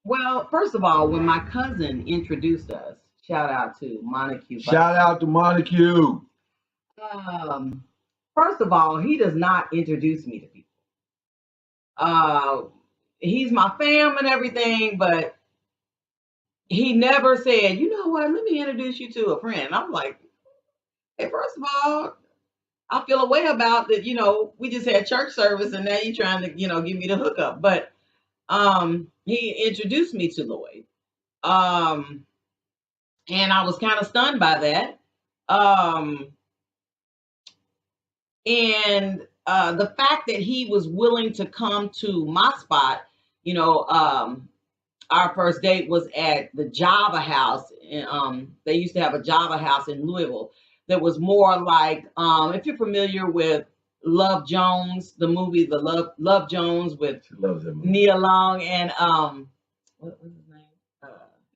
Well, first of all, when my cousin introduced us, shout out to Montague. Shout out to Montague. Um, First of all, he does not introduce me to people. Uh, he's my fam and everything, but he never said, you know what, let me introduce you to a friend. I'm like, hey, first of all, I feel a way about that, we just had church service and now you're trying to, give me the hookup. But he introduced me to Lloyd. Um, and I was kind of stunned by that. Um, and the fact that he was willing to come to my spot, you know, our first date was at the Java House. They used to have a Java House in Louisville that was more like, if you're familiar with Love Jones, the movie, Love Jones with She loves that movie. Nia Long and what was his name?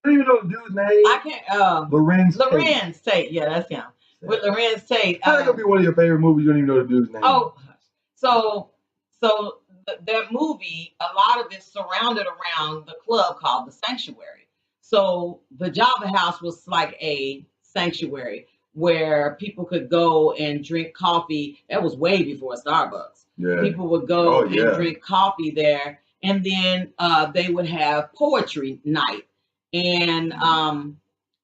don't even know the dude's name. I can't. Lorenz Tate. Yeah, that's him. With Lorenz Tate. How's that gonna be one of your favorite movies? You don't even know the dude's name. Oh, so that movie, a lot of it surrounded around the club called the Sanctuary. So the Java House was like a sanctuary where people could go and drink coffee. That was way before Starbucks. Yeah. People would go and drink coffee there, and then they would have poetry night. And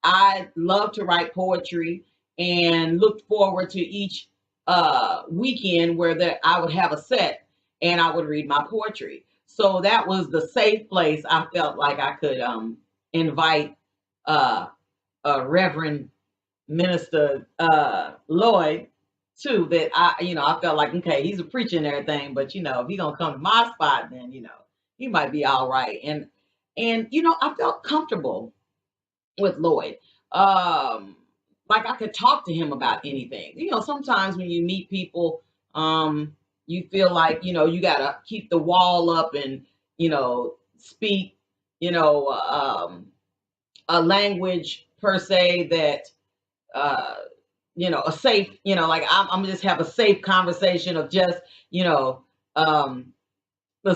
I love to write poetry and looked forward to each weekend where I would have a set and I would read my poetry. So that was the safe place I felt like I could invite a Reverend Minister Lloyd too. That I felt like, okay, he's a preacher and everything, but if he gonna come to my spot, then he might be all right. And I felt comfortable with Lloyd. Like I could talk to him about anything. Sometimes when you meet people, you feel like, you got to keep the wall up and, speak, a language per se that, a safe, like I'm just have a safe conversation of just, the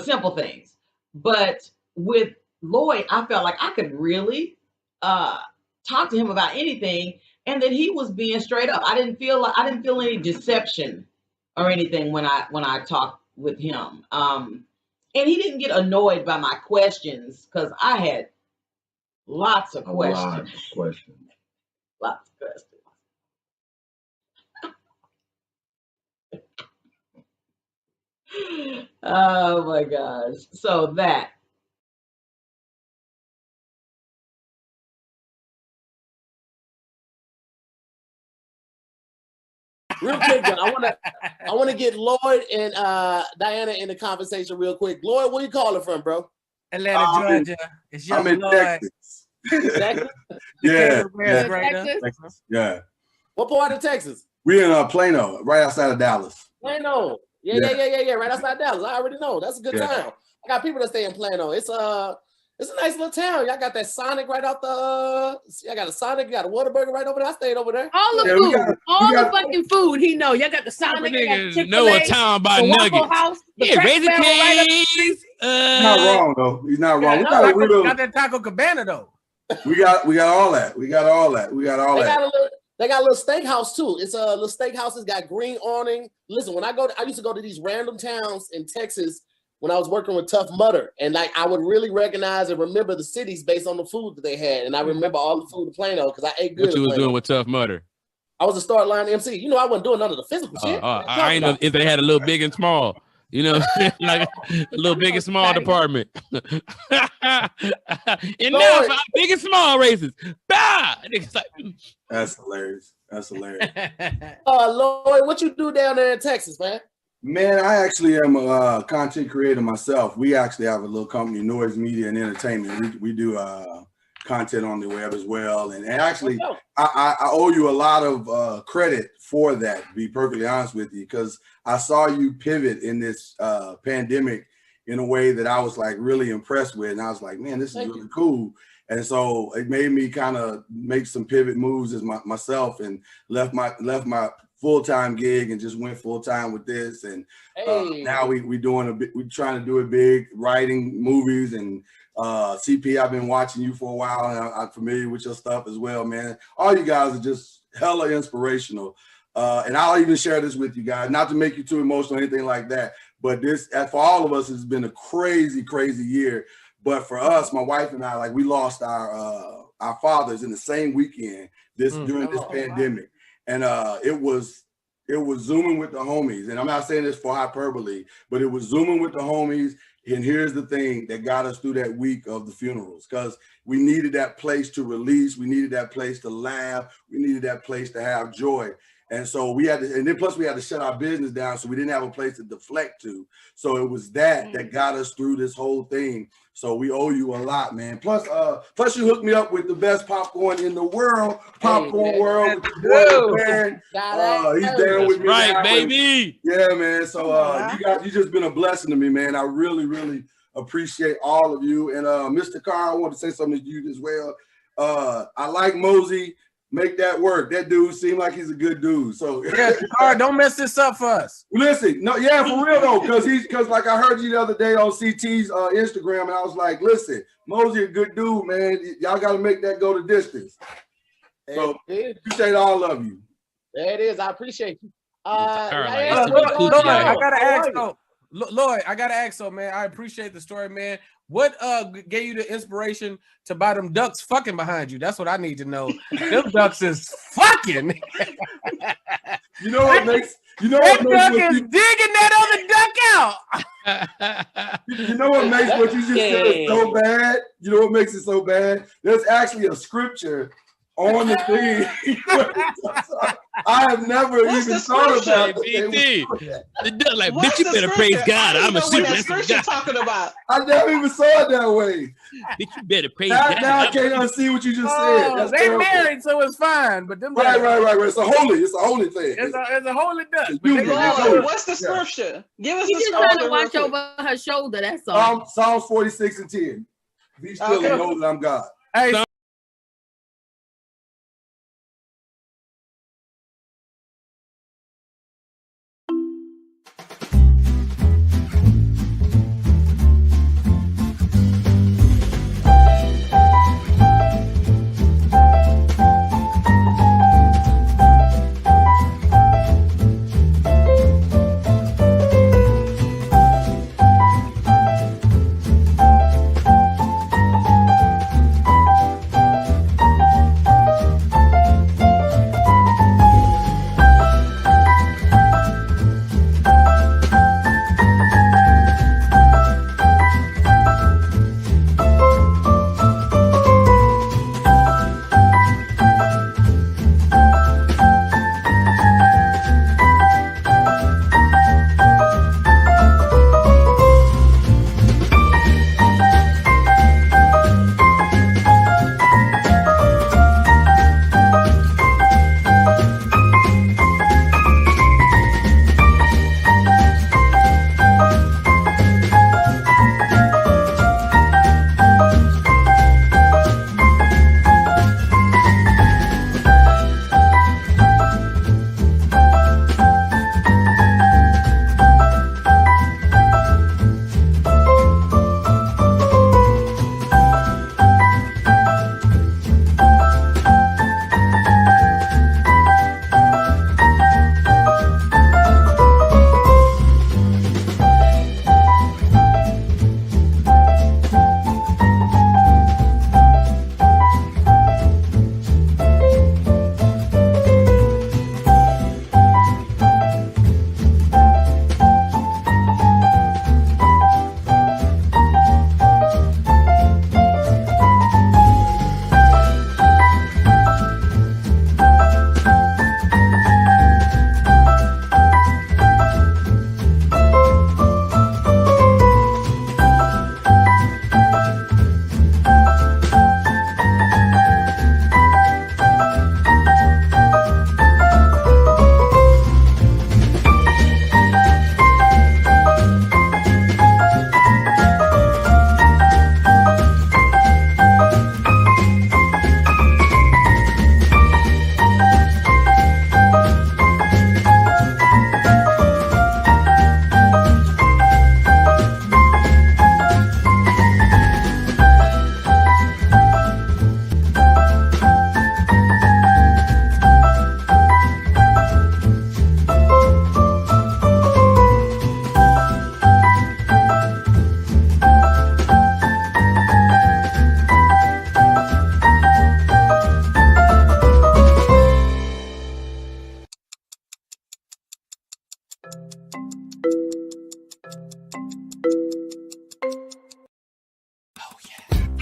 simple things. But with Lloyd, I felt like I could really talk to him about anything, and that he was being straight up. I didn't feel any deception or anything when I talked with him. And he didn't get annoyed by my questions because I had lots of questions. Lots of questions. Oh my gosh. So that. Real quick, I want to get Lloyd and Diana in the conversation real quick. Lloyd, where you calling from, bro? Atlanta, Georgia. It's young I'm in Lloyd. Texas. Texas? Texas. Yeah. What part of Texas? We're in Plano, right outside of Dallas. Plano. Yeah. Right outside Dallas. I already know. That's a good town. I got people that stay in Plano. It's a nice little town. Y'all got that Sonic right out the. Y'all got a Sonic. You got a Whataburger right over there. I stayed over there. All the food, the fucking food. He know. Y'all got the Sonic. Niggas know a town by nuggets. House, Raising Cane's. He's not wrong though. He's not wrong. We got that Taco Cabana though. We got all that. We got all that. They got a little steakhouse too. It's a little steakhouse. It's got green awning. Listen, I used to go to these random towns in Texas when I was working with Tough Mudder, and like I would really recognize and remember the cities based on the food that they had, and I remember all the food in Plano because I ate good. What you was doing with Tough Mudder? I was a start line MC. I wasn't doing none of the physical shit. I ain't know if they had a little big and small. Like a little big and small department. And now for big and small races. Bah! That's hilarious. Lloyd, what you do down there in Texas, man? Man, I actually am a content creator myself. We actually have a little company, Noise Media and Entertainment. We do content on the web as well. And actually, I owe you a lot of credit for that, to be perfectly honest with you, because I saw you pivot in this pandemic in a way that I was like really impressed with. And I was like, man, this is really cool. And so it made me kind of make some pivot moves as myself and left my full-time gig and just went full-time with this. And now we're trying to do it big, writing movies. And CP, I've been watching you for a while, and I'm familiar with your stuff as well, man. All you guys are just hella inspirational. And I'll even share this with you guys, not to make you too emotional or anything like that, but this, for all of us, has been a crazy, crazy year. But for us, my wife and I, like, we lost our fathers in the same weekend during this pandemic. And it was Zooming with the homies. And I'm not saying this for hyperbole, but it was Zooming with the homies. And here's the thing that got us through that week of the funerals, because we needed that place to release. We needed that place to laugh. We needed that place to have joy. And so we had to, and then plus we had to shut our business down, so we didn't have a place to deflect to. So it was that got us through this whole thing. So we owe you a lot, man. Plus you hooked me up with the best popcorn in the world, Popcorn World. With the boy, man. He's down with me, right, now, baby. Yeah, man. So you just been a blessing to me, man. I really, really appreciate all of you. And Mr. Carr, I want to say something to you as well. I like Mosey. Make that work. That dude seemed like he's a good dude. So yeah, don't mess this up for us. Listen, no, yeah, for real though, because like I heard you the other day on CT's Instagram, and I was like, listen, Mosey a good dude, man. Y'all got to make that go the distance. So appreciate all of you. There it is. I appreciate you. Lloyd, I gotta ask so, man. I appreciate the story, man. What gave you the inspiration to buy them ducks fucking behind you? That's what I need to know. Them ducks is fucking. You know what makes that duck is digging that other duck out. You know what makes what you just said so bad? You know what makes it so bad? There's actually a scripture on the thing. I have never even thought about it. Like, bitch, you better praise God. I'm a scripture talking about. I never even saw it that way. Bitch, you better praise God. Now I can't unsee what you just said. That's they terrible. married, so it's fine. But them right. It's a holy thing. It's a holy duck. What's the scripture? Give us the scripture. Just trying to watch over her shoulder. That's all. Psalms 46 and 10. Be still and know that I'm God. Hey.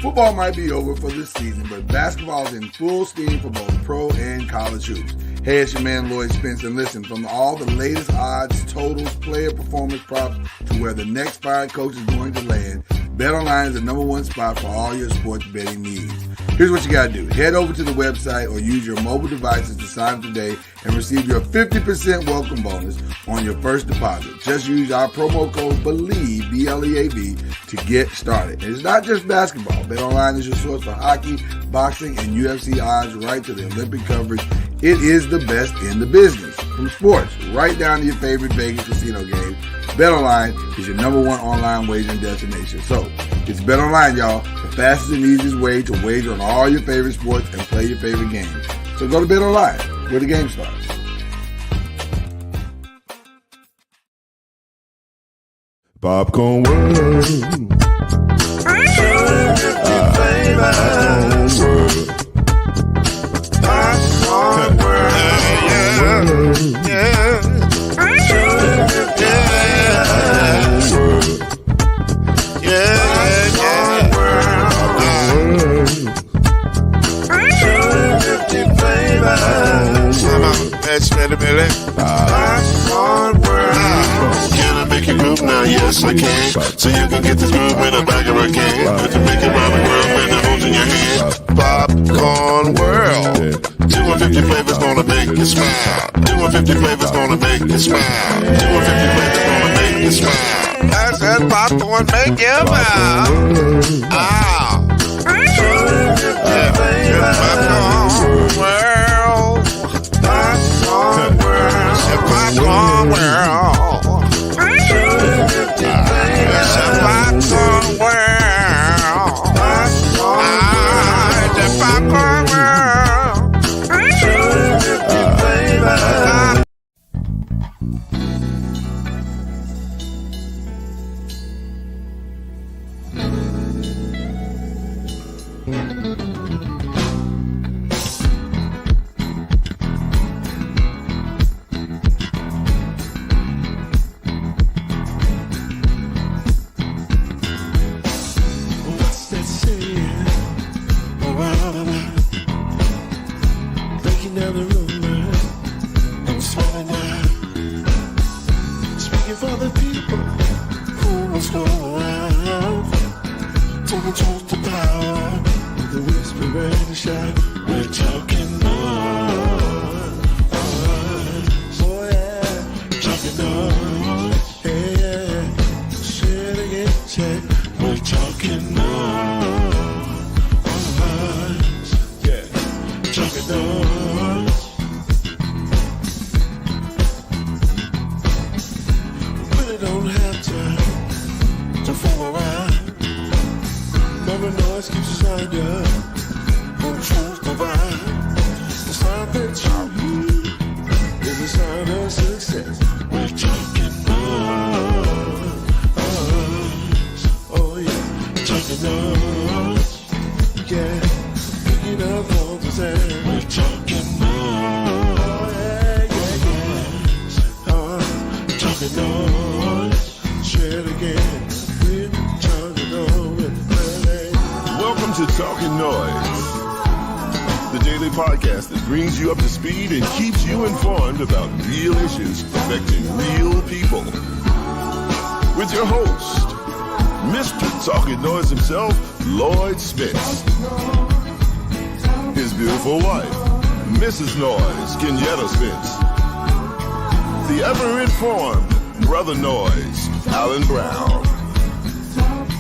Football might be over for this season, but basketball is in full steam for both pro and college hoops. Hey, it's your man Lloyd Spence, and listen, from all the latest odds, totals, player performance props, to where the next fired coach is going to land, BetOnline is the #1 spot for all your sports betting needs. Here's what you got to do. Head over to the website or use your mobile devices to sign up today and receive your 50% welcome bonus on your first deposit. Just use our promo code BELIEVE, BLEAV, to get started. And it's not just basketball. BetOnline is your source for hockey, boxing, and UFC odds right to the Olympic coverage. It is the best in the business. From sports right down to your favorite Vegas casino game, BetOnline is your #1 online wagering destination. So, it's BetOnline, y'all, the fastest and easiest way to wager on all your favorite sports and play your favorite games. So go to BetOnline, where the game starts. Popcorn World. Popcorn World. Can I make you move now? Yes, I can. So you can get this move in a bag of a can. You can make it round the world when it holds in your hand. Popcorn World. 250 flavors gonna make you smile. 250 flavors gonna make you smile. 250 flavors gonna make you smile. I said popcorn make you smile. Ah. Popcorn World. Popcorn World. Popcorn World. It's a popcorn world. It's a popcorn world. What's that saying? Breaking down the road, man. I'm smiling now. Speaking for the people who must go around. Taking truth to power. With the whisper and the shout. We're talking noise. Oh yeah. Talking noise. Yeah, yeah. Say it again. Say we're talking noise. Yeah. Talking noise. Really don't have to fool around. Never noise keeps us under. When truth provide. The sound that you hear is the sound of success. We're talking noise. Oh yeah. Talking noise. Yeah. Picking up all the time. We're talking noise. Oh yeah, yeah, yeah. Talking noise. Share it again. We're talking noise. Welcome to Talkin NOIZ, the daily podcast that brings you up to speed and keeps you informed about real issues affecting real people. With your host, Mr. Talkin NOIZ himself, Lloyd Spence. His beautiful wife, Mrs. Noise, Kenyatta Spence. The ever-informed Brother Noise, Alan Brown.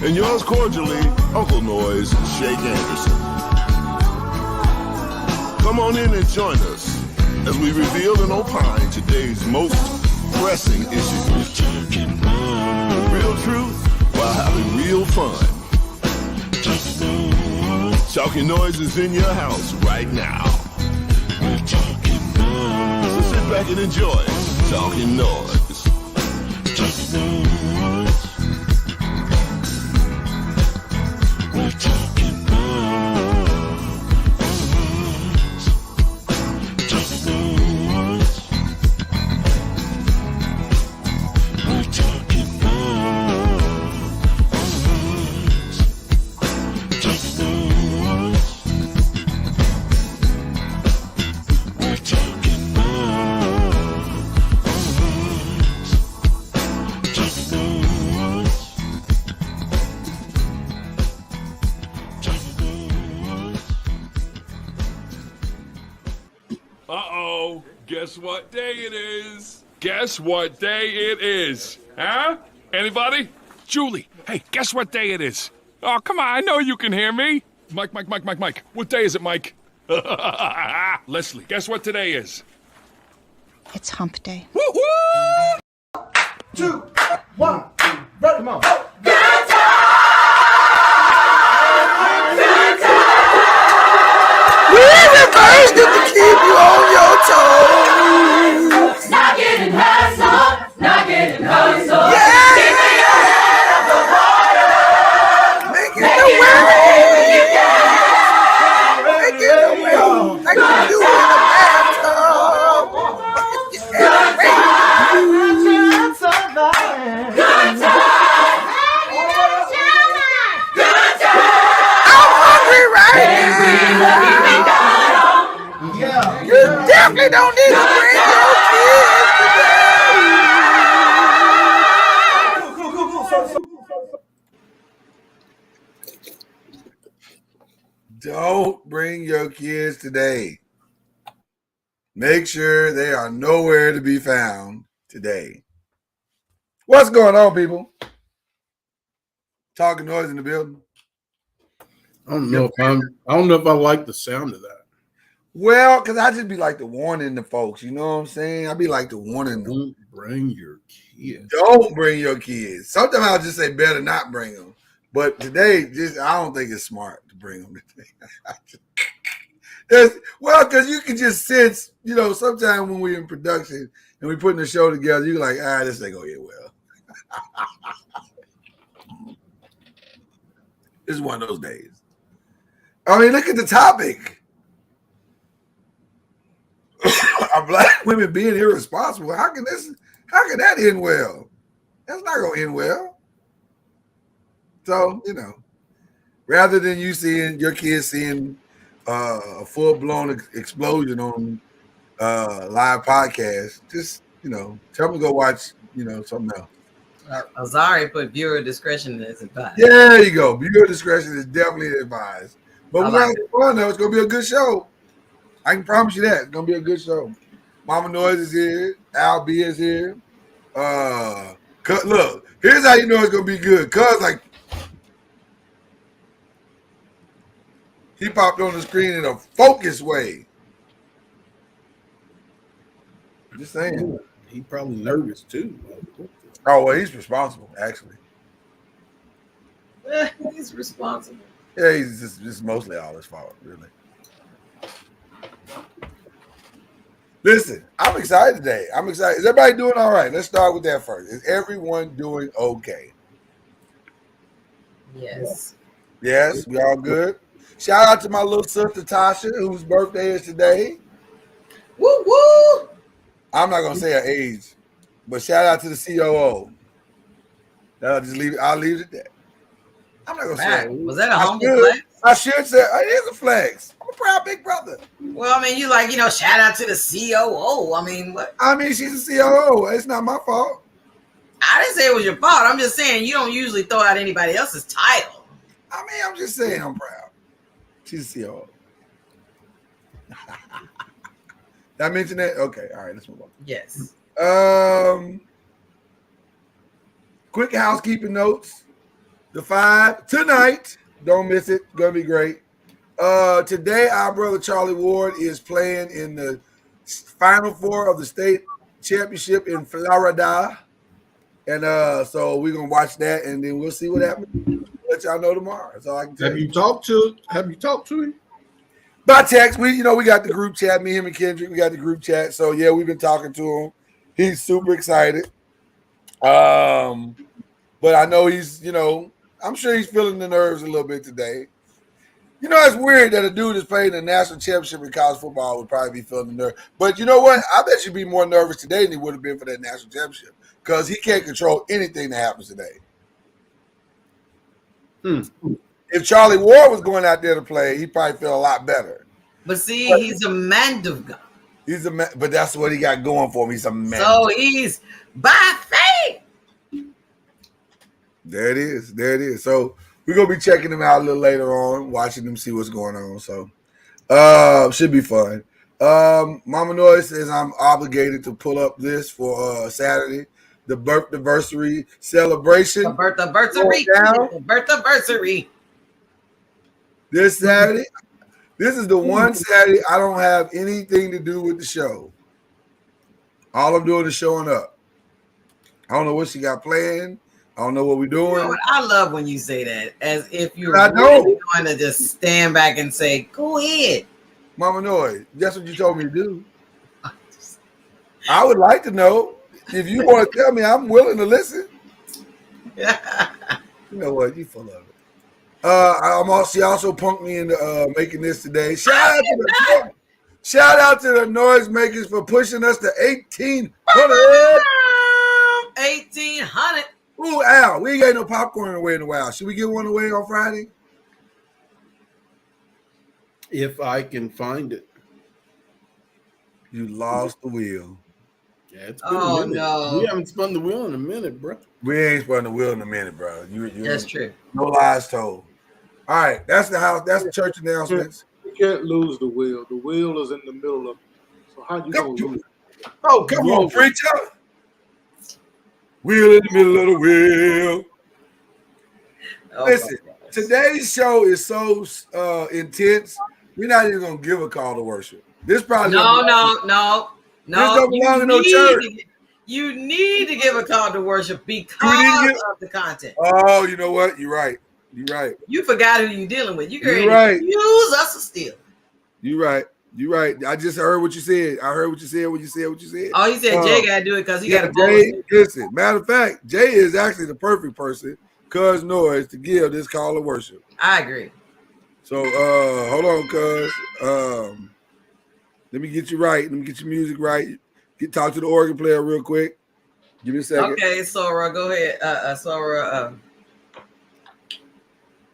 And yours cordially, Uncle Noise, Shake Anderson. Come on in and join us as we reveal and opine today's most pressing issues. Real truth while having real fun. Talkin NOIZ is in your house right now. So sit back and enjoy Talkin NOIZ. We're talking noise. Talking noise. We're talking noise. Talking noise. We're talking noise. Talking noise. Uh-oh, guess what day it is? Guess what day it is? Huh? Anybody? Julie, hey, guess what day it is? Oh, come on, I know you can hear me. Mike. What day is it, Mike? Leslie, guess what today is? It's hump day. Woo-hoo! 2, 1, ready, come on. Just to keep you on your toes. Not getting hustled, not getting hustled. Yeah. Keep me ahead of the water. Making the way. Making the way. Like you do in a bathtub. Good time. Good time. I'm hungry right now. You definitely don't need to bring your kids today. Don't bring your kids today. Make sure they are nowhere to be found today. What's going on, people? Talking noise in the building. I don't know if I like the sound of that. Well, because I just be like the warning the folks, you know what I'm saying? I be like the warning them. Don't bring your kids. Don't bring your kids. Sometimes I'll just say better not bring them. But today, I don't think it's smart to bring them today. Well, because you can just sense, sometimes when we're in production and we're putting the show together, you're like, this ain't going to get well. It's one of those days. I mean, look at the topic. Are black women being irresponsible? How can that end well? That's not going to end well. So, rather than you seeing your kids seeing a full-blown explosion on live podcast, just, tell them to go watch, something else. Azari put viewer discretion is advised. Yeah, there you go. Viewer discretion is definitely advised. But we're going to have fun, though. It's going to be a good show. I can promise you that. It's going to be a good show. Mama Noise is here. Al B is here. Look, here's how you know it's going to be good. Cuz, he popped on the screen in a focused way. Just saying. He probably nervous, too. Oh, well, he's responsible, actually. He's responsible. Yeah, he's just mostly all his fault, really. Listen, I'm excited today. I'm excited. Is everybody doing all right? Let's start with that first. Is everyone doing okay? Yes. Yes, we all good. Shout out to my little sister Tasha, whose birthday is today. Woo woo! I'm not gonna say her age, but shout out to the COO. I'll leave it at that. I'm not gonna say it. Was that a humble flex? I should say it is a flex. I'm a proud big brother. Well, I mean, you shout out to the COO. I mean, what? I mean, she's a COO. It's not my fault. I didn't say it was your fault. I'm just saying you don't usually throw out anybody else's title. I mean, I'm just saying I'm proud. She's a COO. Did I mention that? Okay, all right, let's move on. Yes. Quick housekeeping notes. The 5 tonight. Don't miss it. Gonna be great. Today, our brother Charlie Ward is playing in the Final Four of the state championship in Florida, and so we're gonna watch that, and then we'll see what happens. Let y'all know tomorrow. That's all I can tell you. Have you talked to him? By text, we got the group chat. Me, him, and Kendrick, we got the group chat. So yeah, we've been talking to him. He's super excited. But I know he's, I'm sure he's feeling the nerves a little bit today. It's weird that a dude that's playing the national championship in college football would probably be feeling the nerve. But you know what? I bet you'd be more nervous today than he would have been for that national championship because he can't control anything that happens today. If Charlie Ward was going out there to play, he'd probably feel a lot better. But see, he's a man of God. He's a man, but that's what he got going for him. He's a man. So he's by faith. There it is. So we're gonna be checking him out a little later on, watching him see what's going on. So should be fun. Mama Noise says I'm obligated to pull up this for Saturday. the birthday celebration. The birthday. This Saturday. This is the one Saturday I don't have anything to do with the show. All I'm doing is showing up. I don't know what she got planned. I don't know what we're doing. You know what? I love when you say that, as if you're I really going to just stand back and say, "Go ahead, Mama Noise." That's what you told me to do. I would like to know. If you want to tell me, I'm willing to listen. You know what? You full of it. She also punked me into making this today. Shout out to the noise makers for pushing us to 1,800. 1,800. Ooh, Al, we ain't got no popcorn away in a while. Should we give one away on Friday? If I can find it. You lost the wheel. Yeah, it's been a minute. No. We haven't spun the wheel in a minute, bro. We ain't spun the wheel in a minute, bro. That's true. No lies told. All right, that's the house. That's the church announcements. You can't lose the wheel. The wheel is in the middle of it. So how you gonna lose it? Oh, come on, preacher. Wheel in the middle of the wheel. Oh, listen, today's show is so intense. We're not even gonna give a call to worship. This probably no. This don't belong in no church. You need to give a call to worship because of the content. Oh, you know what? You're right. You forgot who you're dealing with. You're right. Use us still. You're right. I just heard what you said. I heard what you said when you said what you said. Oh, he said Jay got to do it because he got to Jay, listen, matter of fact, Jay is actually the perfect person, Cuz Noise, to give this call of worship. I agree. So, hold on, Cuz. Let me get you right. Let me get your music right. Talk to the organ player real quick. Give me a second. Okay, Sora, go ahead. Sora.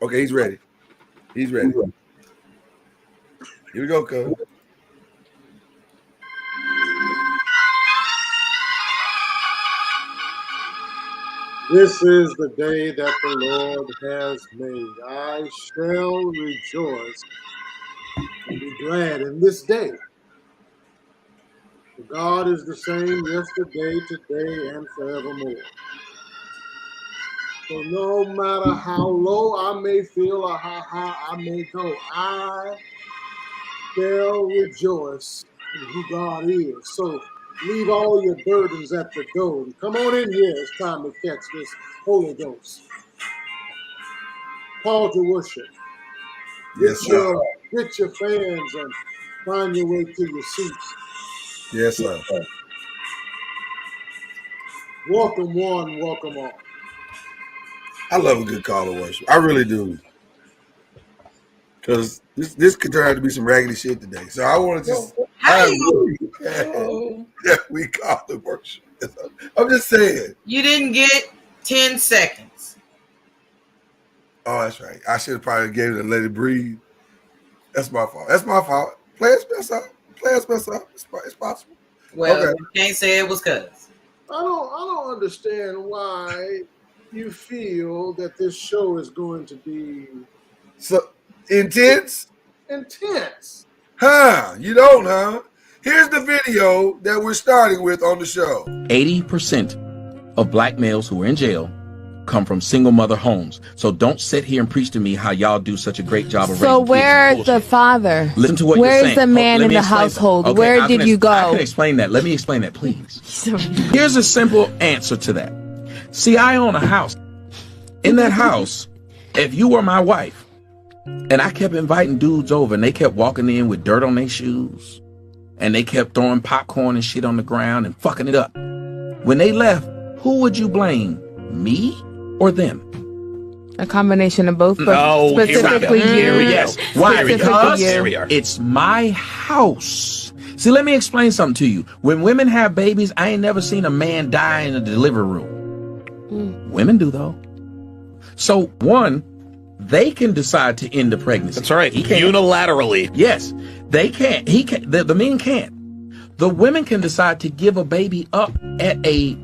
Okay, he's ready. Here we go, Cuz. This is the day that the Lord has made. I shall rejoice and be glad in this day. For God is the same yesterday, today, and forevermore. So no matter how low I may feel or how high I may go, I shall rejoice in who God is. So leave all your burdens at the door. And come on in here. It's time to catch this Holy Ghost. Call to worship. Yes, sir. Get your fans and find your way to your seats. Yes, sir. Welcome one, welcome all. I love a good call to worship. I really do. Because this could turn out to be some raggedy shit today. So I want to just we call it worship. I'm just saying. You didn't get 10 seconds. Oh, that's right. I should have probably gave it a let it breathe. That's my fault. Players mess up. It's possible. Well, okay. You can't say it was cuz. I don't understand why you feel that this show is going to be so intense. Huh? You don't, huh? Here's the video that we're starting with on the show. 80% of black males who are in jail come from single mother homes. So don't sit here and preach to me how y'all do such a great job of raising So where's the father? Listen to what Where you're is saying. the man in the household? Okay, where did you go? I can explain that. Let me explain that, please. Here's a simple answer to that. See, I own a house. In that house, if you were my wife, and I kept inviting dudes over, and they kept walking in with dirt on their shoes, and they kept throwing popcorn and shit on the ground and fucking it up. When they left, who would you blame? Me or them? A combination of both, but no, specifically you. Yes. Why? Because you. It's my house. See, let me explain something to you. When women have babies, I ain't never seen a man die in a delivery room. Women do, though. So, one, they can decide to end the pregnancy. That's right. Unilaterally. Yes, they can't. He can. The men can't. The women can decide to give a baby up at a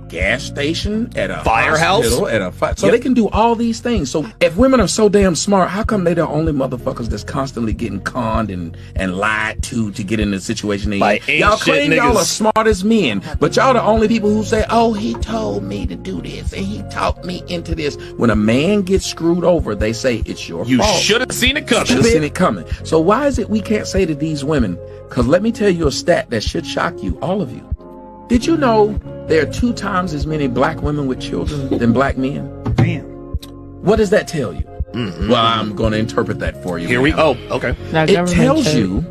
gas station, at a Firehouse, hospital, at a so they can do all these things. So if women are so damn smart, how come they the only motherfuckers that's constantly getting conned and lied to get in the situation they in? Y'all claim y'all are smart as men, but y'all the only people who say, oh, he told me to do this and he talked me into this. When a man gets screwed over, they say it's your fault. You should have seen it coming. Should have seen it coming. So why is it we can't say to these women, because let me tell you a stat that should shock you, all of you. Did you know there are 2 times as many black women with children than black men? Damn. What does that tell you? Well, I'm going to interpret that for you. Here we go. Okay. It tells you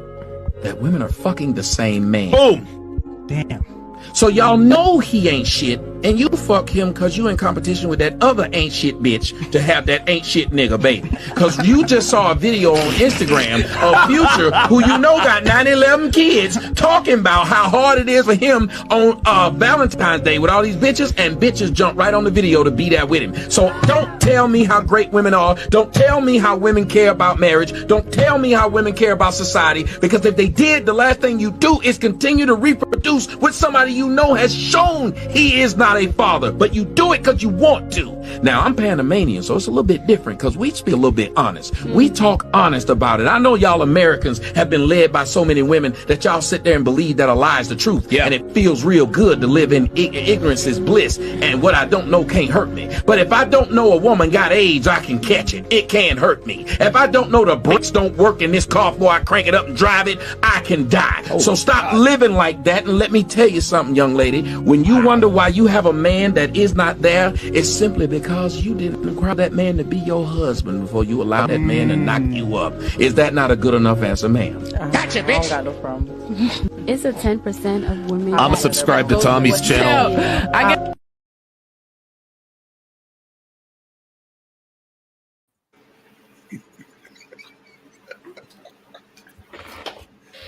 that women are fucking the same man. Boom. Damn. So y'all know he ain't shit, and you fuck him because you in competition with that other ain't shit bitch to have that ain't shit nigga baby. Because you just saw a video on Instagram of Future, who you know got 9-11 kids, talking about how hard it is for him on Valentine's Day with all these bitches, and bitches jump right on the video to be there with him. So don't tell me how great women are. Don't tell me how women care about marriage. Don't tell me how women care about society, because if they did, the last thing you do is continue to reproduce with somebody you know has shown he is not a father, but you do it because you want to. Now, I'm Panamanian, so it's a little bit different because we speak a little bit honest. We talk honest about it. I know y'all Americans have been led by so many women that y'all sit there and believe that a lie is the truth. And it feels real good to live in ignorance is bliss, and what I don't know can't hurt me. But if I don't know a woman got AIDS, I can catch it. It can hurt me. If I don't know the brakes don't work in this car before I crank it up and drive it, I can die. So stop living like that, and let me tell you something, young lady. When you wonder why you have a man that is not there, it's simply because you didn't require that man to be your husband before you allow that man to knock you up. Is that not a good enough answer, ma'am? Gotcha, bitch. I don't got no problem. It's a 10% of women. I'm gonna subscribe to Tommy's channel. I get.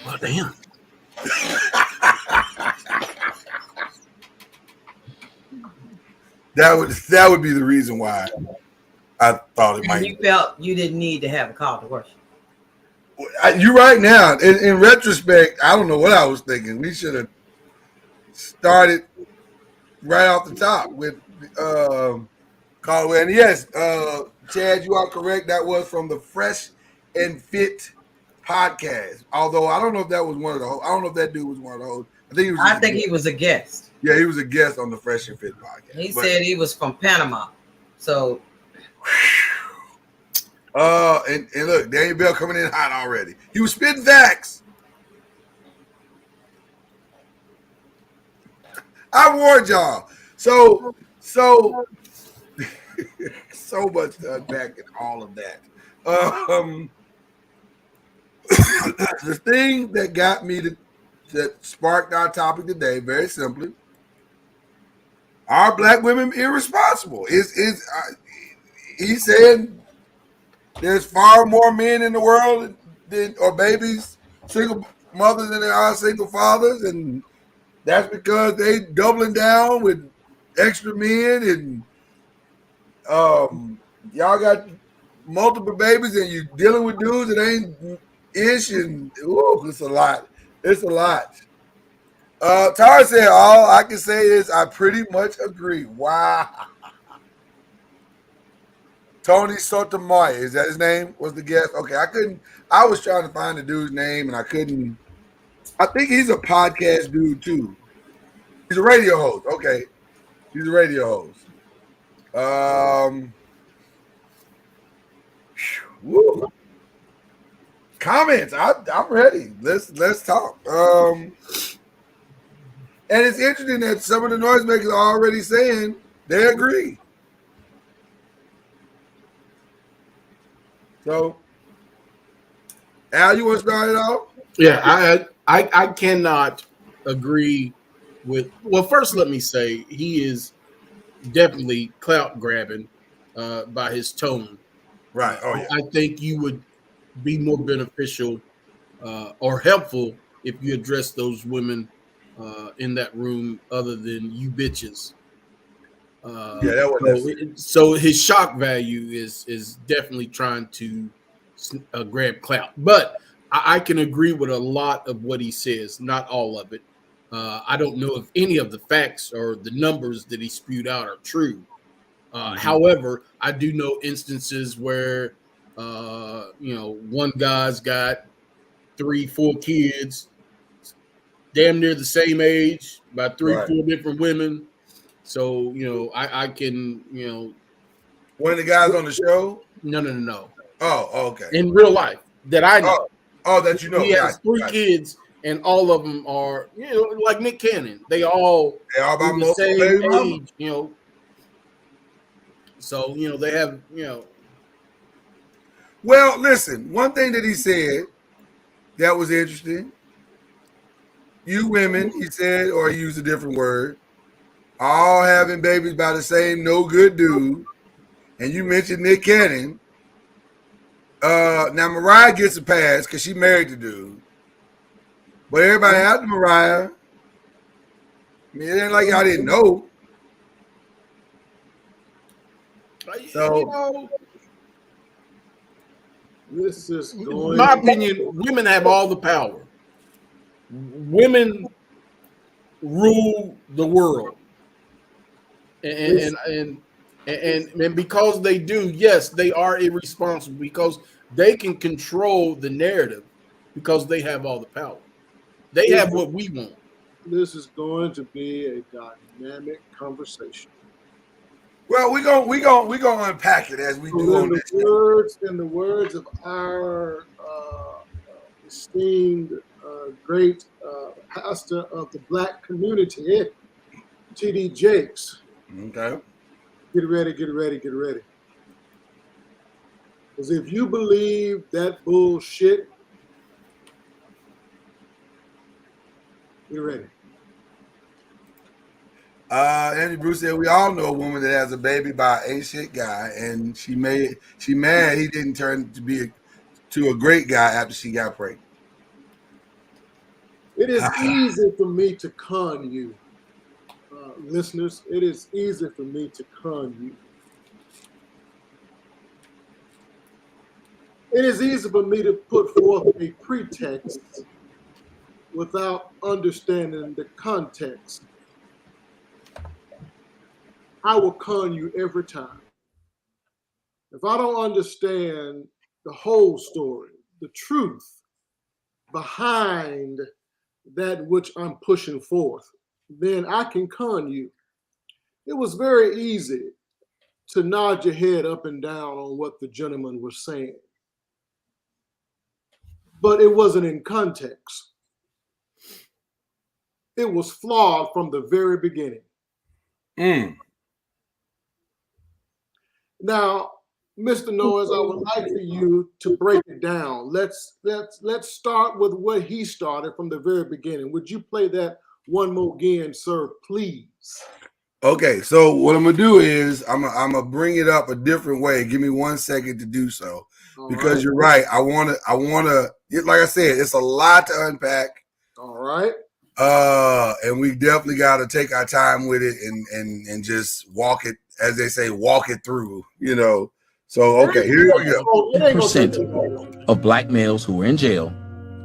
Well, damn. That would be the reason why I thought it might. You felt you didn't need to have a call to worship. You're right now. In retrospect, I don't know what I was thinking. We should have started right off the top with call. And yes, Chad, you are correct. That was from the Fresh and Fit podcast. Although I don't know if that was one of the hosts. I don't know if that dude was one of the hosts. I think he was a guest. Yeah, he was a guest on the Fresh and Fit podcast. He said he was from Panama. So and look, Daniel Bell coming in hot already. He was spitting facts. I warned y'all. So much to unpack in all of that. The thing that got me that sparked our topic today, very simply, are black women irresponsible? He said there's far more men in the world or babies, single mothers than there are single fathers, and that's because they doubling down with extra men, and y'all got multiple babies, and you dealing with dudes that ain't ish, and it's a lot. It's a lot. Tara said, all I can say is I pretty much agree. Wow. Tony Sotomayor, is that his name? Was the guest? Okay, I was trying to find the dude's name and I couldn't. I think he's a podcast dude too. He's a radio host. Okay. He's a radio host. Woo. Comments. I'm ready. Let's talk. And it's interesting that some of the noisemakers are already saying they agree. So, Al, you want to start it off? Yeah, I cannot agree with. Well, first, let me say he is definitely clout grabbing by his tone. Right. Oh yeah. I think you would be more beneficial or helpful if you address those women in that room other than you bitches. Yeah, that was so his shock value is definitely trying to grab clout, but I can agree with a lot of what he says, not all of it. I don't know if any of the facts or the numbers that he spewed out are true. However, I do know instances where, one guy's got 3-4 kids, damn near the same age, by 3-4 different women. So, I can, One of the guys on the show? No. Oh, okay. In real life that I know. Oh, that you know. He has 3 kids, and all of them are, like Nick Cannon. They all about the same baby mama. age, So, they have, Well, listen, one thing that he said that was interesting. You women, he said, or he used a different word, all having babies by the same no good dude. And you mentioned Nick Cannon. Now Mariah gets a pass because she married the dude. But everybody after Mariah, I mean, it ain't like y'all didn't know. So this is going. In my opinion, women have all the power. Women rule the world, and because they do, yes, they are irresponsible because they can control the narrative because they have all the power. They have what we want. This is going to be a dynamic conversation. Well, we gonna unpack it as we do on this. In the words of our esteemed great pastor of the Black community, T.D. Jakes. Okay. Get ready. Because if you believe that bullshit, get ready. Andy Bruce said we all know a woman that has a baby by a shit guy, and she mad he didn't turn to a great guy after she got pregnant. It is easy for me to con you, listeners. It is easy for me to con you. It is easy for me to put forth a pretext without understanding the context. I will con you every time. If I don't understand the whole story, the truth behind that which I'm pushing forth, then I can con you. It was very easy to nod your head up and down on what the gentleman was saying, but it wasn't in context. It was flawed from the very beginning. Now, Mr. Noiz, I would like for you to break it down. Let's start with what he started from the very beginning. Would you play that one more again, sir, please? Okay, so what I'm gonna do is I'm gonna bring it up a different way. Give me 1 second to do so, because you're right. I wanna, like I said, it's a lot to unpack. All right. And we definitely got to take our time with it and just walk it, as they say, walk it through, So, okay, here we go. 50% of black males who are in jail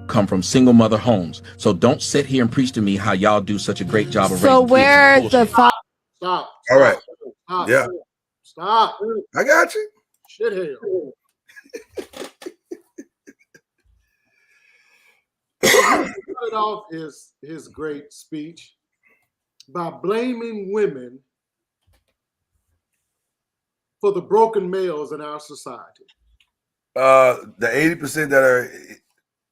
come from single mother homes. So don't sit here and preach to me how y'all do such a great job of raising kids. So where the Stop. All right. Stop. Yeah. Stop. I got you. Shitheel. He started off his great speech by blaming women for the broken males in our society. The 80% that are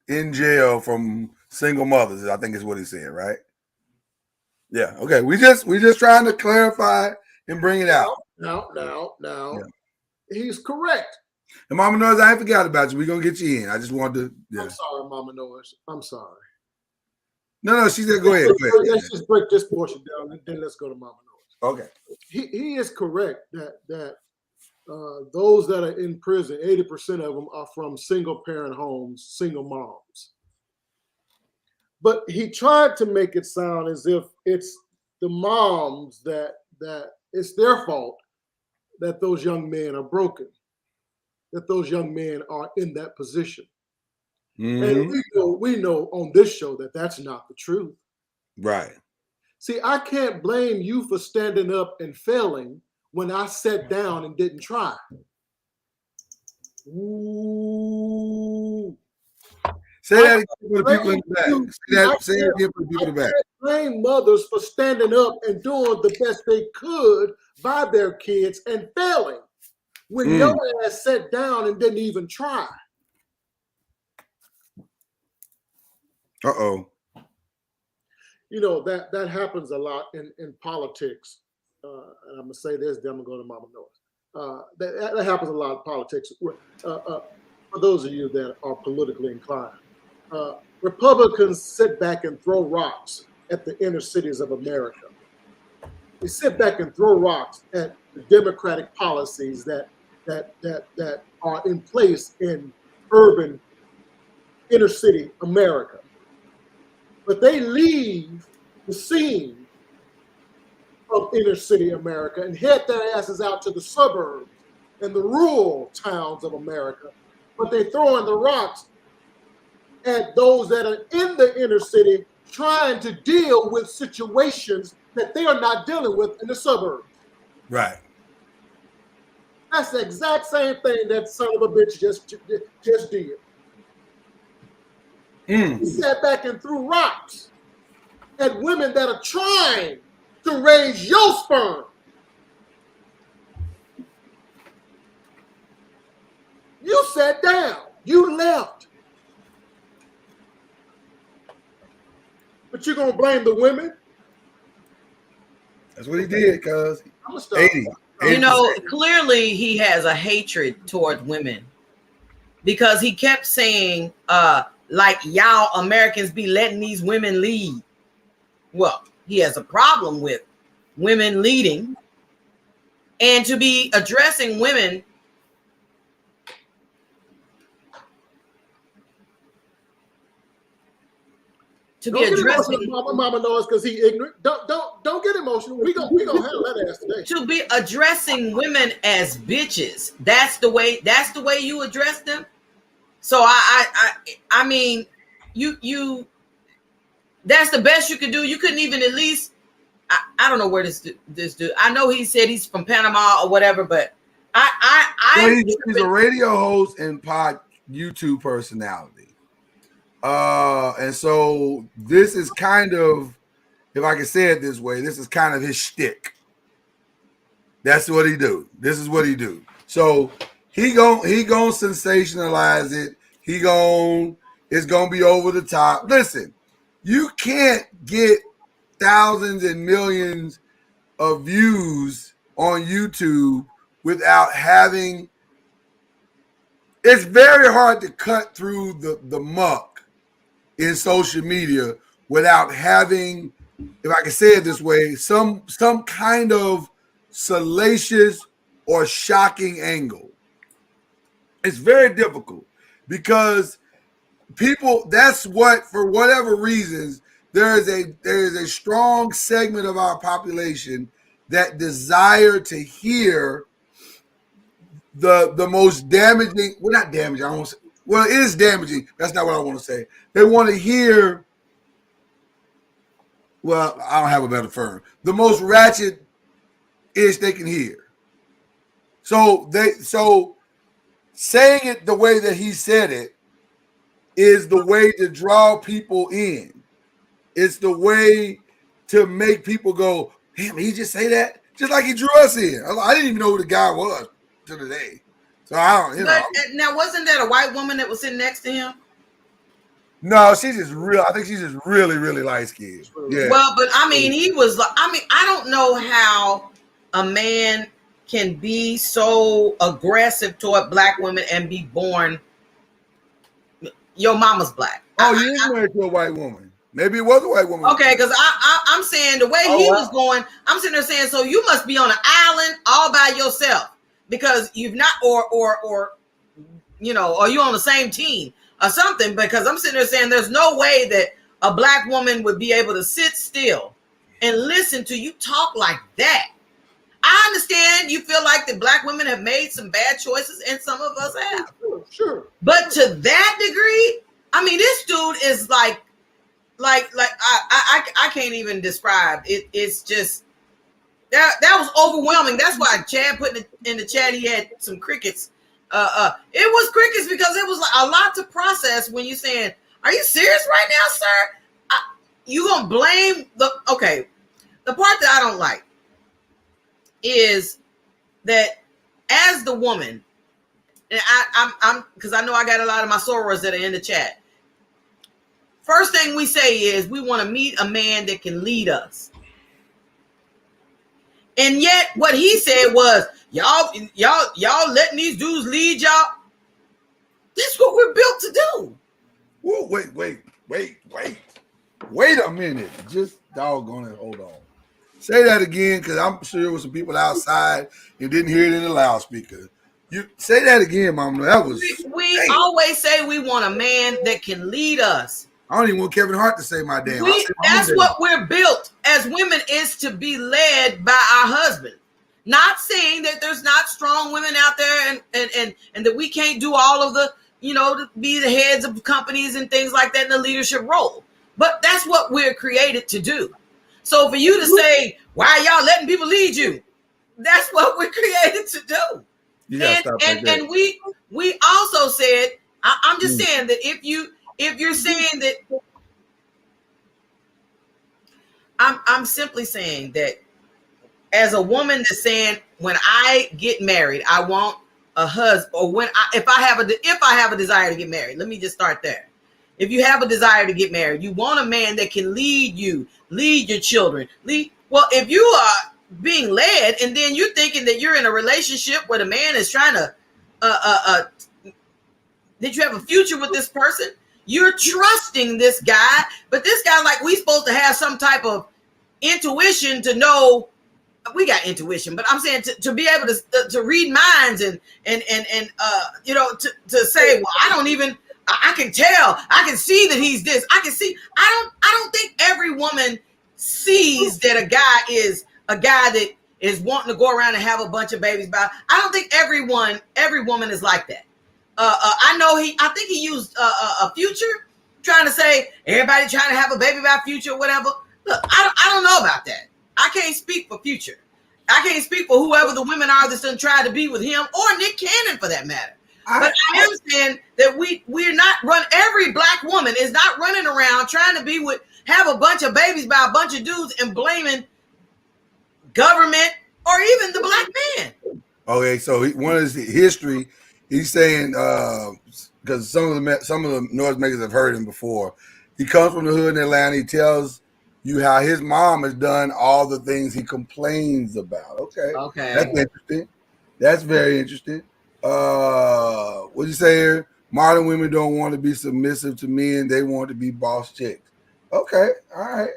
in jail from single mothers, I think is what he said, right? Yeah. Okay. We just trying to clarify and bring it out. Now. Yeah. He's correct. And Mama Noiz, I ain't forgot about you. We're gonna get you in. I just wanted to. Yeah. I'm sorry, Mama Noiz. I'm sorry. No, she said go ahead. Let's just break this portion down, and then let's go to Mama Noiz. Okay. He is correct that those that are in prison, 80% of them are from single parent homes, single moms. But he tried to make it sound as if it's the moms that it's their fault that those young men are broken, that those young men are in that position. Mm-hmm. And we know on this show that that's not the truth. Right. See, I can't blame you for standing up and failing when I sat down and didn't try. Ooh. Say that again for the people in the back. Say that again for the people in the back. I can't blame mothers for standing up and doing the best they could by their kids and failing when your ass sat down and didn't even try. Uh-oh. You know, that happens a lot in politics. And I'm going to say this, then I'm going to go to Mama Noise. That happens a lot in politics. For those of you that are politically inclined, Republicans sit back and throw rocks at the inner cities of America. They sit back and throw rocks at the democratic policies that are in place in urban inner city America. But they leave the scene of inner city America and head their asses out to the suburbs and the rural towns of America. But they throw in the rocks at those that are in the inner city trying to deal with situations that they are not dealing with in the suburbs. Right. That's the exact same thing that son of a bitch just did. He sat back and threw rocks at women that are trying to raise your sperm. You sat down. You left. But you're going to blame the women? That's what he did, cuz. 80. You know, clearly he has a hatred toward women because he kept saying, like, y'all Americans be letting these women lead. Well, he has a problem with women leading, and to be addressing women addressing Mama Noise because he ignorant. Don't get emotional. We gonna handle that ass today. To be addressing women as bitches. That's the way you address them. So I mean, you that's the best you could do. You couldn't even at least I don't know where this dude. I know he said he's from Panama or whatever, but he's a radio host and YouTube personality. And so this is kind of, if I can say it this way, this is kind of his shtick. That's what he do. This is what he do. So he gon' sensationalize it. It's gonna be over the top. Listen, you can't get thousands and millions of views on YouTube without having. It's very hard to cut through the muck in social media without having, if I can say it this way, some kind of salacious or shocking angle. It's very difficult because people, that's what, for whatever reasons, there is a strong segment of our population that desire to hear the most damaging, well, not damaging, I won't say, well, it is damaging. That's not what I want to say. They want to hear, well, I don't have a better term, the most ratchet-ish they can hear. So saying it the way that he said it is the way to draw people in. It's the way to make people go, damn, he just say that? Just like he drew us in. I didn't even know who the guy was to today. So I don't, Now, wasn't that a white woman that was sitting next to him? No, she's just real. I think she's just really, really light skinned. Yeah. Well, but I mean, he was like, I don't know how a man can be so aggressive toward black women and be born. Your mama's black. Oh, you is married to a white woman. Maybe it was a white woman. Okay, because I'm saying the way he was going, I'm sitting there saying, so you must be on an island all by yourself because you've not, or you know, or you on the same team or something. Because I'm sitting there saying, there's no way that a black woman would be able to sit still and listen to you talk like that. I understand you feel like the black women have made some bad choices, and some of us have. Sure. But to that degree, I mean, this dude is like I can't even describe it. It's just that was overwhelming. That's why Chad put in the chat. He had some crickets. It was crickets because it was like a lot to process when you're saying, "Are you serious right now, sir?" You gonna blame the part that I don't like is that as the woman, and I'm because I know I got a lot of my sorors that are in the chat. First thing we say is we want to meet a man that can lead us. And yet what he said was, y'all letting these dudes lead y'all. That's what we're built to do. Whoa, wait a minute. Just doggone it. Hold on. Say that again, because I'm sure there was some people outside and didn't hear it in the loudspeaker. You say that again, Mama. That was we always say we want a man that can lead us. I don't even want Kevin Hart to say my damn. That's what we're built as women, is to be led by our husband. Not saying that there's not strong women out there and that we can't do all of the, to be the heads of companies and things like that in the leadership role. But that's what we're created to do. So for you to say, why are y'all letting people lead you? That's what we're created to do. And we also said, I'm just saying that if you're saying that, I'm simply saying that as a woman that's saying, when I get married, I want a husband, or if I have a desire to get married, let me just start there. If you have a desire to get married, you want a man that can lead you, lead your children. Well, if you are being led and then you're thinking that you're in a relationship where the man is trying to, that you have a future with this person, you're trusting this guy, but this guy, like, we supposed to have some type of intuition to know. We got intuition, but I'm saying to be able to read minds and to say, well, I can tell, I can see that he's this. I don't think every woman sees that a guy is a guy that is wanting to go around and have a bunch of babies. But I don't think every woman is like that. I think he used a Future, trying to say everybody trying to have a baby by Future or whatever. Look, I don't know about that. I can't speak for Future. I can't speak for whoever the women are that's done tried to be with him, or Nick Cannon for that matter. But I am saying that we're not every black woman is not running around trying to have a bunch of babies by a bunch of dudes and blaming government or even the black man. Okay, so one of his history, he's saying, because some of the noisemakers have heard him before. He comes from the hood in Atlanta. He tells you how his mom has done all the things he complains about. Okay. That's interesting. That's very interesting. What do you say here? Modern women don't want to be submissive to men. They want to be boss chicks. Okay. All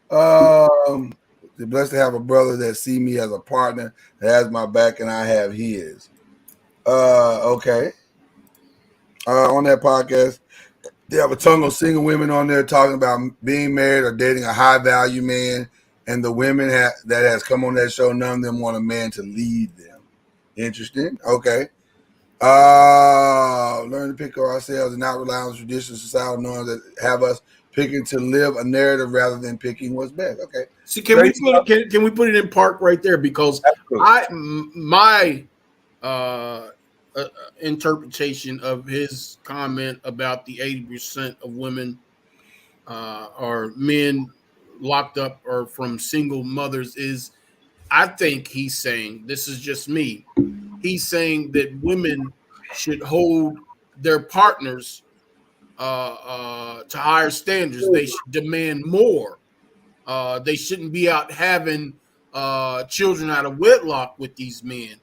right. They're blessed to have a brother that see me as a partner, that has my back, and I have his. Okay. On that podcast, they have a ton of single women on there talking about being married or dating a high value man, and the women that has come on that show, none of them want a man to lead them. Interesting. Okay. Learn to pick ourselves and not rely on traditional societal norms that have us picking to live a narrative rather than picking what's best. Okay. See, can we put it in park right there? Because my interpretation of his comment about the 80% of women or men locked up or from single mothers is, I think he's saying, this is just me, he's saying that women should hold their partners to higher standards. They should demand more. They shouldn't be out having children out of wedlock with these men.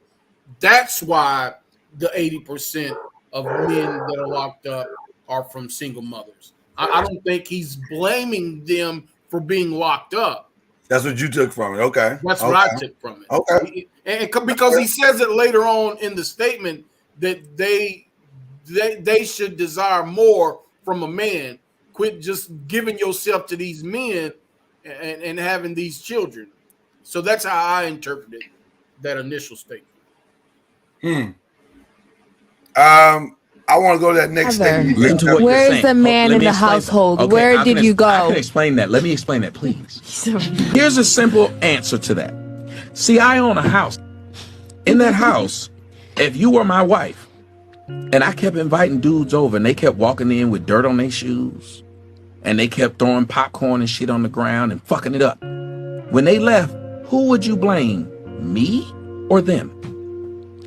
That's why the 80% of men that are locked up are from single mothers. I don't think he's blaming them for being locked up. That's what you took from it. Okay. That's what I took from it. Okay. And because he says it later on in the statement that they should desire more from a man. Quit just giving yourself to these men and having these children. So that's how I interpreted that initial statement. I want to go to that next thing. Listen to what you're Where saying. is the man in the household? Okay, Where did you go? I can explain that. Let me explain that, please. Here's a simple answer to that. See, I own a house. In that house, if you were my wife, and I kept inviting dudes over, and they kept walking in with dirt on their shoes, and they kept throwing popcorn and shit on the ground and fucking it up. When they left, who would you blame? Me or them?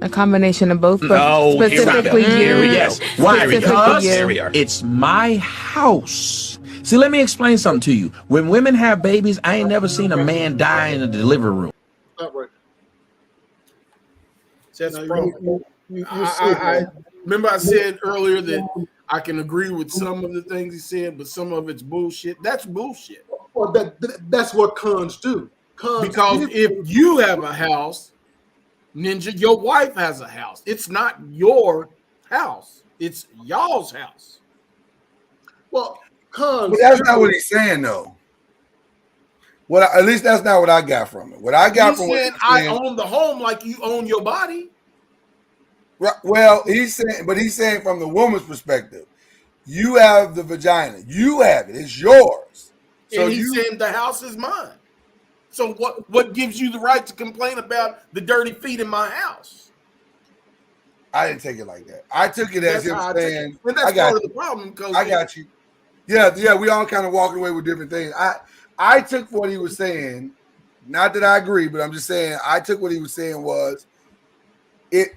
A combination of both, but No, specifically you. Yes. Why? Because you. it's my house. See, let me explain something to you. When women have babies, I ain't never seen a man die in a delivery room. Not right. That's the problem. I remember I said earlier that I can agree with some of the things he said, but some of it's bullshit. That's bullshit. Well, that's what cons do. Because if you have a house, Ninja, your wife has a house. It's not your house. It's y'all's house. Well, cons. But that's not what he's saying, though. At least that's not what I got from it. What I got from it, I own the home like you own your body. Right, well, he's saying from the woman's perspective, you have the vagina, you have it, it's yours. So and he's saying the house is mine. So what gives you the right to complain about the dirty feet in my house? I didn't take it like that. I took it as him saying, and that's part of the problem. I got you. Yeah, we all kind of walking away with different things. I took what he was saying, not that I agree, but I'm just saying I took what he was saying was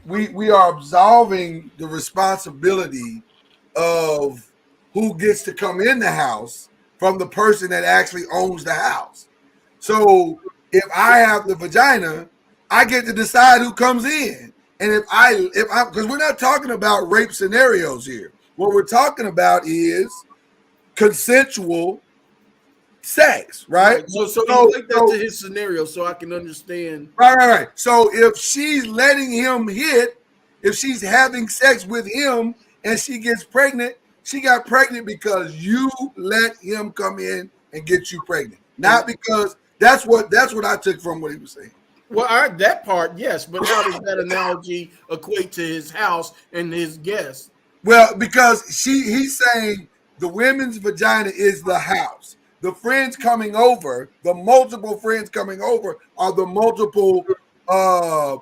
we are absolving the responsibility of who gets to come in the house from the person that actually owns the house. So if I have the vagina, I get to decide who comes in. And if I because we're not talking about rape scenarios here. What we're talking about is consensual sex, right? So relate that to his scenario so I can understand. Right. So if she's letting him hit, if she's having sex with him and she gets pregnant, she got pregnant because you let him come in and get you pregnant. Not because that's what I took from what he was saying. Well, that part, yes, but how does that analogy equate to his house and his guests? Well, because he's saying the women's vagina is the house. The friends coming over, the multiple friends coming over are the multiple guys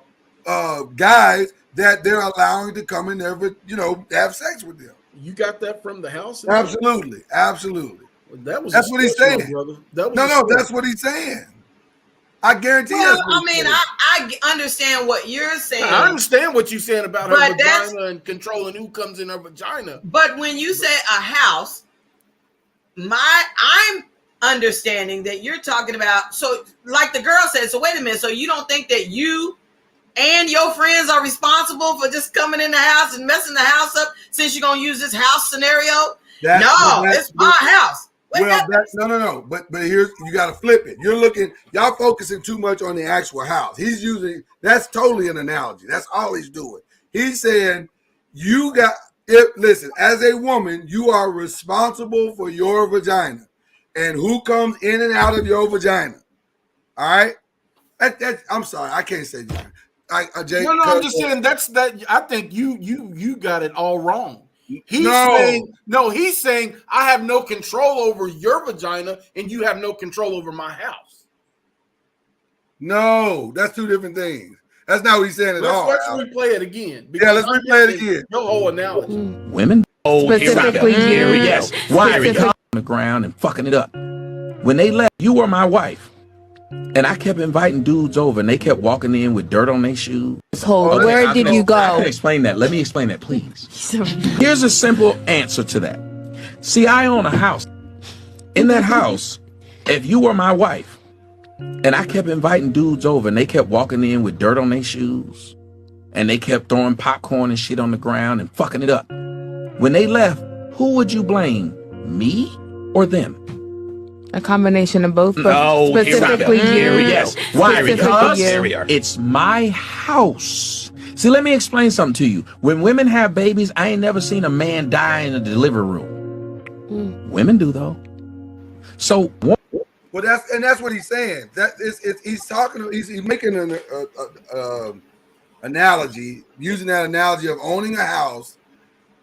that they're allowing to come in there, have sex with them. You got that from the house? Absolutely. That's what he's saying. Brother. That's what he's saying. I guarantee you. Well, I mean, I understand what you're saying. I understand what you're saying about her vagina and controlling who comes in her vagina. But when you say a house, I'm understanding that you're talking about, so like the girl said, so wait a minute, so you don't think that you and your friends are responsible for just coming in the house and messing the house up since you're going to use this house scenario? It's my house. No. But here you got to flip it. Y'all focusing too much on the actual house. That's totally an analogy. That's all he's doing. He's saying listen, as a woman, you are responsible for your vagina and who comes in and out of your vagina. All right. I'm sorry, I can't say that. Jay, no, I'm just saying that. I think you got it all wrong. He's saying I have no control over your vagina and you have no control over my house. No, that's two different things. That's not what he's saying at all. Let's replay it again. Yeah, let's replay it again. Your whole analogy. Women? Specifically you. Yes. Why? Because on the ground and fucking it up. When they left, you were my wife. And I kept inviting dudes over, and they kept walking in with dirt on their shoes. Where did you go? I can explain that. Let me explain that, please. Here's a simple answer to that. See, I own a house. In that house, if you were my wife, and I kept inviting dudes over, and they kept walking in with dirt on their shoes, and they kept throwing popcorn and shit on the ground and fucking it up. When they left, who would you blame? Me or them? A combination of both, but specifically you. Yes. Why? Because it's my house. See, let me explain something to you. When women have babies, I ain't never seen a man die in a delivery room. Women do, though. So, that's what he's saying. He's making an analogy, using that analogy of owning a house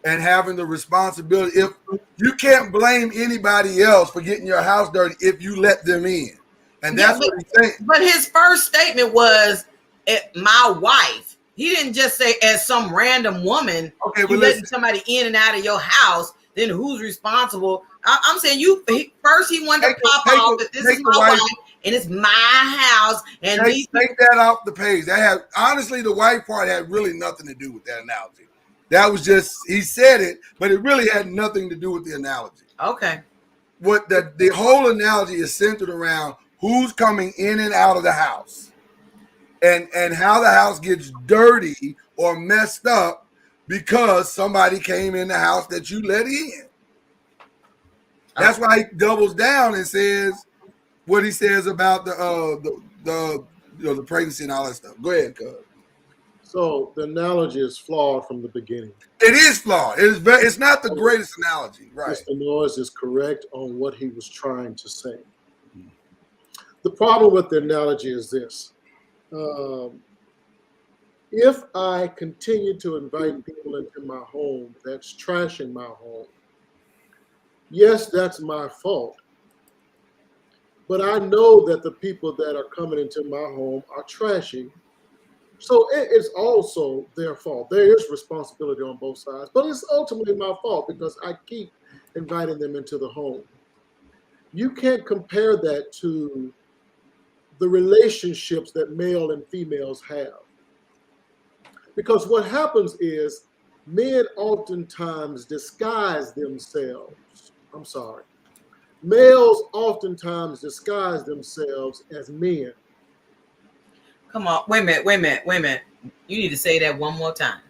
and having the responsibility. If you can't blame anybody else for getting your house dirty if you let them in. And that's what he's saying. But his first statement was, my wife. He didn't just say, as some random woman, okay, you letting somebody in and out of your house, then who's responsible? I'm saying he wanted to pop off that this is my wife and it's my house. And take that off the page. That had, honestly, the wife part had really nothing to do with that analogy. That was just, he said it, but it really had nothing to do with the analogy. Okay. What the whole analogy is centered around who's coming in and out of the house, and how the house gets dirty or messed up because somebody came in the house that you let in. That's why he doubles down and says what he says about the pregnancy and all that stuff. Go ahead, cuz. So the analogy is flawed from the beginning. It is flawed. It's not the greatest analogy, right? Mr. Noise is correct on what he was trying to say. The problem with the analogy is this. If I continue to invite people into my home that's trashing my home, yes, that's my fault. But I know that the people that are coming into my home are trashing. So it is also their fault. There is responsibility on both sides, but it's ultimately my fault because I keep inviting them into the home. You can't compare that to the relationships that male and females have. Because what happens is men oftentimes disguise themselves. I'm sorry. Males oftentimes disguise themselves as men. Come on, wait a minute. You need to say that one more time.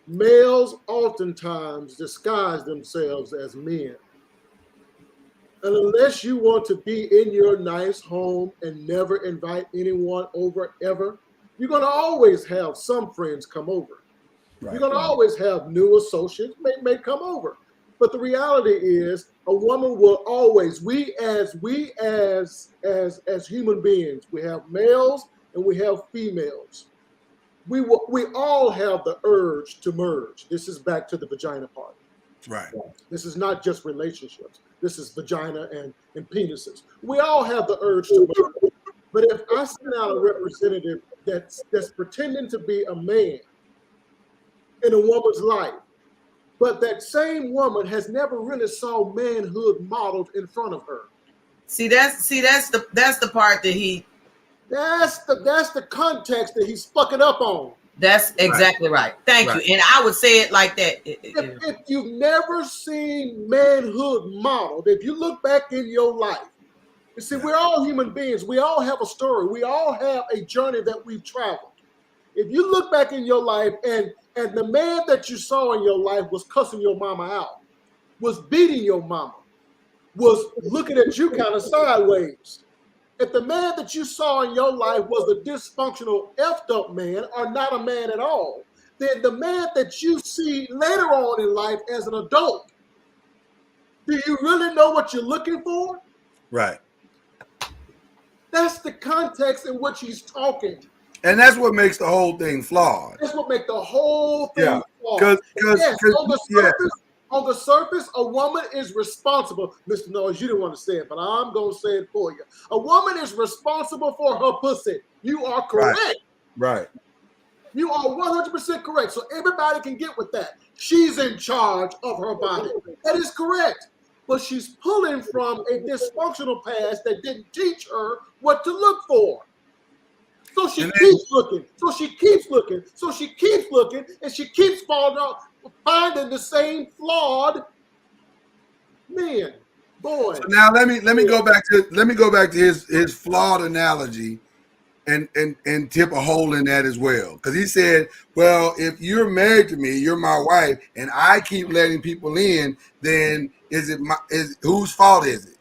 Males oftentimes disguise themselves as men. And unless you want to be in your nice home and never invite anyone over ever, you're going to always have some friends come over. Right. You're going to always have new associates may come over. But the reality is a woman will always, we as human beings, we have males and we have females. We all have the urge to merge. This is back to the vagina part. Right. This is not just relationships. This is vagina and penises. We all have the urge to merge. But if I send out a representative that's pretending to be a man in a woman's life, but that same woman has never really saw manhood modeled in front of her. That's the part that he. That's the context that he's fucking up on. That's exactly right. Thank you. And I would say it like that. If you've never seen manhood modeled, if you look back in your life, you see, we're all human beings. We all have a story. We all have a journey that we've traveled. If you look back in your life and the man that you saw in your life was cussing your mama out, was beating your mama, was looking at you kind of sideways. If the man that you saw in your life was a dysfunctional, effed up man or not a man at all, then the man that you see later on in life as an adult, do you really know what you're looking for? Right. That's the context in which he's talking. And that's what makes the whole thing flawed. That's what makes the whole thing flawed. Because on the surface, a woman is responsible. Mr. Noise, you didn't want to say it, but I'm going to say it for you. A woman is responsible for her pussy. You are correct. Right. You are 100% correct. So everybody can get with that. She's in charge of her body. That is correct. But she's pulling from a dysfunctional past that didn't teach her what to look for. So she keeps looking. So she keeps looking. So she keeps looking, and she keeps falling out, finding the same flawed men, boys. So now let me go back to his flawed analogy, and tip a hole in that as well, because he said, well, if you're married to me, you're my wife, and I keep letting people in, then whose fault is it?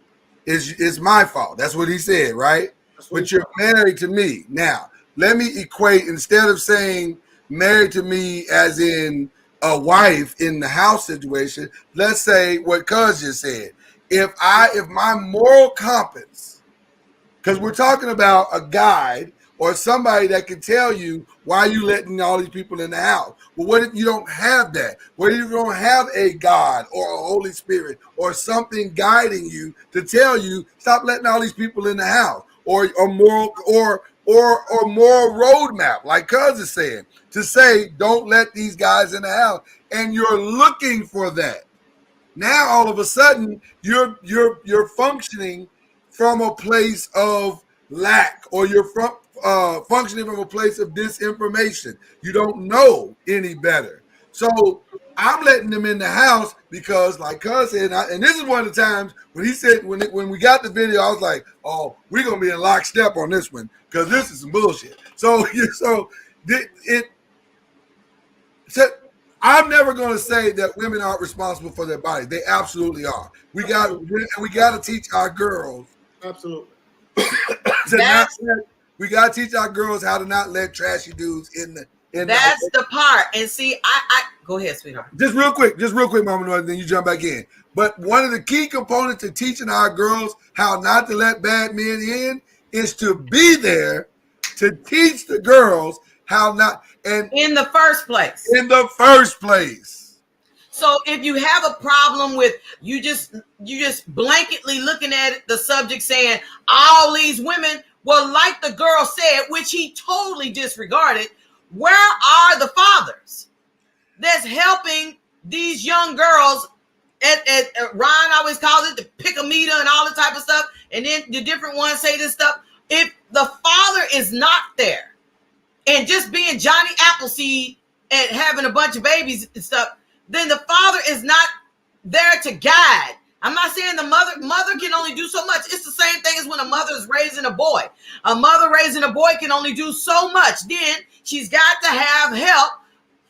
It's my fault. That's what he said, right? But you're married to me. Now, let me equate, instead of saying married to me as in a wife in the house situation, let's say what Cuz just said. If my moral compass, because we're talking about a guide or somebody that can tell you why you letting all these people in the house. Well, what if you don't have that? What if you don't have a God or a Holy Spirit or something guiding you to tell you stop letting all these people in the house, or a moral or moral roadmap, like Cuz is saying, to say don't let these guys in the house, and you're looking for that. Now all of a sudden you're functioning from a place of lack, or you're functioning from a place of disinformation. You don't know any better. So I'm letting them in the house because, like Cuz said, and this is one of the times when he said, when we got the video, I was like, oh, we're going to be in lockstep on this one because this is some bullshit. So I'm never going to say that women aren't responsible for their bodies. They absolutely are. We got to teach our girls. Absolutely. We got to teach our girls how to not let trashy dudes in the. That's the part. And see, I go ahead, sweetheart. Just real quick, Mama Noise, then you jump back in. But one of the key components to teaching our girls how not to let bad men in is to be there to teach the girls how not, and in the first place. So if you have a problem with you just blanketly looking at the subject saying all these women, well, like the girl said, which he totally disregarded, where are the fathers that's helping these young girls at Ryan always calls it the pick-a-meter and all the type of stuff, and then the different ones say this stuff. If the father is not there and just being Johnny Appleseed and having a bunch of babies and stuff, then the father is not there to guide. I'm not saying the mother can only do so much. It's the same thing as when a mother is raising a boy. A mother raising a boy can only do so much. Then she's got to have help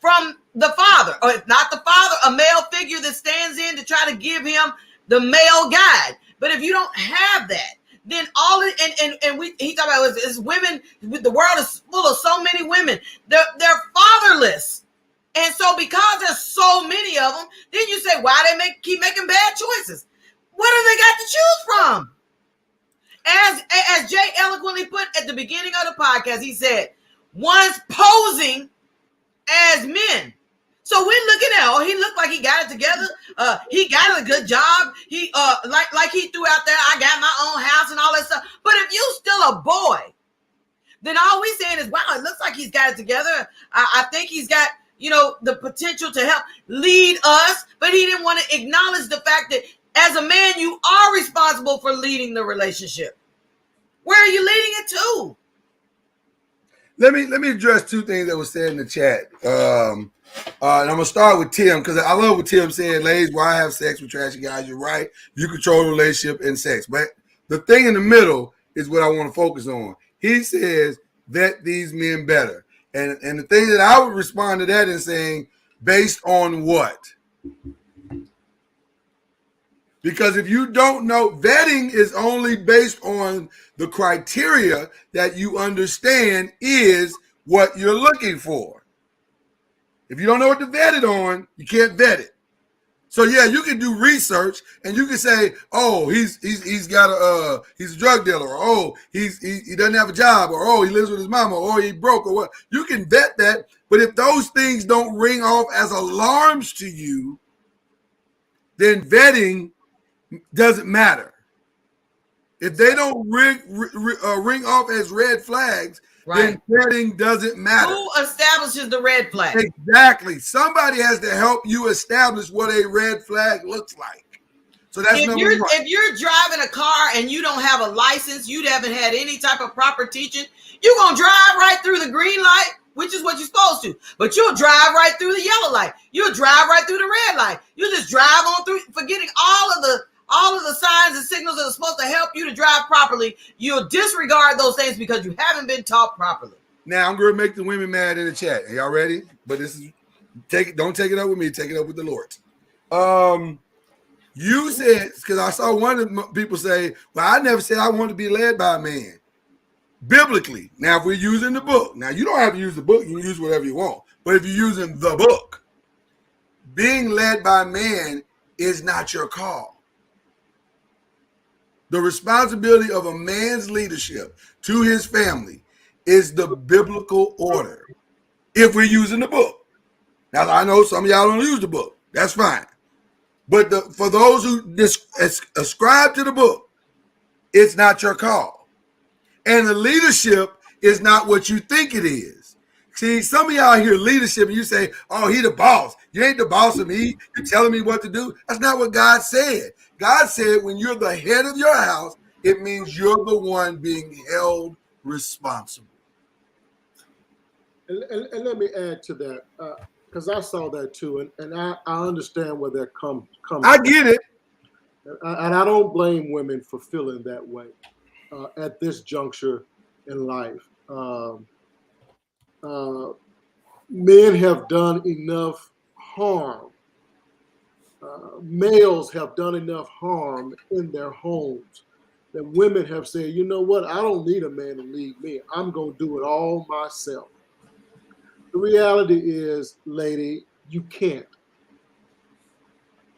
from the father, or if not the father, a male figure that stands in to try to give him the male guide. But if you don't have that, then all it, and he talked about is women. The world is full of so many women. They're fatherless. And so because there's so many of them, then you say, why they keep making bad choices? What do they got to choose from? As Jay eloquently put at the beginning of the podcast, he said, one's posing as men. So we're looking at, he looked like he got it together. He got a good job. He like he threw out there, I got my own house and all that stuff. But if you still a boy, then all we're saying is, wow, it looks like he's got it together. I think he's got, the potential to help lead us, but he didn't want to acknowledge the fact that as a man, you are responsible for leading the relationship. Where are you leading it to? Let me address two things that was said in the chat. And I'm gonna start with Tim because I love what Tim said. Ladies, why have sex with trashy guys? You're right. You control the relationship and sex. But the thing in the middle is what I want to focus on. He says, vet these men better. And the thing that I would respond to that is saying, based on what? Because if you don't know, vetting is only based on the criteria that you understand is what you're looking for. If you don't know what to vet it on, you can't vet it. So yeah, you can do research and you can say, oh, he's a drug dealer, or oh, he doesn't have a job, or oh, he lives with his mama, or he broke, or what. You can vet that, but if those things don't ring off as alarms to you, then vetting doesn't matter. If they don't ring off as red flags, right, then vetting doesn't matter. Who establishes the red flag? Exactly. Somebody has to help you establish what a red flag looks like. So that's number one. If you're driving a car and you don't have a license, you haven't had any type of proper teaching, you're going to drive right through the green light, which is what you're supposed to. But you'll drive right through the yellow light. You'll drive right through the red light. You'll just drive on through, forgetting all of the signs and signals that are supposed to help you to drive properly. You'll disregard those things because you haven't been taught properly. Now I'm going to make the women mad in the chat. Are y'all ready? But this is don't take it up with me. Take it up with the Lord. You said, because I saw one of the people say, well, I never said I want to be led by a man. Biblically. Now, if we're using the book, now you don't have to use the book. You can use whatever you want. But if you're using the book, being led by a man is not your call. The responsibility of a man's leadership to his family is the biblical order. If we're using the book. Now, I know some of y'all don't use the book. That's fine. But for those who ascribe to the book, it's not your call. And the leadership is not what you think it is. See, some of y'all hear leadership and you say, oh, he the boss. You ain't the boss of me. You're telling me what to do. That's not what God said. God said when you're the head of your house, it means you're the one being held responsible. And let me add to that, because I saw that too, and I understand where that comes from. I get it. And I don't blame women for feeling that way at this juncture in life. Men have done enough harm. Males have done enough harm in their homes that women have said, you know what, I don't need a man to lead me. I'm going to do it all myself. The reality is, lady, you can't.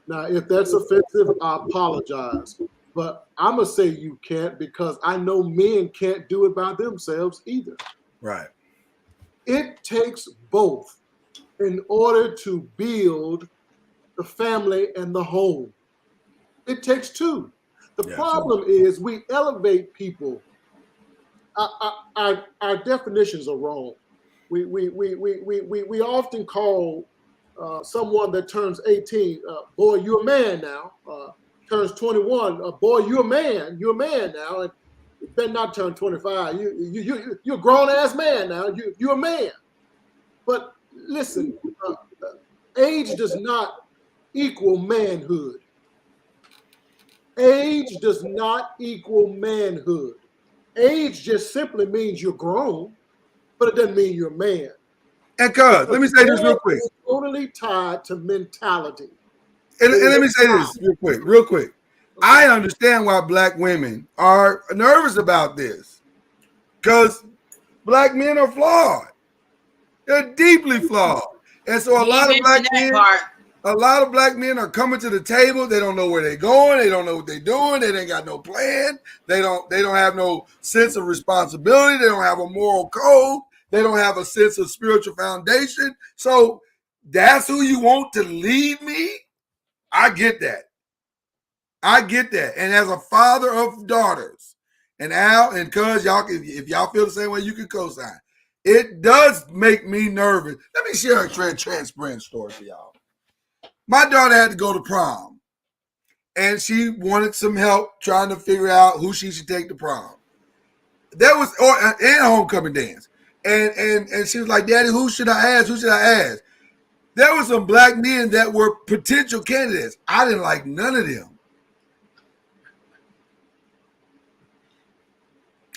Now, if that's offensive, I apologize. But I'm going to say you can't because I know men can't do it by themselves either. Right. It takes both in order to build the family and the home. It takes two. The problem is we elevate people. Our definitions are wrong. We often call someone that turns 18, boy, you're a man now. Turns 21, boy, you're a man. You're a man now. And you better not turn 25. You're a grown ass man now. You're a man. But listen, age does not equal manhood. Age does not equal manhood. Age just simply means you're grown, but it doesn't mean you're a man. And cuz, let me say this real quick. It's totally tied to mentality. And let me say this real quick. I understand why black women are nervous about this. Because black men are flawed. They're deeply flawed. And so a lot of black men are coming to the table. They don't know where they're going. They don't know what they're doing. They ain't got no plan. They don't have no sense of responsibility. They don't have a moral code. They don't have a sense of spiritual foundation. So that's who you want to lead me? I get that. I get that. And as a father of daughters, and Al and cuz y'all, if y'all feel the same way, you can co-sign. It does make me nervous. Let me share a transparent story for y'all. My daughter had to go to prom, and she wanted some help trying to figure out who she should take to prom. There was and homecoming dance, and she was like, "Daddy, who should I ask? Who should I ask?" There were some black men that were potential candidates. I didn't like none of them.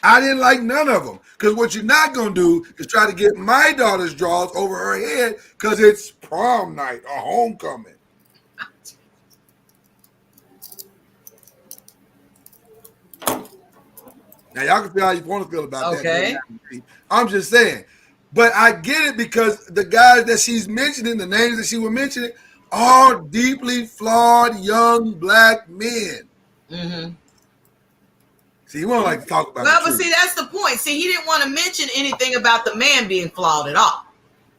I didn't like none of them. Because what you're not going to do is try to get my daughter's drawers over her head because it's prom night or homecoming. Now, y'all can feel how you want to feel about that. I'm just saying. But I get it because the guys that she's mentioning, the names that she was mentioning, are deeply flawed young black men. Mm-hmm. See, you won't like to talk about Well, but see, that's the point. See, he didn't want to mention anything about the man being flawed at all.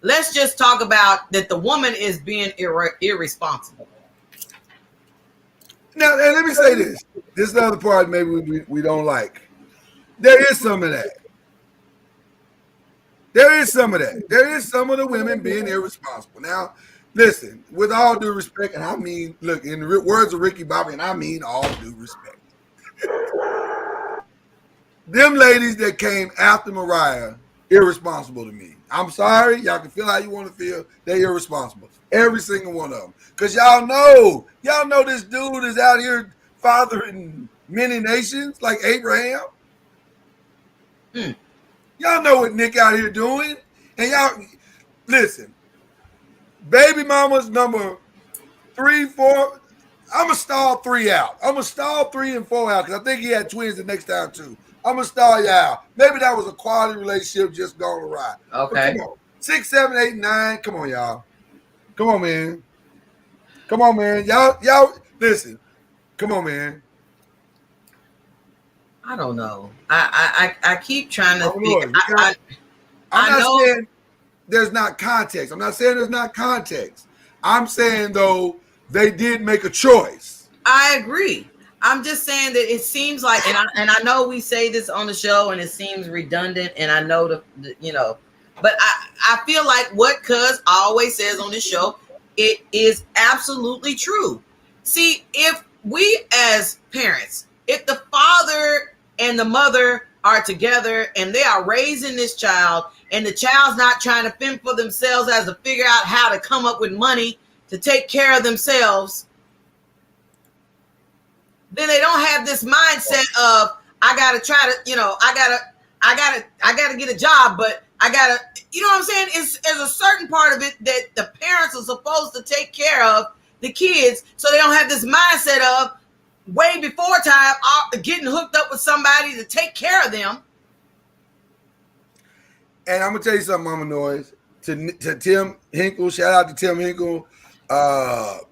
Let's just talk about that the woman is being irresponsible. Now, and let me say this. This is the other part maybe we don't like. There is some of that. There is some of that. There is some of the women being irresponsible. Now, listen, with all due respect, and I mean, look, in the words of Ricky Bobby, and I mean all due respect. Them ladies that came after Mariah, irresponsible to me. I'm sorry. Y'all can feel how you want to feel. They're irresponsible. Every single one of them. Because y'all know this dude is out here fathering many nations like Abraham. Y'all know what Nick out here doing. And y'all, listen, baby mama's number 3, 4. I'm going to stall 3 out. I'm going to stall 3 and 4 out because I think he had twins the next time too. I'm going to stall you out. Maybe that was a quality relationship just gone awry. Okay. Come on. 6, 7, 8, 9. Come on, y'all. Come on, man. Come on, man. Y'all, listen. Come on, man. I don't know. I keep trying to think. I'm not saying there's not context. I'm not saying there's not context. I'm saying, though, they did make a choice. I agree. I'm just saying that it seems like, and I know we say this on the show, and it seems redundant, and I know but I feel like what Cuz always says on this show, it is absolutely true. See, if we as parents, if the father and the mother are together and they are raising this child, and the child's not trying to fend for themselves, as to figure out how to come up with money to take care of themselves, then they don't have this mindset of, I gotta try to, I gotta get a job, but I gotta, you know what I'm saying? There's a certain part of it that the parents are supposed to take care of the kids, so they don't have this mindset of way before time getting hooked up with somebody to take care of them. And I'm gonna tell you something, Mama Noise. To Tim Hinkle, shout out to Tim Hinkle. To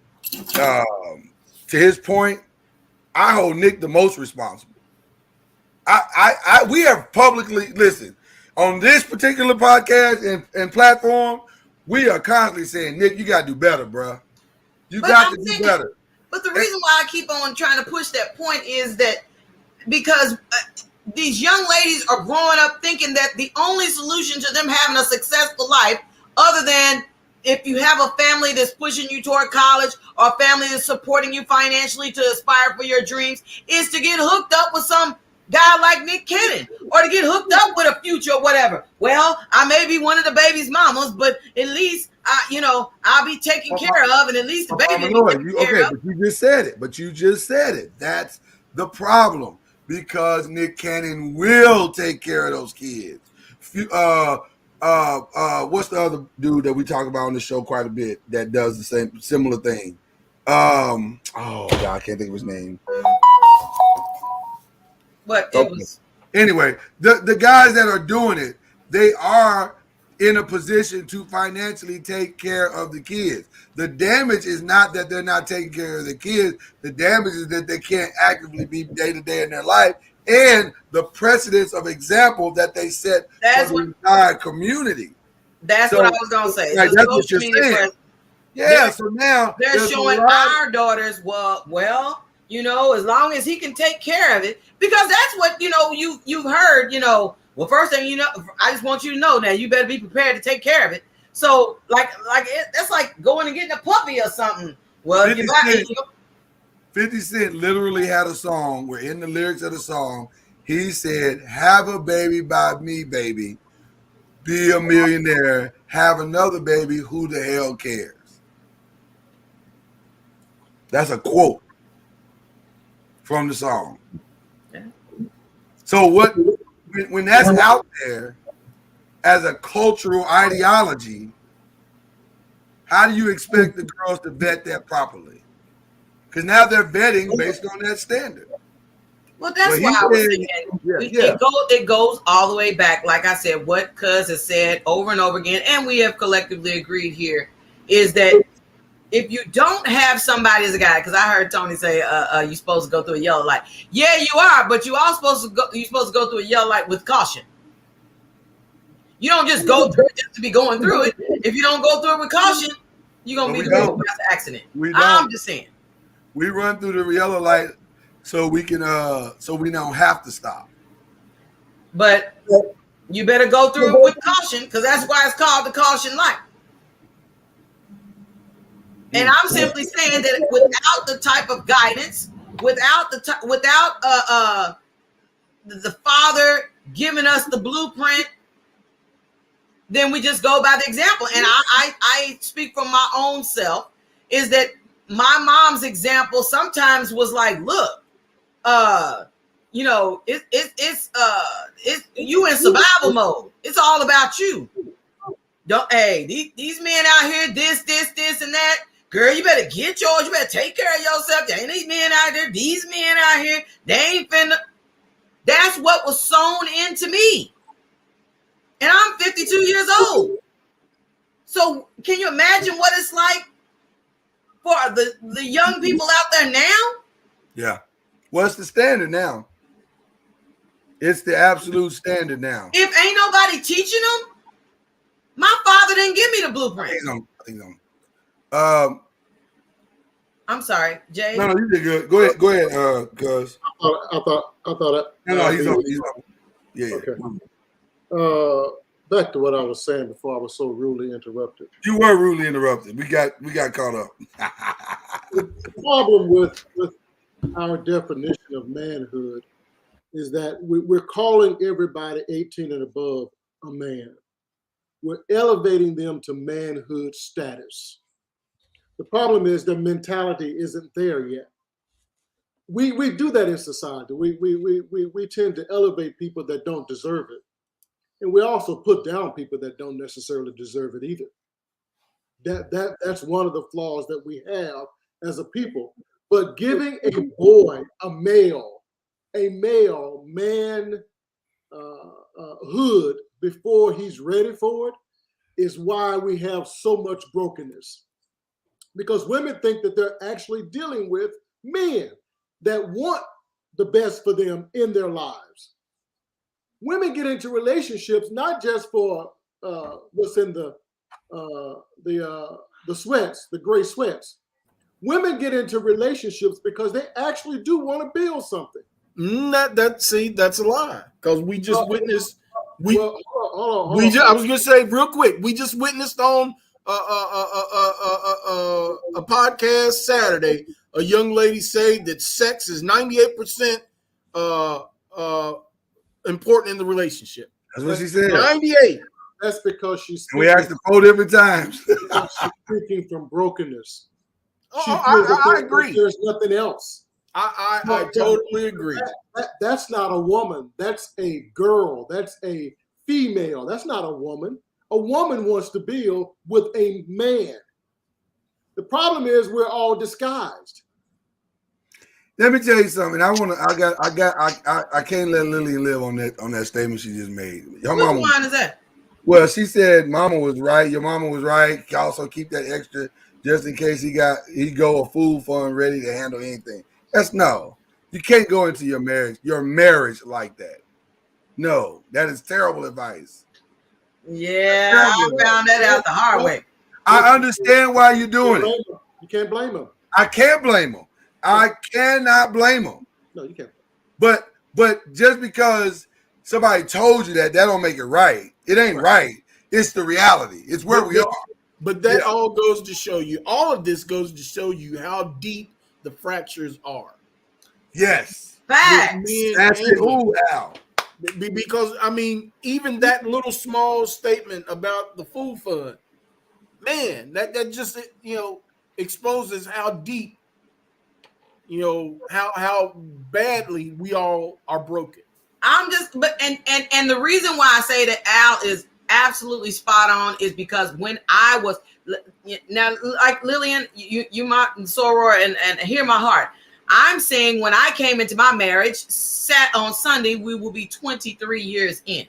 his point, I hold Nick the most responsible. We have publicly, listen, on this particular podcast and platform, we are constantly saying, Nick, you gotta do better, bro. You got to do better. But the reason why I keep on trying to push that point is that because these young ladies are growing up thinking that the only solution to them having a successful life, other than if you have a family that's pushing you toward college, or a family that's supporting you financially to aspire for your dreams, is to get hooked up with some guy like Nick Cannon, or to get hooked up with a Future or whatever. Well, I may be one of the baby's mamas, but at least I'll be taken care of, and at least the baby will be taken care of. But you just said it. That's the problem, because Nick Cannon will take care of those kids. What's the other dude that we talk about on the show quite a bit that does the similar thing? Oh God, I can't think of his name. But it was anyway. The guys that are doing it, they are in a position to financially take care of the kids. The damage is not that they're not taking care of the kids. The damage is that they can't actively be day to day in their life, and the precedence of example that they set for the entire community. That's what I was gonna say. Right, that's what you're saying. Yeah. So now they're showing our daughters, well, as long as he can take care of it, because that's what you've heard. Well, first thing I just want you to know now, you better be prepared to take care of it. So, that's like going and getting a puppy or something. Well, 50 Cent literally had a song where, in the lyrics of the song, he said, "Have a baby by me, baby. Be a millionaire. Have another baby. Who the hell cares?" That's a quote from the song. Yeah. So when that's out there as a cultural ideology, how do you expect the girls to vet that properly? Because now they're vetting based on that standard. Well, that's why I was saying it goes all the way back. Like I said, what Cuz has said over and over again, and we have collectively agreed here, is that if you don't have somebody as a guy, because I heard Tony say you're supposed to go through a yellow light. Yeah, you are, but you're supposed to go through a yellow light with caution. You don't just go through it just to be going through it. If you don't go through it with caution, you're gonna be the one who has an accident. I'm just saying. We run through the yellow light so we can so we don't have to stop. But you better go through it with caution, because that's why it's called the caution light. And I'm simply saying that without the type of guidance, without the father giving us the blueprint, then we just go by the example. And I speak from my own self, is that my mom's example sometimes was like, look, it's you in survival mode. It's all about you. These men out here, this, and that. Girl, you better get yours. You better take care of yourself. There ain't these men out there. These men out here, they ain't finna. That's what was sown into me. And I'm 52 years old. So can you imagine what it's like for the young people out there now? Yeah. What's the standard now? It's the absolute standard now. If ain't nobody teaching them, my father didn't give me the blueprint. I'm sorry, Jay. No, you did good. Go ahead, cuz. I thought. No, he's on. Yeah. Okay. Back to what I was saying before I was so rudely interrupted. You were rudely interrupted. We got caught up. The problem with our definition of manhood is that we're calling everybody 18 and above a man. We're elevating them to manhood status. The problem is their mentality isn't there yet. We do that in society. We tend to elevate people that don't deserve it. And we also put down people that don't necessarily deserve it either. That's one of the flaws that we have as a people. But giving a boy, a male man hood before he's ready for it is why we have so much brokenness. Because women think that they're actually dealing with men that want the best for them in their lives. Women get into relationships not just for what's in the sweats, the gray sweats. Women get into relationships because they actually do want to build something. That's a lie. Because we just witnessed. Hold on. I was gonna say real quick. We just witnessed on a podcast Saturday a young lady say that sex is 98% important in the relationship. That's what she said. 98. That's because she's. We asked the 4 different times. She's speaking from brokenness. I agree. There's nothing else. I totally agree. That's not a woman. That's a girl. That's a female. That's not a woman. A woman wants to build with a man. The problem is we're all disguised. Let me tell you something. I can't let Lillian live on that statement she just made. Which one is that? Well, she said mama was right. Your mama was right. Also keep that extra just in case he go a food fund ready to handle anything. No. You can't go into your marriage like that. No, that is terrible advice. Yeah, I found that out the hard way. I understand why you're doing it. You can't blame him. I can't blame him. I cannot blame him. No, you can't. But just because somebody told you that don't make it right. It ain't right. It's the reality. It's where we are. But that all goes to show you, all of this goes to show you how deep the fractures are. Yes. Facts. That's it. Ooh, Al. Because, I mean, even that little small statement about the food fund, man, that just, exposes how deep, how badly we all are broken. And the reason why I say that Al is absolutely spot on is because when I was, now, like Lillian, you might, Soror, and hear my heart. I'm saying when I came into my marriage, on Sunday, we will be 23 years in.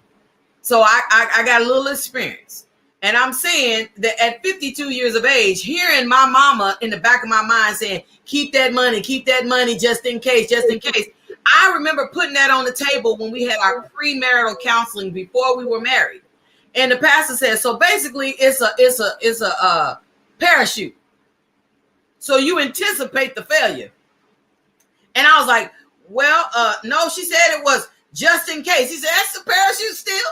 So I got a little experience. And I'm saying that at 52 years of age, hearing my mama in the back of my mind saying, keep that money just in case. I remember putting that on the table when we had our premarital counseling before we were married. And the pastor said, so basically it's a parachute. So you anticipate the failure. And I was like, well, no, she said it was just in case. He said, that's a parachute still?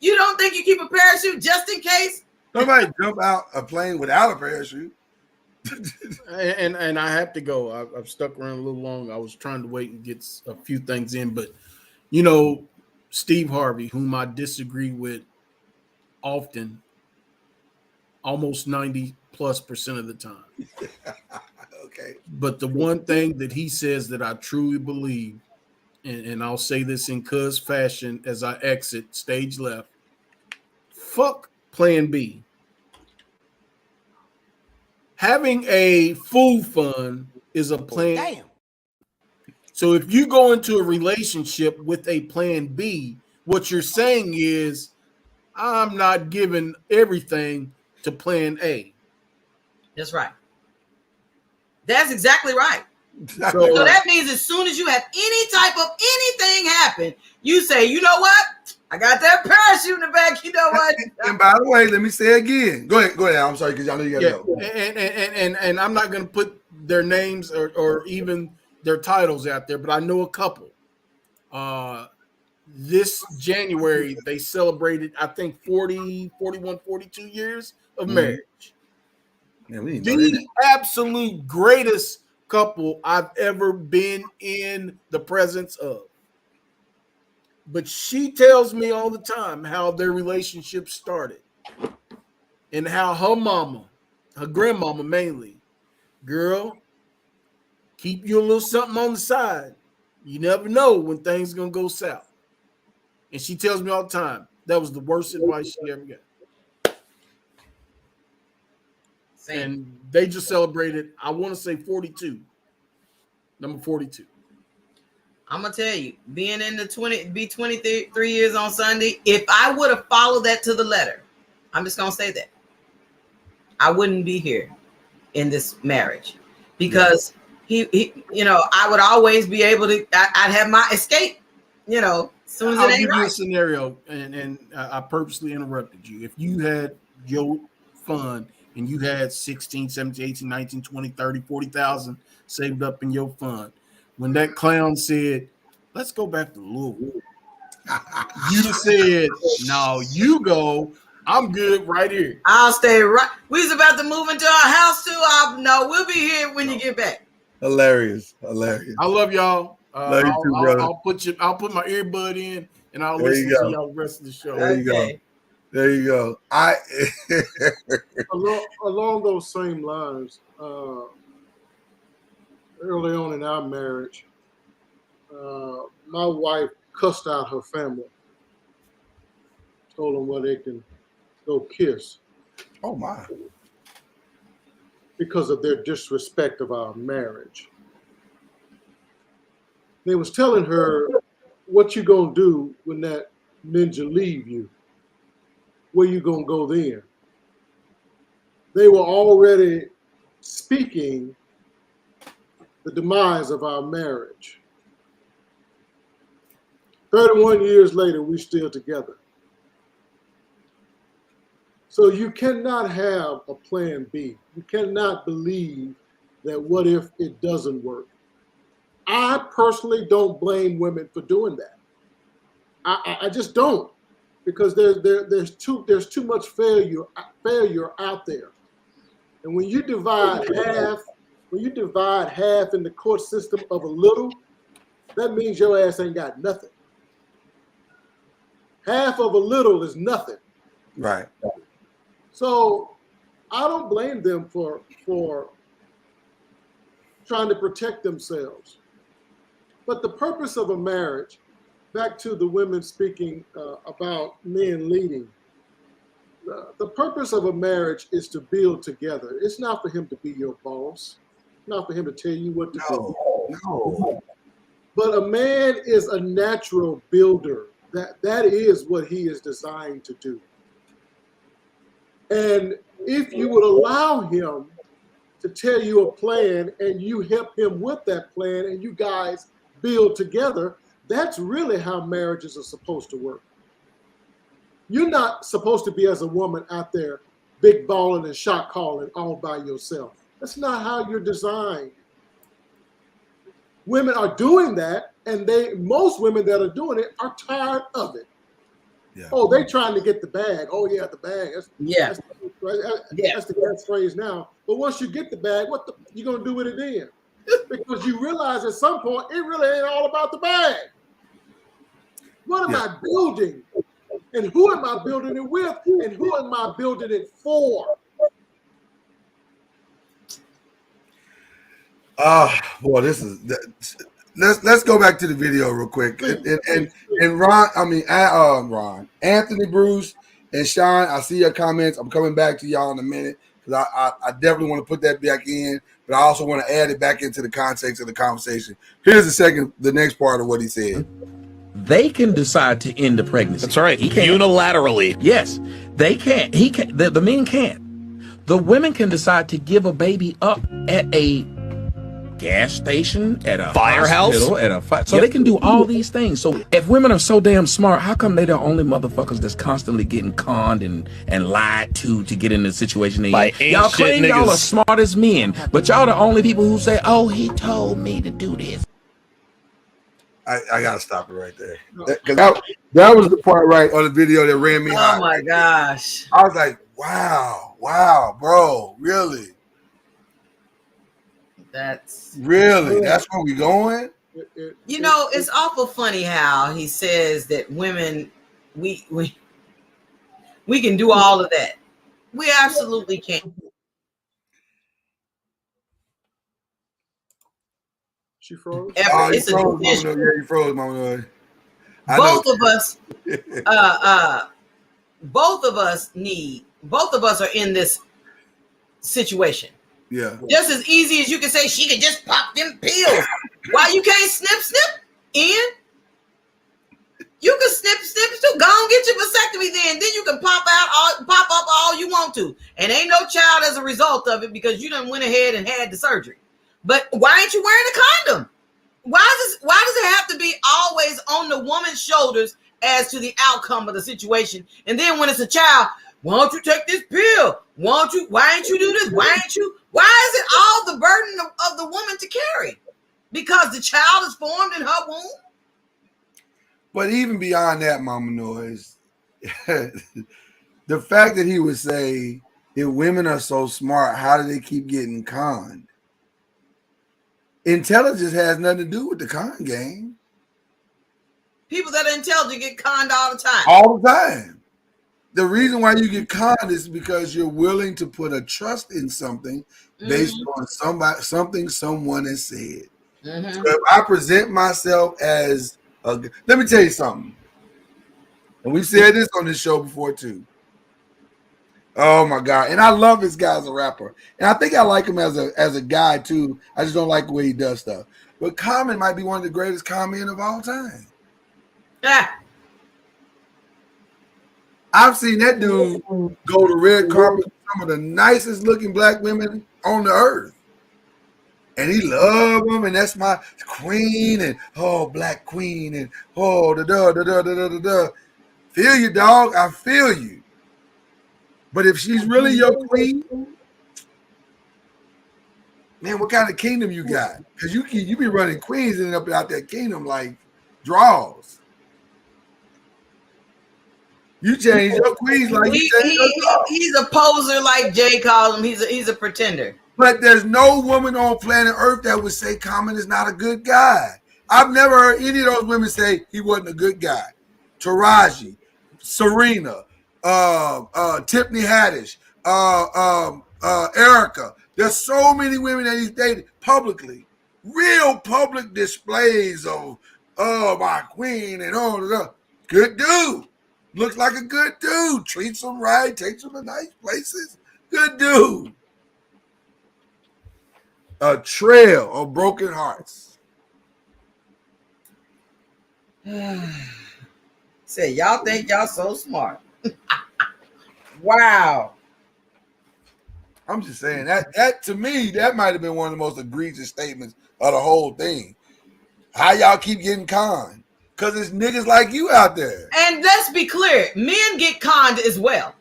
You don't think you keep a parachute just in case? Somebody jump out a plane without a parachute. and I have to go. I've stuck around a little long. I was trying to wait and get a few things in. But, Steve Harvey, whom I disagree with often, almost 90+% of the time. Okay. But the one thing that he says that I truly believe, and I'll say this in cuz fashion as I exit stage left, fuck plan B. Having a food fund is a plan. Damn. So if you go into a relationship with a plan B, what you're saying is, I'm not giving everything to plan A. That's right. That's exactly right. So that means as soon as you have any type of anything happen, you say, you know what? I got that parachute in the back. You know what? And by the way, let me say again. Go ahead. I'm sorry, because I know you gotta go. And I'm not gonna put their names or even their titles out there, but I know a couple. This January they celebrated, I think, 40, 41, 42 years of marriage. Yeah, we didn't know The that. absolute greatest couple I've ever been in the presence of. But she tells me all the time how their relationship started and how her mama, her grandmama mainly, girl, keep you a little something on the side. You never know when things are going to go south. And she tells me all the time, that was the worst advice she ever got. And they just celebrated, I want to say 42. Number 42. I'm gonna tell you, being in the 23 years on Sunday, if I would have followed that to the letter, I'm just gonna say that I wouldn't be here in this marriage because he I would always be able to. I'd have my escape. As soon as I'll it ain't give you a right. scenario, and I purposely interrupted you. If you had your fund and you had 16, 17, 18, 19, 20, 30, 40,000 saved up in your fund, when that clown said, let's go back to Louisville, you said, no, you go. I'm good right here. I'll stay right. We was about to move into our house too. No, we'll be here when you get back. Hilarious. I love y'all. Love you too, brother. I'll put my earbud in and I'll There you listen go. to y'all the rest of the show. There you go. There you go. Along those same lines, early on in our marriage, my wife cussed out her family, told them where they can go kiss. Oh my! Because of their disrespect of our marriage. They was telling her, what you gonna do when that ninja leave you? Where you gonna go then? They were already speaking the demise of our marriage. 31 years later, we're still together. So you cannot have a plan B. You cannot believe that what if it doesn't work. I personally don't blame women for doing that. I just don't, because there's too much failure out there. And when you divide half in the court system of a little, that means your ass ain't got nothing. Half of a little is nothing. Right. So I don't blame them for trying to protect themselves. But the purpose of a marriage, back to the women speaking about men leading, the purpose of a marriage is to build together. It's not for him to be your boss, not for him to tell you what to do. No. But a man is a natural builder. That is what he is designed to do. And if you would allow him to tell you a plan and you help him with that plan and you guys build together, that's really how marriages are supposed to work. You're not supposed to be, as a woman, out there big balling and shot calling all by yourself. That's not how you're designed. Women are doing that, and most women that are doing it are tired of it. Yeah. Oh, they trying to get the bag. Oh yeah, the bag. That's the catchphrase now. But once you get the bag, what you gonna do with it then? Because you realize at some point it really ain't all about the bag. What am I building? And who am I building it with? And who am I building it for? Boy, this is. Let's go back to the video real quick. And Ron, Anthony, Bruce, and Sean, I see your comments. I'm coming back to y'all in a minute because I definitely want to put that back in, but I also want to add it back into the context of the conversation. Here's the next part of what he said. They can decide to end the pregnancy. That's right. He can't. Unilaterally. Yes, they can't. He can. The men can't. The women can decide to give a baby up at a gas station, at a Firehouse, hospital, at a so they can do all these things. So if women are so damn smart, how come they the only motherfuckers that's constantly getting conned and lied to get in the situation they by in? Y'all claim y'all are smart as men, but y'all the only people who say, "Oh, he told me to do this." I gotta stop it right there, because that was the part right on the video that ran me hot. Oh my gosh! I was like, wow, bro, really? That's where we going? You know, it's awful funny how he says that women, we can do all of that. We absolutely can. She froze. It's a decision. You froze, Mama. Both of us are in this situation. Yeah. Just as easy as you can say she could just pop them pills. Why you can't snip in? You can snip too. Go and get your vasectomy then you can pop up all you want to. And ain't no child as a result of it because you done went ahead and had the surgery. But why ain't you wearing a condom? Why does it have to be always on the woman's shoulders as to the outcome of the situation? And then when it's a child, why don't you take this pill? Why ain't you do this? Why is it all the burden of the woman to carry? Because the child is formed in her womb? But even beyond that, Mama Noise, the fact that he would say, if women are so smart, how do they keep getting conned? Intelligence has nothing to do with the con game. People that are intelligent get conned all the time. All the time. The reason why you get conned is because you're willing to put a trust in something based on something someone has said. So if I present myself as let me tell you something. And we've said this on this show before too. Oh my God. And I love this guy as a rapper. And I think I like him as a guy too. I just don't like the way he does stuff. But Common might be one of the greatest comedians of all time. Yeah. I've seen that dude go to red carpet with some of the nicest looking black women on the earth. And he loved them, and that's my queen, and black queen, and da. Feel you, dog. I feel you. But if she's really your queen, man, what kind of kingdom you got? Because you be running queens and up out that kingdom like draws. You change your queens like he's a poser, like Jay calls him. He's a pretender. But there's no woman on planet Earth that would say Common is not a good guy. I've never heard any of those women say he wasn't a good guy. Taraji, Serena, Tiffany Haddish, Erica. There's so many women that he's dated publicly. Real public displays of my queen and good dude. Looks like a good dude. Treats them right, takes them to nice places. Good dude. A trail of broken hearts. Say, y'all think y'all so smart. Wow. I'm just saying that to me, that might have been one of the most egregious statements of the whole thing. How y'all keep getting conned? Because it's niggas like you out there. And let's be clear, men get conned as well.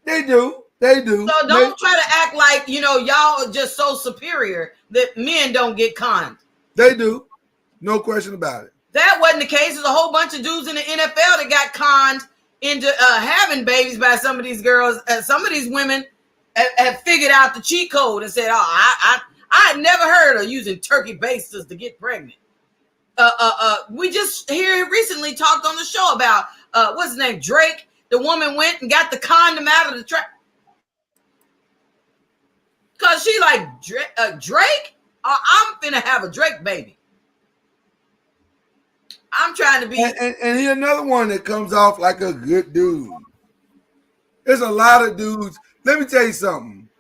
They do. They do. So don't try to act like, y'all are just so superior that men don't get conned. They do. No question about it. That wasn't the case. There's a whole bunch of dudes in the NFL that got conned into having babies by some of these girls. Some of these women have figured out the cheat code and said, I had never heard of using turkey basters to get pregnant. We just here recently talked on the show about, what's his name, Drake. The woman went and got the condom out of the trap. Because she like, Drake? I'm finna have a Drake baby. I'm trying to be. And here's another one that comes off like a good dude. There's a lot of dudes. Let me tell you something.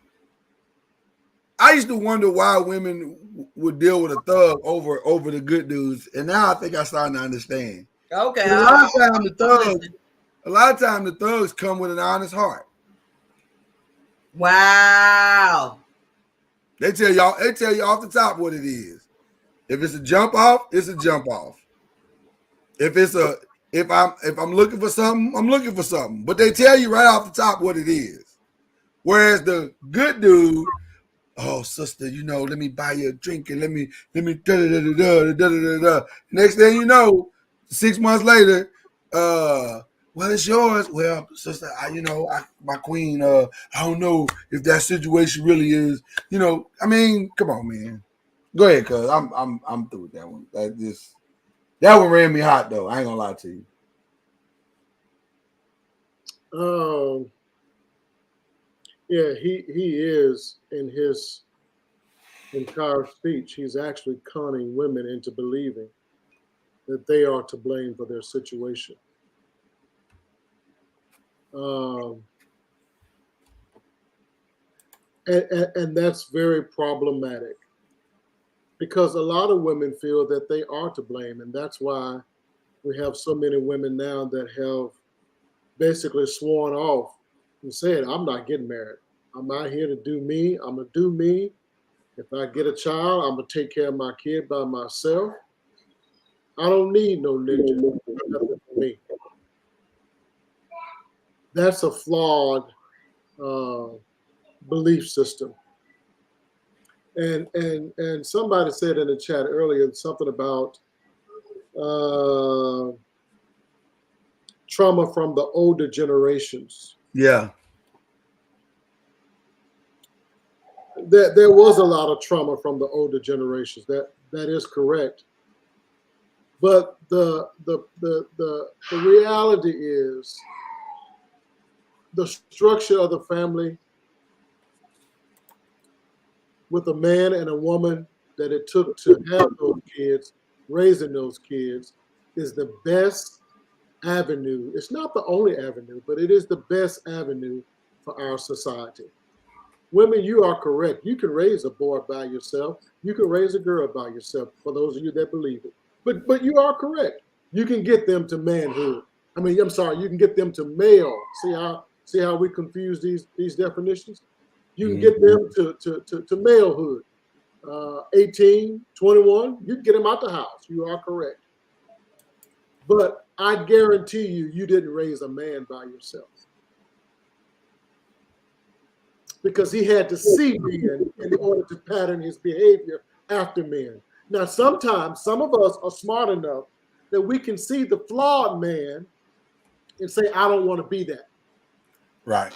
I used to wonder why women would deal with a thug over the good dudes. And now I think I'm starting to understand. Okay. A lot of times the thugs come with an honest heart. Wow. They tell y'all off the top what it is. If it's a jump off, it's a jump off. If I'm looking for something, I'm looking for something. But they tell you right off the top what it is. Whereas the good dude, oh sister, let me buy you a drink and let me da da da da da da da. Next thing you know, 6 months later, well, it's yours. Well, sister, my queen, I don't know if that situation really is, I mean, come on, man. Go ahead, cuz I'm through with that one. That one ran me hot though. I ain't gonna lie to you. Yeah, he is in his entire speech. He's actually conning women into believing that they are to blame for their situation. And that's very problematic because a lot of women feel that they are to blame, and that's why we have so many women now that have basically sworn off and said, I'm not getting married. I'm out here to do me. I'm going to do me. If I get a child, I'm going to take care of my kid by myself. I don't need no ninja. Nothing for me. That's a flawed belief system. And somebody said in the chat earlier something about trauma from the older generations. Yeah. There was a lot of trauma from the older generations. That is correct. But the reality is the structure of the family with a man and a woman that it took to have those kids, raising those kids, is the best avenue. It's not the only avenue, but it is the best avenue for our society. Women, you are correct. You can raise a boy by yourself. You can raise a girl by yourself, for those of you that believe it. But you are correct. You can get them to manhood. You can get them to male. See how we confuse these definitions? You can get them to malehood. 18, 21, you can get them out the house. You are correct. But I guarantee you didn't raise a man by yourself. Because he had to see men in order to pattern his behavior after men. Now, sometimes some of us are smart enough that we can see the flawed man and say, I don't want to be that. Right.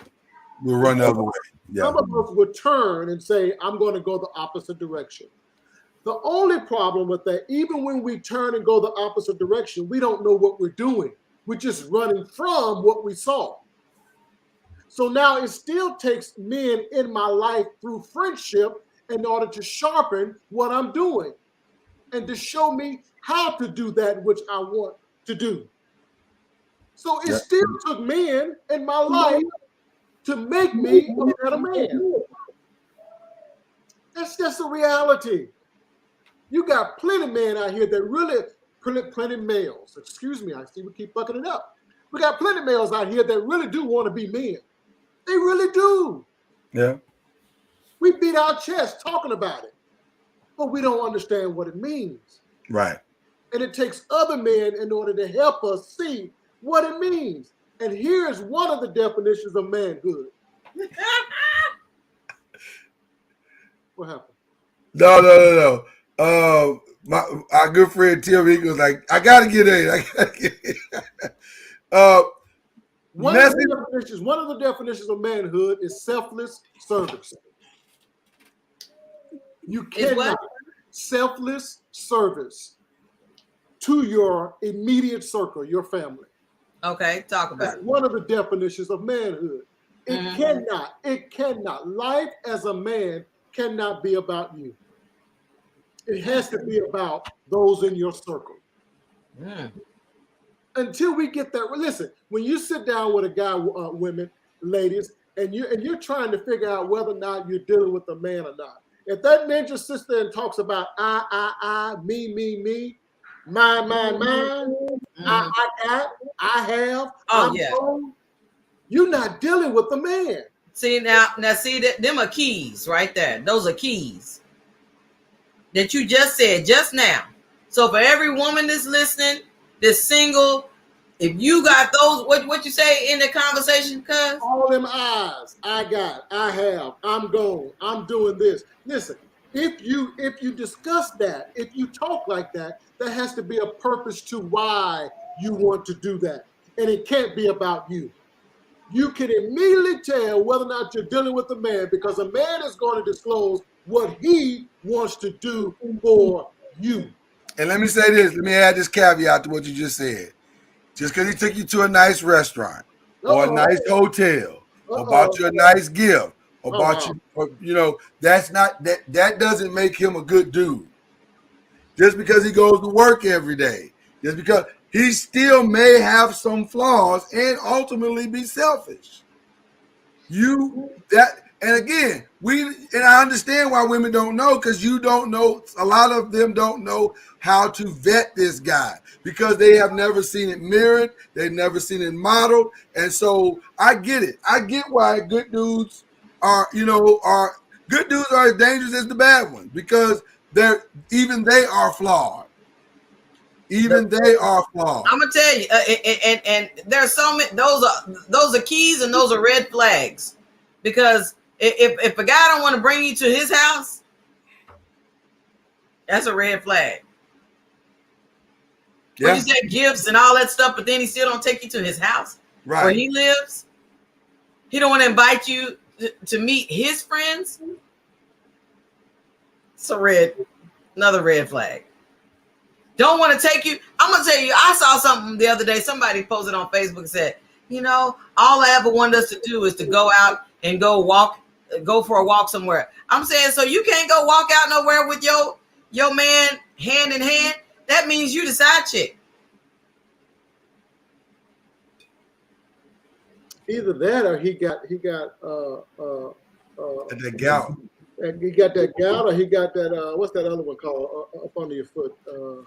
We'll run the other way. Yeah. Some of us would turn and say, I'm going to go the opposite direction. The only problem with that, even when we turn and go the opposite direction, we don't know what we're doing. We're just running from what we saw. So now it still takes men in my life through friendship in order to sharpen what I'm doing and to show me how to do that which I want to do. So it still took men in my life to make me a better man. That's just a reality. You got plenty of men out here that really, plenty males. Excuse me, I see we keep fucking it up. We got plenty of males out here that really do want to be men. They really do. Yeah. We beat our chest talking about it, but we don't understand what it means. Right. And it takes other men in order to help us see what it means. And here's one of the definitions of manhood. What happened? No. Our good friend Tim, he was like, I gotta get in. One of the definitions of manhood is selfless service. You cannot selfless service to your immediate circle, your family. Okay, talk about That's it. one of the definitions of manhood. It cannot. Life as a man cannot be about you. It has to be about those in your circle. Until we get that, listen, when you sit down with a guy, women, ladies, and you're trying to figure out whether or not you're dealing with a man or not. If that man just sits there and talks about I, me, mine, I got, I have, I'm home, you're not dealing with the man. See now see that them are keys right there. Those are keys that you just said just now. So for every woman that's listening, that's single, if you got those, what you say in the conversation, cuz? All them eyes, I got, I have, I'm gone, I'm doing this. Listen, if you discuss that, if you talk like that, there has to be a purpose to why you want to do that. And it can't be about you. You can immediately tell whether or not you're dealing with a man, because a man is going to disclose what he wants to do for you. And let me say this, let me add this caveat to what you just said. Just because he took you to a nice restaurant or a nice hotel or bought you a nice gift or bought you, or, you know, that's not, that doesn't make him a good dude. Just because he goes to work every day, just because he still may have some flaws and ultimately be selfish. And again, I understand why women don't know, because you don't know, a lot of them don't know how to vet this guy because they have never seen it mirrored, they've never seen it modeled. And so I get it. I get why good dudes are as dangerous as the bad ones, because even they are flawed. Even they are flawed. I'm gonna tell you, and there's so many. Those are keys and those are red flags, because if a guy don't want to bring you to his house, that's a red flag. Yeah. When you say gifts and all that stuff, but then he still don't take you to his house, right, where he lives. He don't want to invite you to meet his friends. It's another red flag. Don't want to take you. I'm gonna tell you, I saw something the other day. Somebody posted on Facebook and said, you know, all I ever wanted us to do is to go out and go for a walk somewhere. I'm saying, so you can't go walk out nowhere with your man hand in hand? That means you the side chick. Either that or he got the gout. He got that gout, or he got that what's that other one called up under your foot? The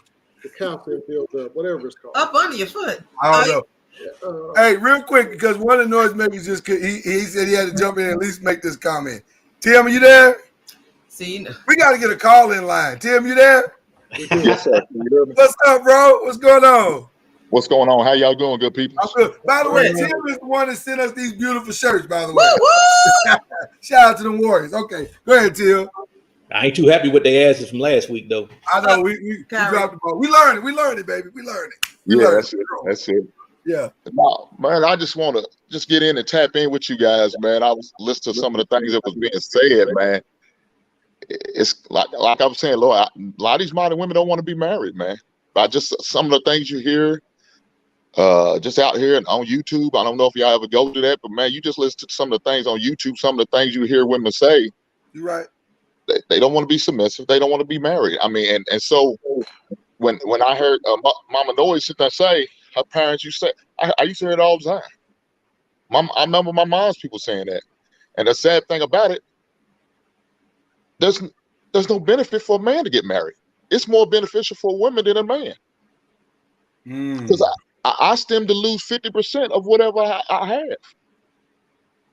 calcium builds up, whatever it's called. Up under your foot. I don't know. Hey, real quick, because one of the noisemakers he said he had to jump in and at least make this comment. Tim, are you there? See, we got to get a call in line. Tim, you there? Yes, sir. What's up, bro? What's going on? What's going on? How y'all doing, good people? I'm good. By the way, Tim is the one that sent us these beautiful shirts, by the way. Shout out to the Warriors. Okay, go ahead, Tim. I ain't too happy with their asses from last week, though. I know we dropped the ball. We learned it, baby. We learned it. That's it. Yeah. No, man, I just want to get in and tap in with you guys, man. I was listening to some of the things that was being said, man. It's like I was saying, Lord, a lot of these modern women don't want to be married, man. By just some of the things you hear, just out here and on YouTube. I don't know if y'all ever go to that, but man, you just listen to some of the things on YouTube, some of the things you hear women say. You're right. They don't want to be submissive. They don't want to be married. I mean, and so when I heard Mama Noise sit there say, her parents used to say, I used to hear it all the time. I remember my mom's people saying that. And the sad thing about it, there's no benefit for a man to get married. It's more beneficial for women than a man. Because I stand to lose 50% of whatever I have.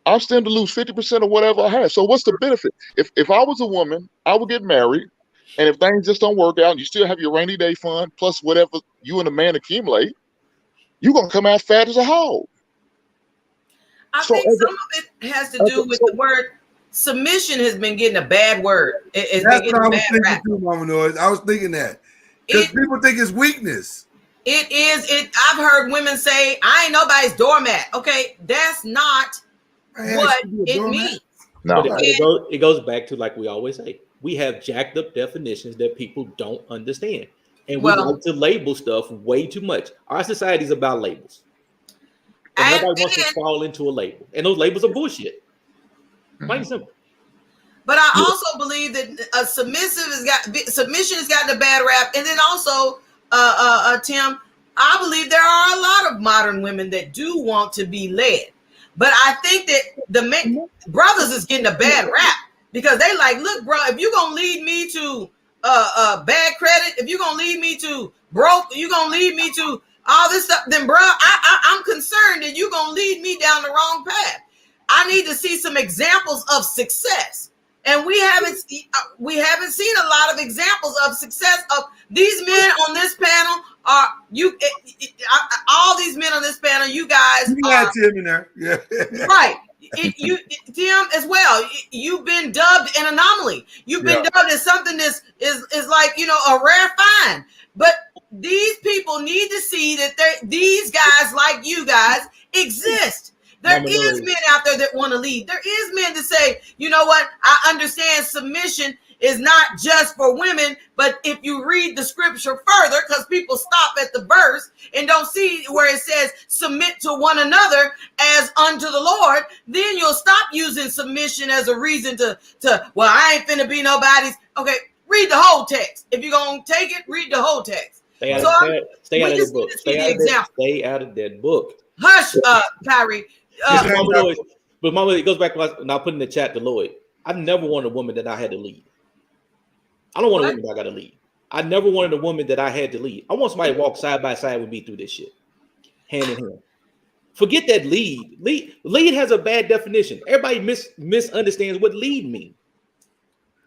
I stand to lose 50% of whatever I have. So what's the benefit? If I was a woman, I would get married, and if things just don't work out, and you still have your rainy day fund plus whatever you and a man accumulate, you're gonna come out fat as a hog. I think some of it has to do with the word submission. Has been getting a bad word. It's That's been what I getting was a bad thinking rap. too, Mama Noise. I was thinking that because people think it's weakness. It is. I've heard women say, "I ain't nobody's doormat." Okay, that's not what it means. No, but it goes back to, like we always say, we have jacked up definitions that people don't understand, and we like to label stuff way too much. Our society is about labels, and nobody wants to fall into a label, and those labels are bullshit. Plain and simple. But I also believe that submission has gotten a bad rap, and then also, Tim, I believe there are a lot of modern women that do want to be led, but I think that the brothers is getting a bad rap because they like, look, bro, if you're gonna lead me to bad credit, if you're gonna lead me to broke, you're gonna lead me to all this stuff, then bro, I'm concerned that you're gonna lead me down the wrong path. I need to see some examples of success. And we haven't seen a lot of examples of success of these men on this panel. Are you? All these men on this panel, you guys. You got Tim in there, yeah. Right. Tim as well. You've been dubbed an anomaly. You've been dubbed as something that is like, you know, a rare find. But these people need to see that these guys like you guys exist. There is men out there that want to lead. There is men that say, you know what? I understand submission is not just for women, but if you read the scripture further, because people stop at the verse and don't see where it says submit to one another as unto the Lord, then you'll stop using submission as a reason to well, I ain't finna be nobody's. Okay, read the whole text. If you're gonna take it, read the whole text. Stay out of that book. Stay out of that book. Hush, Kyrie. But Mama, it goes back to what I put in the chat to Lloyd. I've never wanted a woman that I had to lead. I don't want a woman that I got to lead. I never wanted a woman that I had to lead. I want somebody to walk side by side with me through this shit, hand in hand. Forget that lead. Lead has a bad definition. Everybody misunderstands what lead means.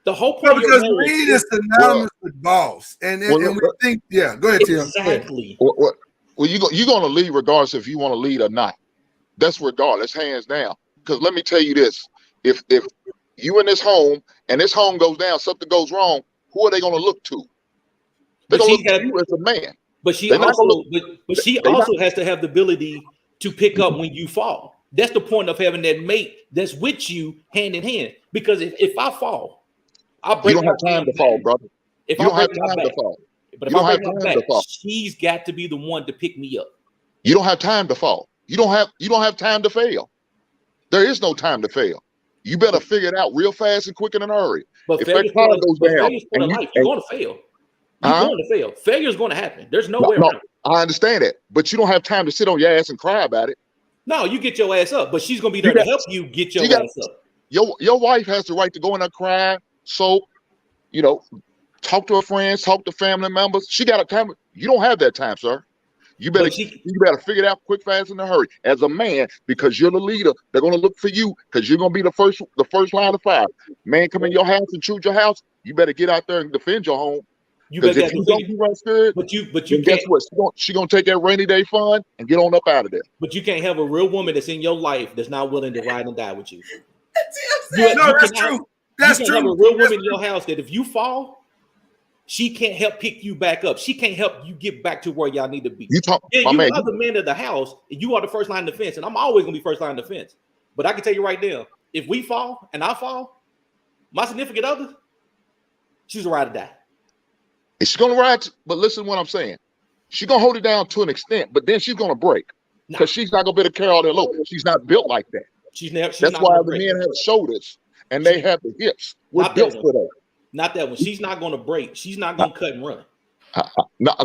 The whole point because lead is synonymous with boss, and we think, go ahead, Tim. Exactly. Well, you're going to lead regardless if you want to lead or not. That's regardless, hands down. Because let me tell you this: if you in this home and this home goes down, something goes wrong, who are they going to look to? They're going to look to you as a man. But she also has to have the ability to pick up when you fall. That's the point of having that mate that's with you hand in hand. Because if I fall, I'll break. You don't have time to fall, brother. You don't have time to fall. But if I break my back, she's got to be the one to pick me up. You don't have time to fall. You don't have time to fail. There is no time to fail. You better figure it out real fast and quick in a hurry. But if that car goes down, you're going to fail. You're going to fail. Failure is going to happen. There's no way around. I understand that, but you don't have time to sit on your ass and cry about it. No, you get your ass up, but she's going to be there to help you get your ass up. Your wife has the right to go in there, cry, soap, talk to her friends, talk to family members. She got a time. You don't have that time, sir. You better figure it out quick, fast, in a hurry. As a man, because you're the leader, they're gonna look for you because you're gonna be the first line of fire. Man, come in your house and choose your house. You better get out there and defend your home. Because if you don't do right good, but you guess what? She's gonna take that rainy day fund and get on up out of there. But you can't have a real woman that's in your life that's not willing to ride and die with you. That's true. That's true. You can have a real woman in your house that if you fall, she can't help pick you back up. She can't help you get back to where y'all need to be. You are the man of the house, and you are the first line of defense, and I'm always gonna be first line of defense. But I can tell you right now, if we fall and I fall, my significant other, she's a ride or die. She's gonna ride, but listen to what I'm saying. She's gonna hold it down to an extent, but then she's gonna break because she's not gonna be able to carry all that load. She's not built like that. That's why the men have shoulders and they have the hips. We're built for that. Not that one. She's not going to break. She's not going to cut and run. No.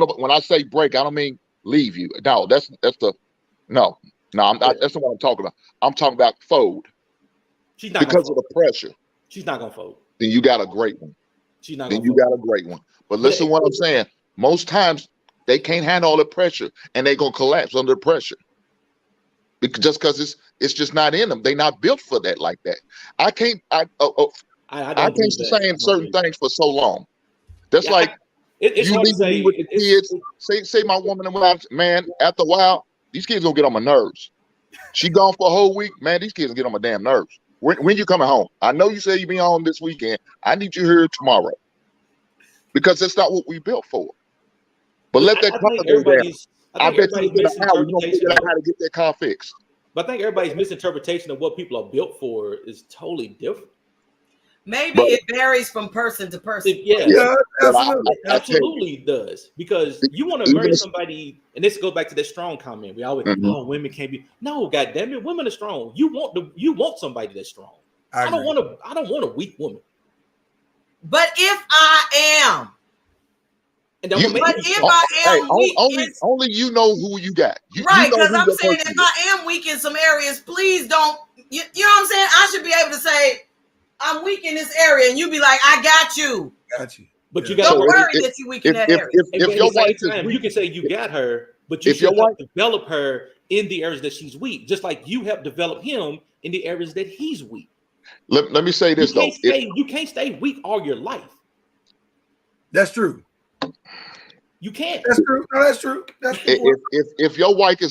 But when I say break, I don't mean leave you. No, that's not what I'm talking about. I'm talking about fold. She's not because of the pressure. She's not going to fold. Then you got a great one. She's not. Then you got a great one. But listen, what I'm saying. Most times they can't handle all the pressure, and they're gonna collapse under pressure. Because it's just not in them. They're not built for that like that. I can't sustain certain things for so long. That's it's you leave me with the kids. Say my woman and wife, man, after a while, these kids gonna get on my nerves. She gone for a whole week, man. These kids get on my damn nerves. When you coming home? I know you say you be home this weekend. I need you here tomorrow. Because that's not what we built for. But let that car go down. I bet you get a hour, you're gonna figure out how to get that car fixed. But I think everybody's misinterpretation of what people are built for is totally different. Maybe it varies from person to person. Absolutely does. Because you want to marry somebody, and this goes back to that strong comment. We always women can't be. No, goddamn it, women are strong. You want somebody that's strong. I don't want a weak woman. But if I am, only you know who you got. Right, because I'm saying if I am weak in some areas, please don't. You know what I'm saying? I should be able to say I'm weak in this area, and you be like, I got you. But you got don't worry that you weak in that area. If your wife is weak, you can say you got her, but you should develop her in the areas that she's weak, just like you help develop him in the areas that he's weak. Let me say this though. You can't stay weak all your life. That's true. You can't. That's true. No, that's true. That's true. If your wife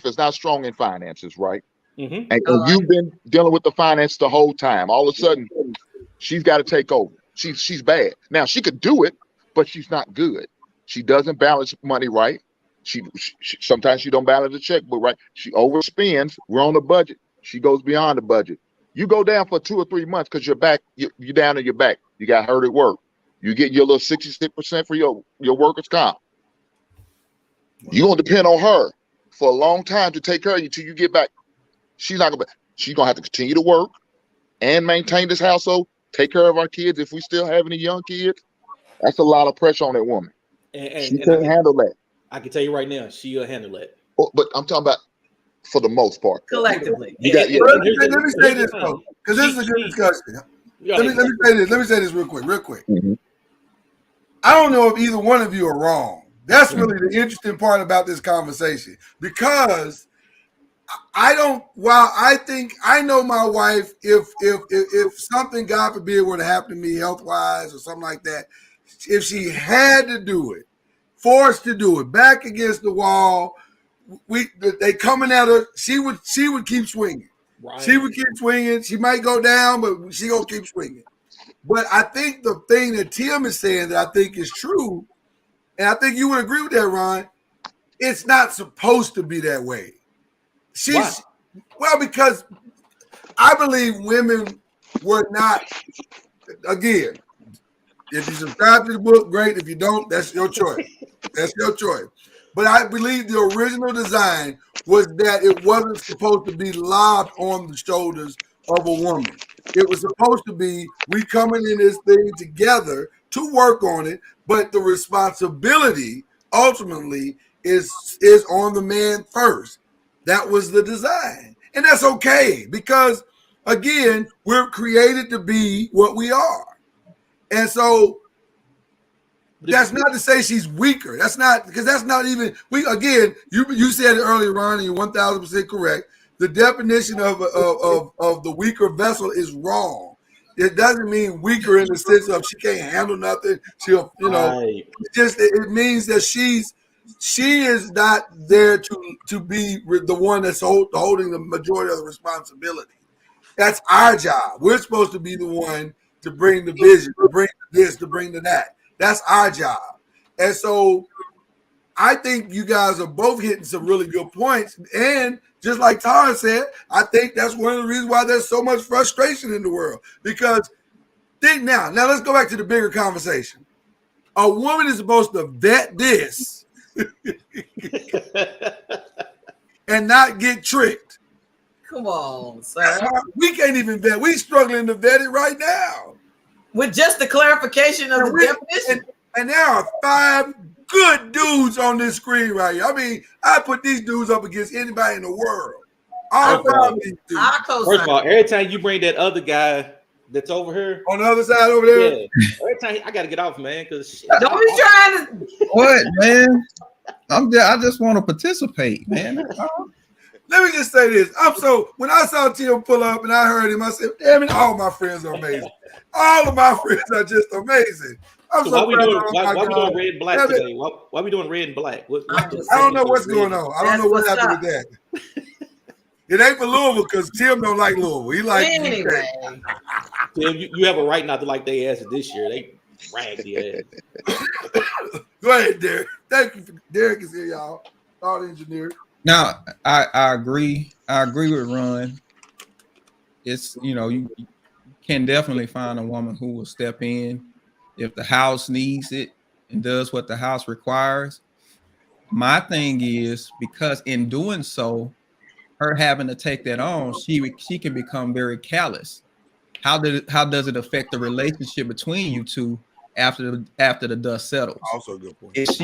is not strong in finances, right? Mm-hmm. And you've been dealing with the finance the whole time. All of a sudden, she's got to take over. She's bad. Now she could do it, but she's not good. She doesn't balance money right. She sometimes she don't balance the checkbook right. She overspends. We're on a budget. She goes beyond the budget. You go down for 2 or 3 months because you're down in your back. You got hurt at work. You get your little 66% for your workers' comp. You're gonna depend on her for a long time to take care of you till you get back. She's gonna have to continue to work and maintain this household, take care of our kids if we still have any young kids. That's a lot of pressure on that woman. She can't handle that. I can tell you right now, she'll handle that. But I'm talking about for the most part. Collectively. Let me say this though, because this is a good discussion. Let me say this real quick. Mm-hmm. I don't know if either one of you are wrong. That's really the interesting part about this conversation, because while I think I know my wife, if something, God forbid, were to happen to me health-wise or something like that, if she had to do it, forced to do it, back against the wall, they coming at her, she would keep swinging. Right. She would keep swinging. She might go down, but she gonna keep swinging. But I think the thing that Tim is saying that I think is true, and I think you would agree with that, Ron, it's not supposed to be that way. Well, because I believe women were not, again, if you subscribe to the book, great. If you don't, that's your choice. That's your choice. But I believe the original design was that it wasn't supposed to be lobbed on the shoulders of a woman. It was supposed to be, we coming in this thing together to work on it, but the responsibility ultimately is on the man first. That was the design. And that's okay, because again, we're created to be what we are. And so that's not to say she's weaker. That's not, because that's not even, you said it earlier, Ron, and you're 1000% correct. The definition of the weaker vessel is wrong. It doesn't mean weaker in the sense of she can't handle nothing. She'll, it means that she is not there to be the one that's holding the majority of the responsibility. That's our job. We're supposed to be the one to bring the vision, to bring this, to bring the that. That's our job. And so I think you guys are both hitting some really good points. And just like Tara said, I think that's one of the reasons why there's so much frustration in the world. Because think now let's go back to the bigger conversation. A woman is supposed to vet this and not get tricked. Come on, sir. We can't even vet. We're struggling to vet it right now. With just the clarification of the definition. And there are 5 good dudes on this screen right here. I mean, I put these dudes up against anybody in the world. All 5 of these dudes. First of all, every time you bring that other guy that's over here. On the other side over there? Yeah. Every time I got to get off, man, because don't be trying to. What, man? I just want to participate, man. Let me just say this. When I saw Tim pull up and I heard him, I said, damn it, all my friends are amazing. All of my friends are just amazing. Why we doing red and black today? Why we doing red and black? I don't know what's going on. I don't know what happened with that. It ain't for Louisville because Tim don't like Louisville. He like anyway. Tim, you have a right not to like their ass this year. They ragged the ass. Go ahead, Derek. Thank you. Derek is here, y'all. Thought engineer. Now, I agree. I agree with Ron. It's, you can definitely find a woman who will step in if the house needs it and does what the house requires. My thing is, because in doing so, her having to take that on, she can become very callous. How does it affect the relationship between you two after the dust settles? Also a good point. Is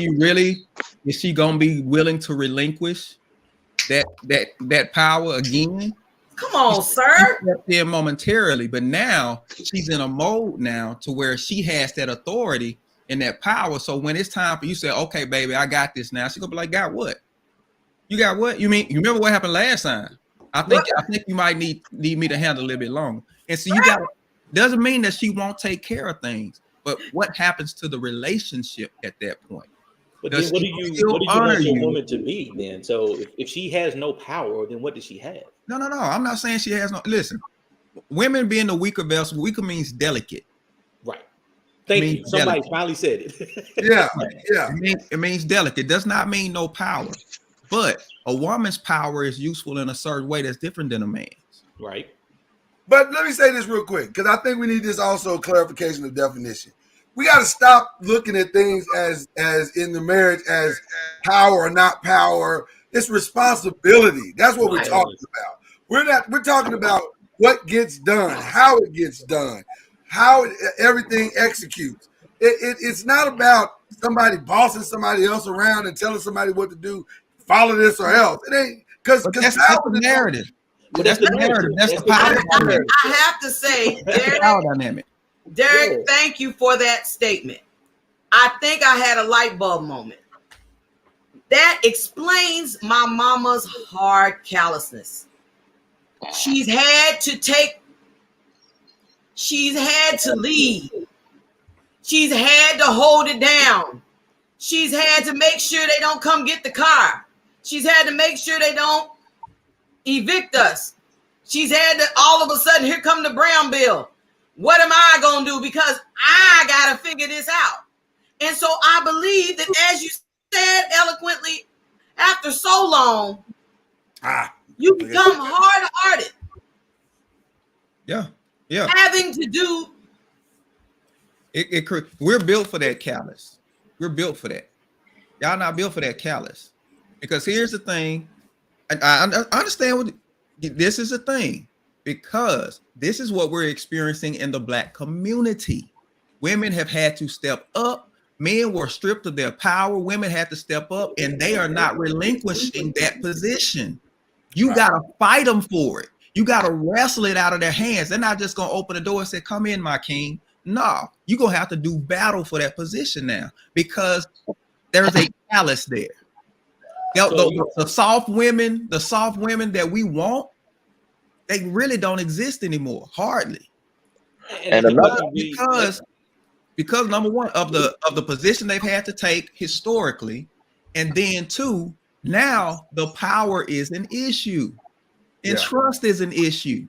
she gonna be willing to relinquish that power again? Come on, sir. She stepped in momentarily, but now she's in a mode now to where she has that authority and that power. So when it's time for you to say, okay, baby, I got this now, she's gonna be like, got what? You got what? You remember what happened last time? I think you might need me to handle a little bit longer. And so you got doesn't mean that she won't take care of things, but what happens to the relationship at that point? But then what do you want your woman to be then? So if she has no power, then what does she have? No. I'm not saying she has no. Listen, women being the weaker vessel, weaker means delicate. Right. Thank you. Somebody finally said it. Yeah. It means delicate. Does not mean no power. But a woman's power is useful in a certain way that's different than a man's. Right. But let me say this real quick, because I think we need this also clarification of definition. We got to stop looking at things as in the marriage as power or not power. It's responsibility. That's what we're talking about. We're talking about what gets done, how it gets done, how everything executes. It's not about somebody bossing somebody else around and telling somebody what to do. Follow this or else. It ain't because that's the narrative. That's the narrative. That's the power dynamic. I have to say, Derek, power dynamic. Derek, thank you for that statement. I think I had a light bulb moment. That explains my mama's hard callousness. She's had to lead. She's had to hold it down. She's had to make sure they don't come get the car. She's had to make sure they don't evict us. She's had to, all of a sudden, here come the Brown bill. What am I going to do? Because I got to figure this out. And so I believe that, as you said eloquently, after so long, you become hard-hearted. Yeah. Having to do. We're built for that callous. We're built for that. Y'all not built for that callous. Because here's the thing. I understand what this is a thing, because this is what we're experiencing in the Black community. Women have had to step up. Men were stripped of their power. Women had to step up, and they are not relinquishing that position. You got to fight them for it. You got to wrestle it out of their hands. They're not just going to open the door and say, come in, my king. No, you're going to have to do battle for that position now, because there's a callous there. The soft women that we want, they really don't exist anymore, hardly. And because number one, of the position they've had to take historically, and then two, now the power is an issue, and trust is an issue.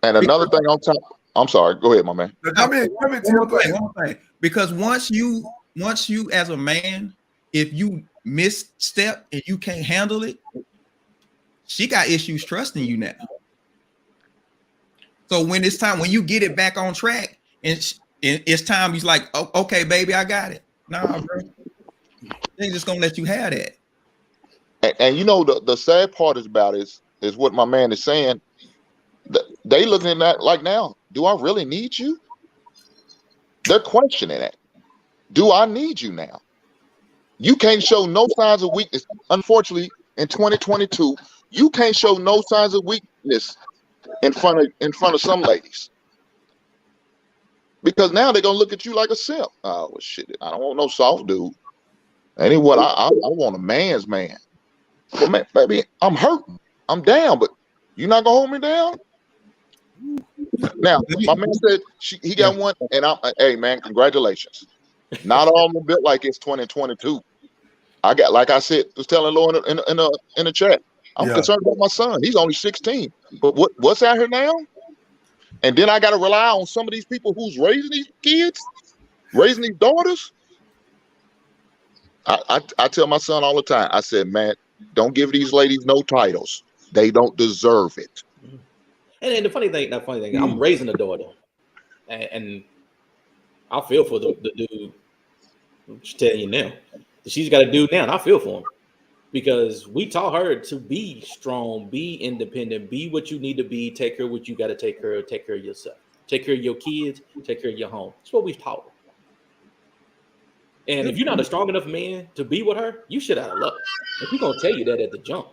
And another thing on top, I'm sorry, go ahead, my man. One thing. Because once you as a man, if you misstep and you can't handle it, she got issues trusting you now. So when it's time, when you get it back on track, and it's time, he's like, oh, okay, baby, I got it. Nah, bro, they just gonna let you have that. And you know, the sad part is what my man is saying. They looking at like, now, do I really need you? They're questioning it. Do I need you now? You can't show no signs of weakness. Unfortunately, in 2022, you can't show no signs of weakness in front of some ladies, because now they're gonna look at you like a simp. Oh well, shit! I don't want no soft dude. Ain't what I want a man's man. But man, baby, I'm hurting. I'm down, but you're not gonna hold me down. Now, my man said he got one, and hey man, congratulations. Not all of them built like it's 2022. I got, like I said, was telling Lauren in the chat. I'm concerned about my son. He's only 16. But what's out here now? And then I got to rely on some of these people who's raising these kids, raising these daughters. I tell my son all the time. I said, man, don't give these ladies no titles. They don't deserve it. And then the funny thing, I'm raising a daughter, and I feel for the dude. I'm just telling you now, she's got a dude now, and I feel for him, because we taught her to be strong, be independent, be what you need to be, take care of what you got to take care of yourself, take care of your kids, take care of your home. That's what we've taught her. And if you're not a strong enough man to be with her, you should out of luck. If we're gonna tell you that at the jump.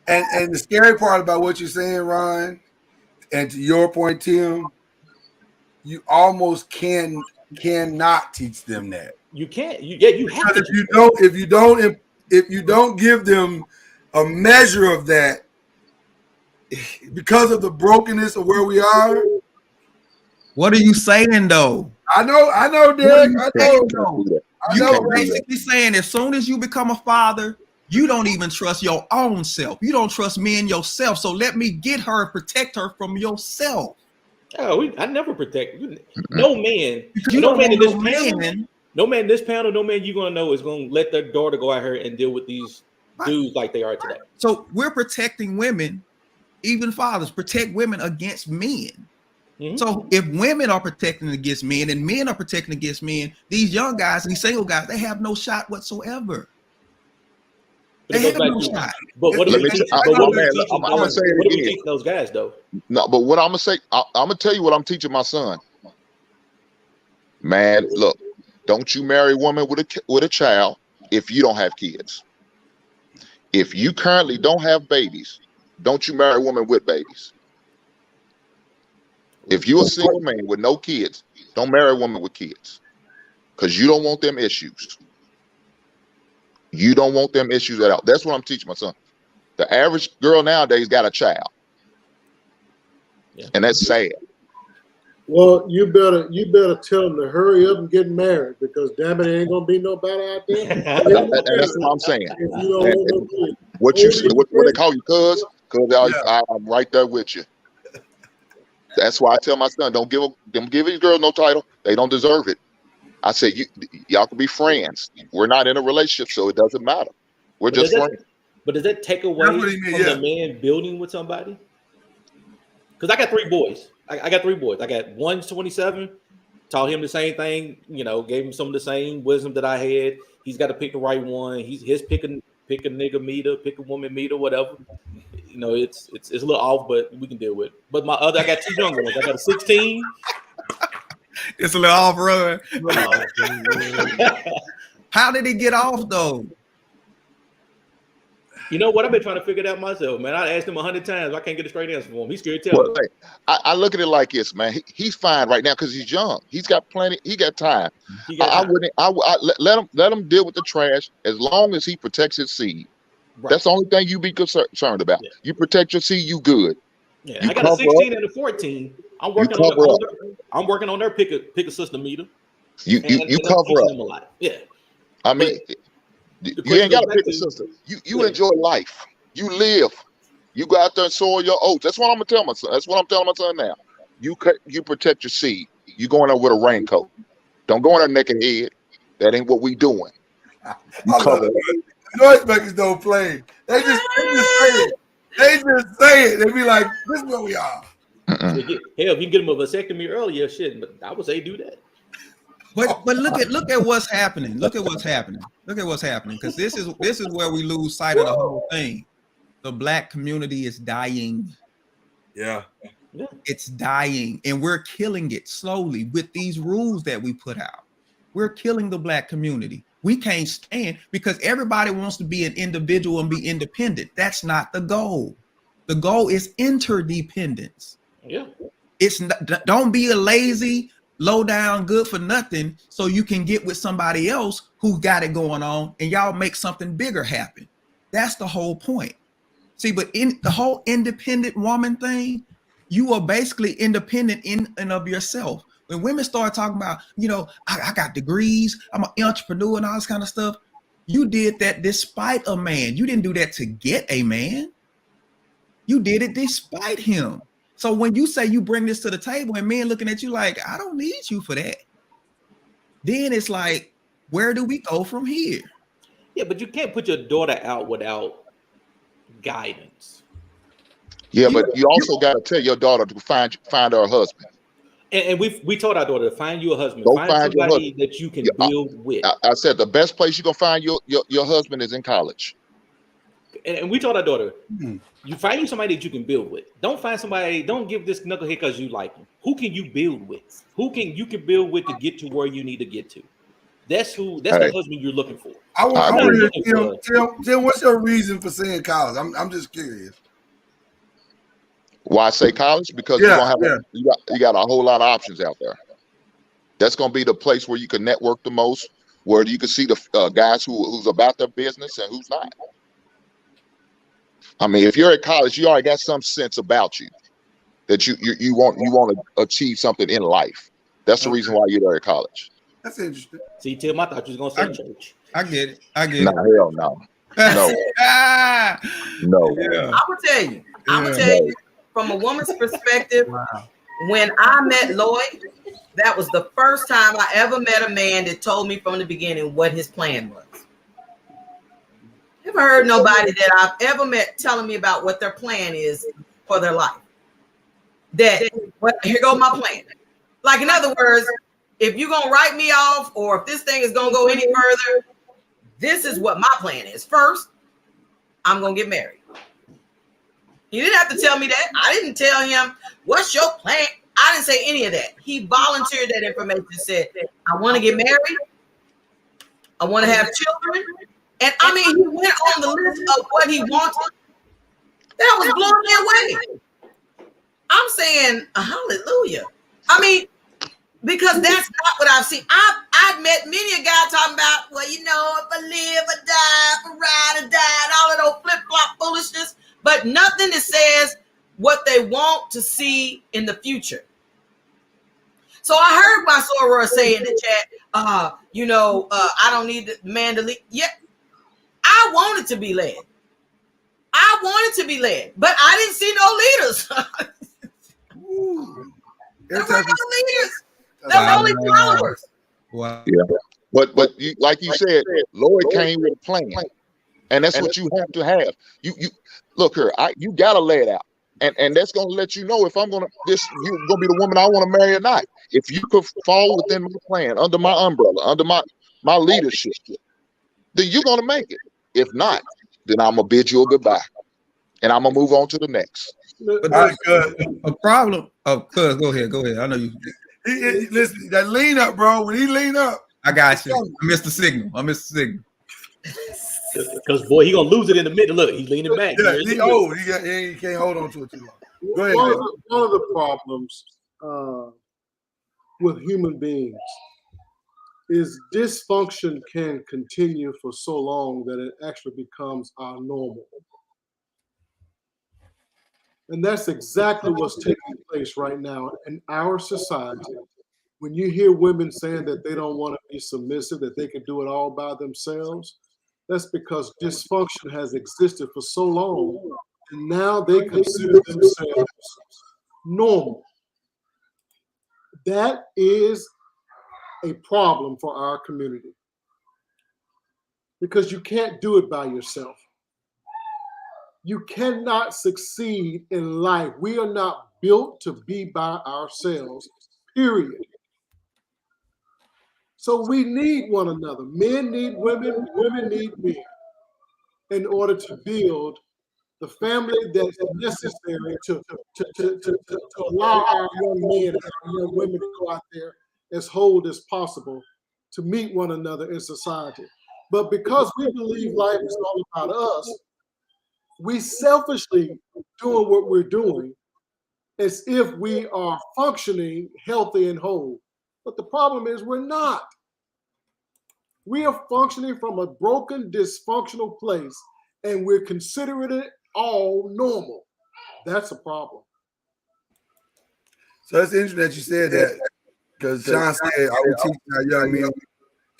And the scary part about what you're saying, Ron, and to your point, Tim, you almost cannot teach them that. You can't. You have to. If you don't give them a measure of that, because of the brokenness of where we are. What are you saying though? I know, Derek. I know. You are basically saying as soon as you become a father, you don't even trust your own self. You don't trust me and yourself. So let me get her, protect her from yourself. Oh, I never protect you. No man. You no don't man in this know panel. man. No man in this panel. No man you're gonna know is gonna let their daughter go out here and deal with these dudes like they are today. So we're protecting women, even fathers protect women against men. So if women are protecting against men and men are protecting against men, these young guys and these single guys, they have no shot whatsoever. But they have no shot. But what do we teach? I'm gonna say it What do we again. teach those guys though? No, but what I'm gonna say, I'm gonna tell you what I'm teaching my son. Man, look, don't you marry a woman with a child if you don't have kids. If you currently don't have babies, don't you marry a woman with babies. If you're a single man with no kids, don't marry a woman with kids, because you don't want them issues. You don't want them issues at all. That's what I'm teaching my son. The average girl nowadays got a child, and that's sad. Well, you better tell them to hurry up and get married, because damn it, ain't gonna be nobody out there. That's what I'm saying. If you don't want no kids. What they call you, cuz? Cuz I'm right there with you. That's why I tell my son, don't give these girls no title. They don't deserve it. I say y'all can be friends. We're not in a relationship, so it doesn't matter. We're just friends. But does that take away from the man building with somebody? Because I got 3 boys. I got 3 boys. I got one's 27. Taught him the same thing. You know, gave him some of the same wisdom that I had. He's got to pick the right one. His pick a nigga meter, pick a woman meter, whatever. You know, it's a little off, but we can deal with it. But I got 2 younger ones. I got a 16. It's a little off run. How did it get off though? You know what? I've been trying to figure it out myself, man. I asked him 100 times. I can't get a straight answer for him. He's scared to tell me. I look at it like this, man. He's fine right now because he's young. He's got plenty. He got time. I let him deal with the trash as long as he protects his seed. Right. That's the only thing you be concerned about. Yeah. You protect your seed, you good. Yeah, I got a 16 and a 14. I'm working on their pick a system meter. You cover up. Yeah. I mean, you ain't got to pick a system. You enjoy life. You live. You go out there and sow your oats. That's what I'm gonna tell my son. That's what I'm telling my son now. You protect your seed. You going there with a raincoat. Don't go in there naked head. That ain't what we doing. You cover up. Noisemakers don't play. They just say it. They just say it. They be like, "This is where we are." Hell, if you can get them a vasectomy earlier, shit. But I would say do that. But look at what's happening. Look at what's happening. Because this is where we lose sight of the whole thing. The Black community is dying. Yeah. It's dying, and we're killing it slowly with these rules that we put out. We're killing the Black community. We can't stand because everybody wants to be an individual and be independent. That's not the goal. The goal is interdependence. Yeah. It's not, don't be a lazy, low down, good for nothing so you can get with somebody else who got it going on and y'all make something bigger happen. That's the whole point. See, but in the whole independent woman thing, you are basically independent in and of yourself. When women start talking about, I got degrees, I'm an entrepreneur and all this kind of stuff, you did that despite a man. You didn't do that to get a man. You did it despite him. So when you say you bring this to the table and men looking at you like, I don't need you for that, then it's like, where do we go from here? Yeah, but you can't put your daughter out without guidance. Yeah, but you also got to tell your daughter to find her husband. And we told our daughter to find you a husband. Go find somebody your husband that you can build with. I said the best place you're gonna find your husband is in college. And we told our daughter, you find you somebody that you can build with. Don't find somebody. Don't give this knucklehead because you like him. Who can you build with? Who can you build with to get to where you need to get to? That's the husband you're looking for. Tim, what's your reason for saying college? I'm just curious. Why I say college? Because you got a whole lot of options out there. That's going to be the place where you can network the most, where you can see the guys who's about their business and who's not. I mean, if you're at college, you already got some sense about you that you want to achieve something in life. That's the reason why you're there at college. That's interesting. See, Tim, I thought you was gonna say church. I get it. I get No, it. hell no. No. No. Yeah. I'm gonna tell you from a woman's perspective, when I met Lloyd, that was the first time I ever met a man that told me from the beginning what his plan was. Never heard nobody that I've ever met telling me about what their plan is for their life. That, well, here go my plan. Like, in other words, if you're going to write me off or if this thing is going to go any further, this is what my plan is. First, I'm going to get married. He didn't have to tell me that. I didn't tell him, what's your plan? I didn't say any of that. He volunteered that information, said, I want to get married. I want to have children. And I mean, he went on the list of what he wanted. That was blowing me away. I'm saying, hallelujah. I mean, because that's not what I've seen. I've met many a guy talking about, well, you know, if I live or die, if I ride or die, and all of those flip-flop foolishness, but nothing that says what they want to see in the So I heard my soror say in the chat, I don't need the man to lead. Yeah, I wanted to be led. I wanted to be led, but I didn't see no leaders. There were no leaders. There were only followers. Wow. Yeah. But you, like you said, Lloyd came with a plan, and that's what you have to have. You look here. You gotta lay it out, and that's gonna let you know if you're gonna be the woman I want to marry or not. If you could fall within my plan, under my umbrella, under my leadership, then you're gonna make it. If not, then I'm gonna bid you a goodbye, and I'm gonna move on to the next. But a problem of cuz go ahead. I know you. Listen, that lean up, bro. When he lean up, I got you. I missed the signal. Because boy, he gonna lose it in the middle. Look, he's leaning back. Yeah, he old. He can't hold on to it too long. Go ahead. One of the problems with human beings is dysfunction can continue for so long that it actually becomes our normal. And that's exactly what's taking place right now in our society. When you hear women saying that they don't want to be submissive, that they can do it all by themselves, that's because dysfunction has existed for so long, and now they consider themselves normal. That is a problem for our community because you can't do it by yourself. You cannot succeed in life. We are not built to be by ourselves, period. So we need one another. Men need women, women need men in order to build the family that's necessary to allow our young men and our young women to go out there as whole as possible to meet one another in society. But because we believe life is all about us, we selfishly doing what we're doing as if we are functioning healthy and whole. But the problem is we're not. We are functioning from a broken, dysfunctional place, and we're considering it all normal. That's a problem. So it's interesting that you said that, because Sean said, I will teach our young men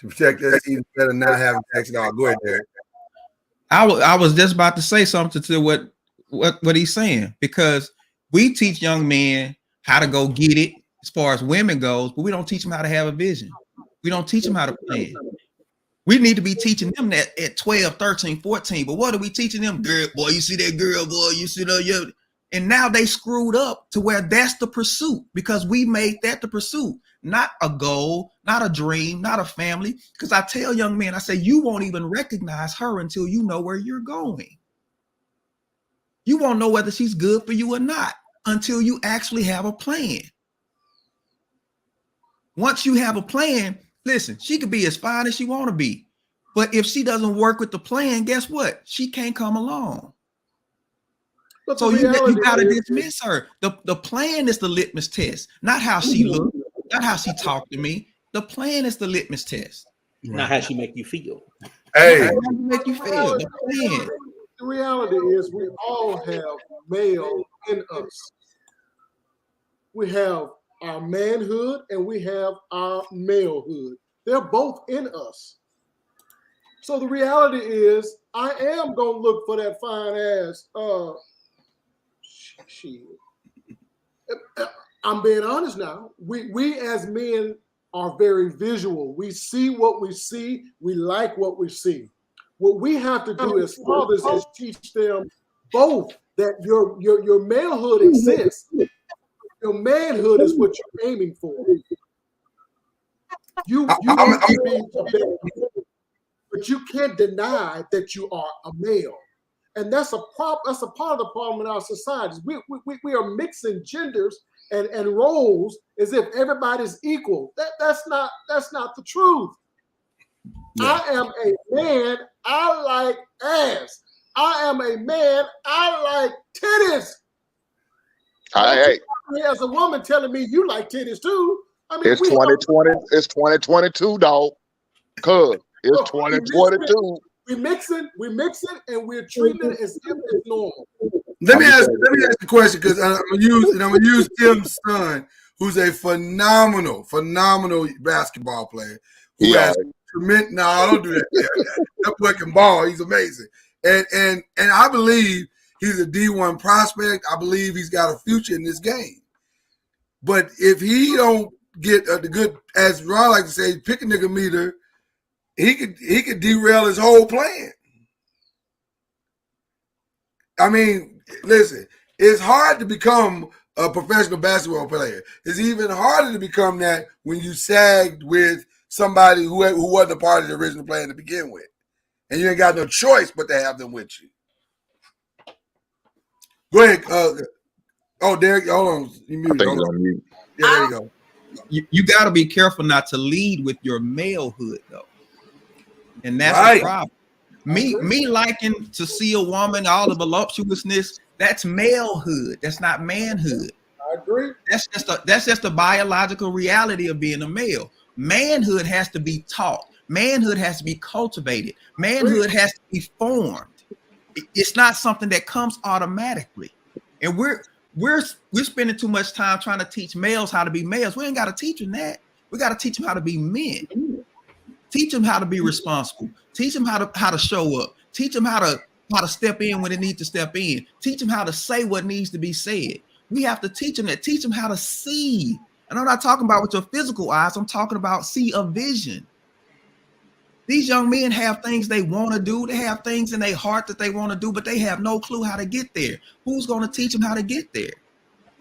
to protect us even better not having sex at all. Go ahead, Derek. I was just about to say something to what he's saying, because we teach young men how to go get it as far as women goes, but we don't teach them how to have a vision. We don't teach them how to plan. We need to be teaching them that at 12, 13, 14. But what are we teaching them? Girl, boy, you see that girl, boy, you see that. And now they screwed up to where that's the pursuit, because we made that the pursuit, not a goal, not a dream, not a family. Because I tell young men, I say, you won't even recognize her until you know where you're going. You won't know whether she's good for you or not until you actually have a plan. Once you have a plan, listen, she could be as fine as she want to be. But if she doesn't work with the plan, guess what? She can't come along. But so you got to dismiss her. The plan is the litmus test, not how she looks, not how she talked to me. The plan is the litmus test. Not how she make you feel. Hey, how she make you feel. The plan. the reality is we all have male in us. We have our manhood and we have our malehood. They're both in us. So the reality is I am going to look for that fine ass. Shit. I'm being honest now. We as men are very visual. We see what we see. We like what we see. What we have to do as fathers is teach them both that your malehood exists. Your manhood is what you're aiming for. You want to be a better, but you can't deny that you are a male. And that's a part of the problem in our societies. We are mixing genders and roles as if everybody's equal. That's not the truth. Yeah. I am a man. I like ass. I am a man. I like titties. Hey. As a woman telling me you like titties too. I mean, it's 2020. It's 2022, dog. Cuz it's 2022. We mixing, and we're treating it as if it's normal. Let me ask the question because I'm gonna use Tim's son, who's a phenomenal basketball player. Who has tremendous. No, I don't do that. That boy can ball. He's amazing, and I believe he's a D1 prospect. I believe he's got a future in this game. But if he don't get the good, as Ron like to say, pick a nigga meter, he could derail his whole plan. I mean, listen, it's hard to become a professional basketball player. It's even harder to become that when you sagged with somebody who wasn't a part of the original plan to begin with. And you ain't got no choice but to have them with you. Go ahead. Derek, hold on. You muted. Hold on. Yeah, there you go. You got to be careful not to lead with your malehood, though. And that's the problem. Me liking to see a woman, all the voluptuousness, that's malehood. That's not manhood. I agree. That's just a biological reality of being a male. Manhood has to be taught. Manhood has to be cultivated. Manhood has to be formed. It's not something that comes automatically. And we're spending too much time trying to teach males how to be males. We ain't got to teach them that. We got to teach them how to be men. Teach them how to be responsible. Teach them how to show up. Teach them how to step in when they need to step in. Teach them how to say what needs to be said. We have to teach them that. Teach them how to see. And I'm not talking about with your physical eyes. I'm talking about see a vision. These young men have things they want to do. They have things in their heart that they want to do, but they have no clue how to get there. Who's going to teach them how to get there?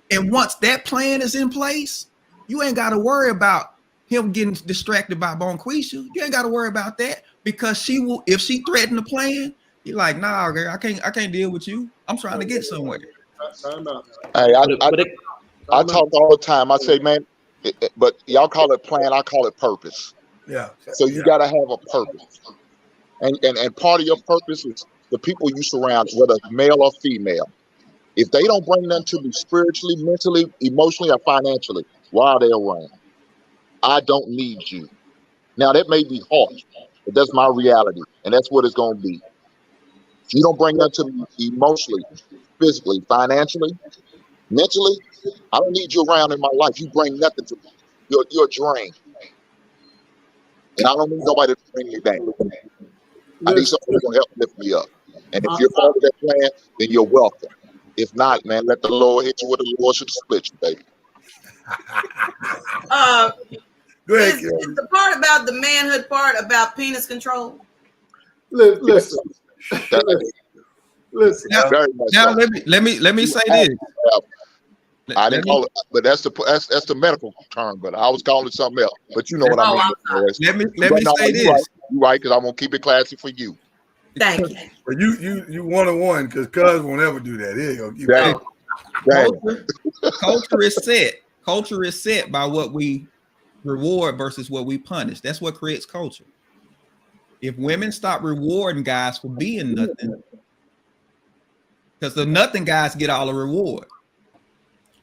And once that plan is in place, you ain't got to worry about him getting distracted by Bonquisha. You ain't got to worry about that because she will. If she threatened the plan, you're like, nah, girl, I can't deal with you. I'm trying to get somewhere. Hey, I talk all the time. I say, man, but y'all call it plan. I call it purpose. Yeah. So you got to have a purpose, and part of your purpose is the people you surround, whether male or female. If they don't bring them to me spiritually, mentally, emotionally, or financially, while they're around, I don't need you. Now that may be harsh, but that's my reality, and that's what it's going to be. If you don't bring them to me emotionally, physically, financially, mentally, I don't need you around in my life. You bring nothing to me. You're a drain. And I don't need nobody to bring me down. I need somebody who's going to help lift me up. And if you're part of that plan, then you're welcome. If not, man, let the Lord hit you with the Lord should split you, baby. Go ahead, is the part about the manhood part about penis control? Listen. Now let me say this. I didn't call it, but that's the medical term. But I was calling it something else. But you know what I mean. Let me say this. You're right, because I'm gonna keep it classy for you. Thank you. But you 1-on-1 because Cuz won't ever do that. He ain't gonna keep it. Culture is set. Culture is set by what we reward versus what we punish. That's what creates culture. If women stop rewarding guys for being nothing, because the nothing guys get all the reward.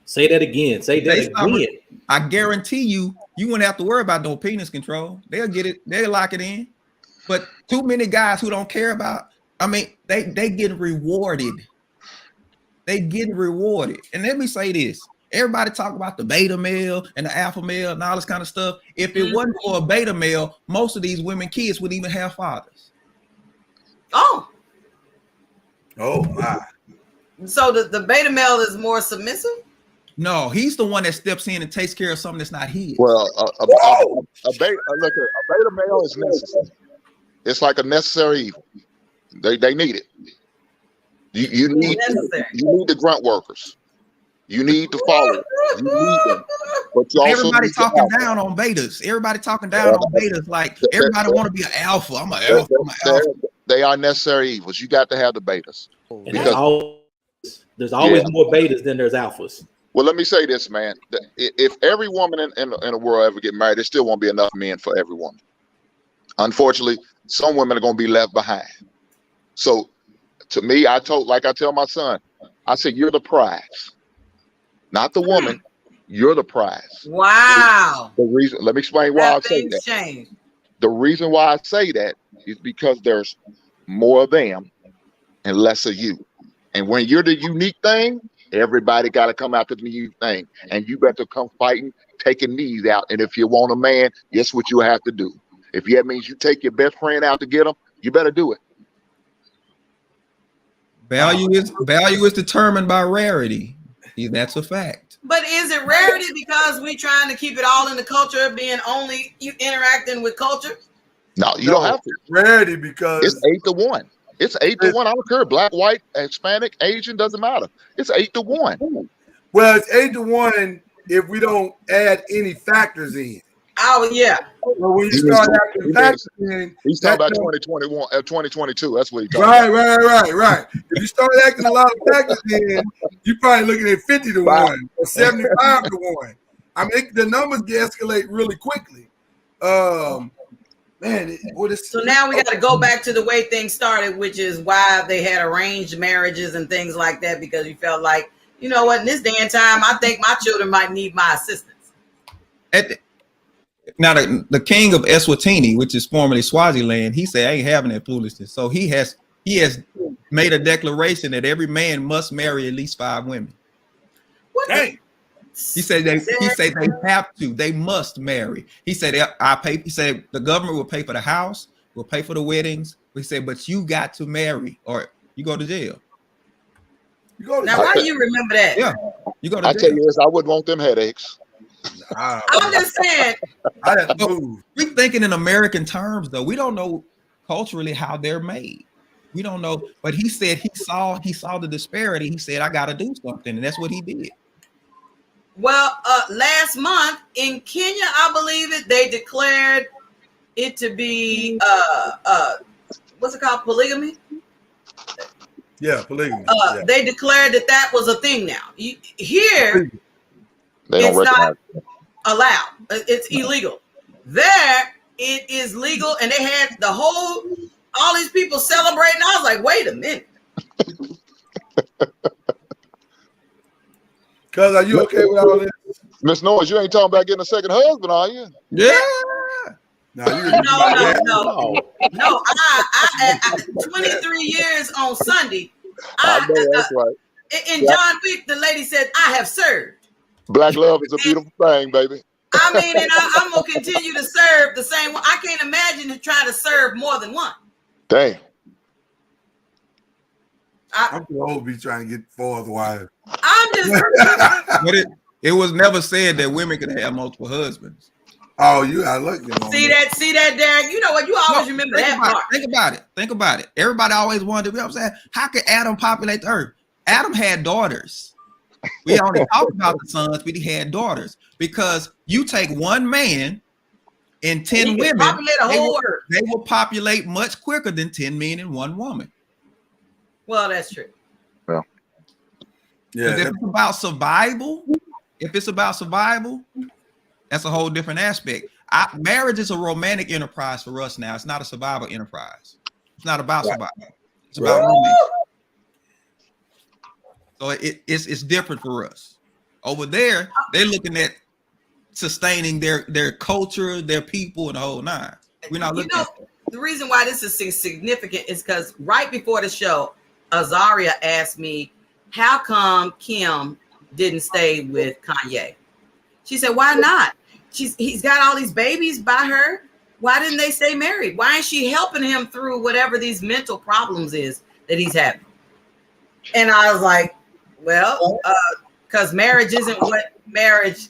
Say that again. Say that again. I guarantee you wouldn't have to worry about no penis control. They'll get it. They'll lock it in. But too many guys who don't care about, I mean, they getting rewarded. They getting rewarded. And let me say this. Everybody talk about the beta male and the alpha male and all this kind of stuff. If it wasn't for a beta male, most of these women kids wouldn't even have fathers. Oh. Oh my. So the beta male is more submissive? No, he's the one that steps in and takes care of something that's not his. Well, a beta male is necessary. It's like a necessary evil. They need it. You need the grunt workers. You need to follow. You need them. But you also everybody talking down on betas. Everybody talking down on betas. Like everybody want to be an alpha. I'm an alpha. I'm an alpha. They are necessary evils. You got to have the betas. Because there's always more betas than there's alphas. Well, let me say this, man. If every woman in the world ever get married, there still won't be enough men for every woman. Unfortunately, some women are going to be left behind. So, to me, I tell my son, I said, you're the prize, not the woman. You're the prize. Wow. The reason. Let me explain why I say that. Changed. The reason why I say that is because there's more of them and less of you. And when you're the unique thing, everybody got to come out to the unique thing. And you better come fighting, taking knees out. And if you want a man, guess what you have to do? If that means you take your best friend out to get him, you better do it. Value is determined by rarity. That's a fact. But is it rarity because we trying to keep it all in the culture of being only you interacting with culture? No, you don't have to. Rarity because it's 8-1. It's 8-1. I don't care. Black, white, Hispanic, Asian, doesn't matter. It's 8-1. Well, it's 8-1 if we don't add any factors in. Oh yeah. Well, when you start adding factors in, he's talking about 2021, 2022. That's what he's talking about. Right. If you start acting a lot of factors in, you're probably looking at 50-1 or 75-1. I mean, the numbers de-escalate really quickly. Man, so now we got to go back to the way things started, which is why they had arranged marriages and things like that, because you felt like, you know what, in this day and time, I think my children might need my assistance. Now, the king of Eswatini, which is formerly Swaziland, he said, I ain't having that foolishness. So he has made a declaration that every man must marry at least 5 women. What? Dang. He said they have to. They must marry. He said I pay. He said the government will pay for the house, will pay for the weddings. We said, but you got to marry, or you go to jail. Now, why do you remember that? Yeah, you go to jail. I tell you this, I wouldn't want them headaches. I'm just saying. We thinking in American terms, though. We don't know culturally how they're made. We don't know. But he said he saw the disparity. He said, I got to do something, and that's what he did. Well, last month in Kenya, I believe they declared it to be what's it called? Polygamy? Yeah, polygamy. They declared that was a thing now. Here, it's not allowed. It's illegal. There, it is legal, and they had all these people celebrating. I was like, wait a minute. Cuz, are you okay with all this? Miss Noise, you ain't talking about getting a second husband, are you? Yeah. No. I 23 years on Sunday. I know that's right. In John Wick, the lady said, I have served. Black love is a beautiful thing, baby. I mean, and I'm going to continue to serve the same one. I can't imagine to try to serve more than one. Damn. I'm too old to be trying to get 4 wives. I'm just. But it was never said that women could have multiple husbands. Oh, you got lucky. See that, Derek? You know what? You always remember that part. Think about it. Everybody always wanted to be, I'm saying, how could Adam populate the earth? Adam had daughters. We only talked about the sons, but he had daughters. Because you take one man and 10 women, they will populate much quicker than 10 men and 1 woman. Well, that's true. Yeah. If it's about survival, that's a whole different aspect. Marriage is a romantic enterprise for us now. It's not a survival enterprise. It's not about survival. It's about romance. So it's different for us. Over there, they're looking at sustaining their culture, their people, and the whole nine. We're not looking at that. the reason why this is significant is because right before the show, Azaria asked me, how come Kim didn't stay with Kanye? She said, why not? He's got all these babies by her. Why didn't they stay married? Why is she helping him through whatever these mental problems is that he's having? And I was like, well, because marriage isn't what marriage,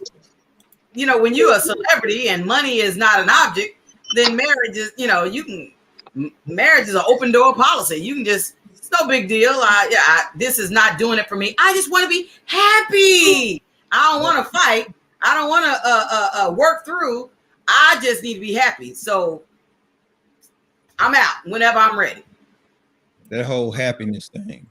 you know, when you're a celebrity and money is not an object, then marriage is, you know, marriage is an open door policy. You can just, it's no big deal. This is not doing it for me. I just want to be happy. I don't want to fight. I don't want to work through. I just need to be happy. So I'm out whenever I'm ready. That whole happiness thing.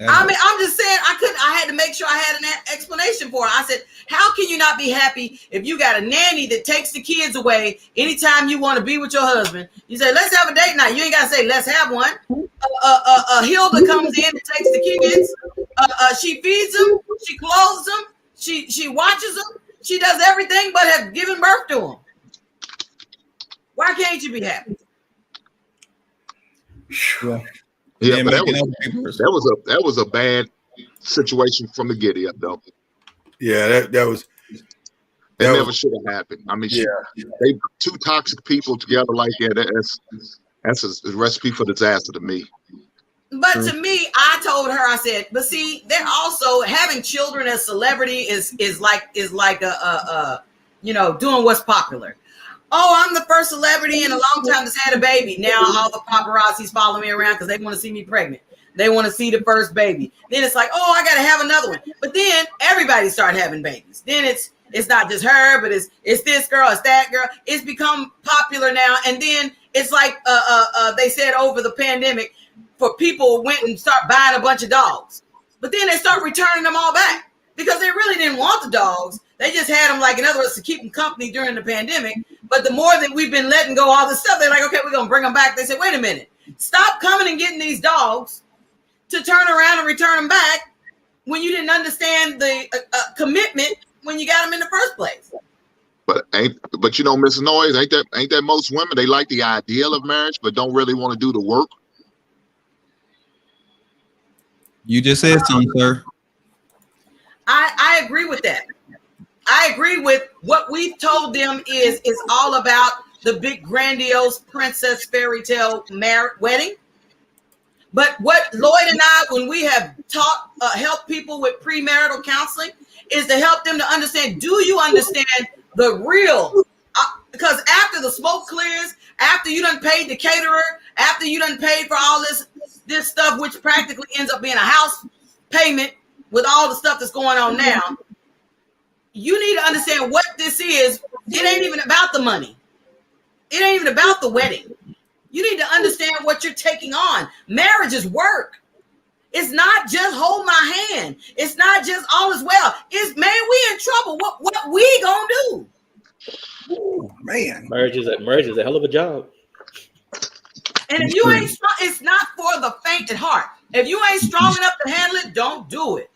I'm just saying I had to make sure I had an explanation for it. I said, how can you not be happy if you got a nanny that takes the kids away anytime you want to be with your husband? You say, let's have a date night. You ain't got to say, let's have one. Hilda comes in and takes the kids. She feeds them. She clothes them. She watches them. She does everything but have given birth to them. Why can't you be happy? Yeah, but that was a bad situation from the giddy up though. Yeah, that never should have happened. I mean, they two toxic people together like that. That's a recipe for disaster to me. But to me, I told her, I said, but see, they're also having children as celebrity is like you know, doing what's popular. Oh, I'm the first celebrity in a long time that's had a baby. Now all the paparazzis follow me around because they want to see me pregnant. They want to see the first baby. Then it's like, oh, I got to have another one. But then everybody started having babies. Then it's not just her, but it's this girl, it's that girl. It's become popular now. And then it's like they said over the pandemic, for people went and start buying a bunch of dogs. But then they start returning them all back because they really didn't want the dogs. They just had them, like, in other words, to keep them company during the pandemic. But the more that we've been letting go all this stuff, they're like, okay, we're going to bring them back. They said, wait a minute. Stop coming and getting these dogs to turn around and return them back when you didn't understand the commitment when you got them in the first place. But you know, Mrs. Noise, ain't that most women, they like the ideal of marriage, but don't really want to do the work? You just said something, sir. I agree with that. I agree with what we've told them is all about the big grandiose princess fairy tale wedding. But what Lloyd and I, when we have taught, help people with premarital counseling, is to help them to understand, do you understand the real? Because after the smoke clears, after you done paid the caterer, after you done paid for all this stuff, which practically ends up being a house payment with all the stuff that's going on now, you need to understand what this is. It ain't even about the money. It ain't even about the wedding. You need to understand what you're taking on. Marriage is work. It's not just hold my hand. It's not just all is well. It's, man, we in trouble. What we gonna do? Ooh, man, marriage is a hell of a job. And if you ain't strong, it's not for the faint at heart. If you ain't strong enough to handle it, don't do it.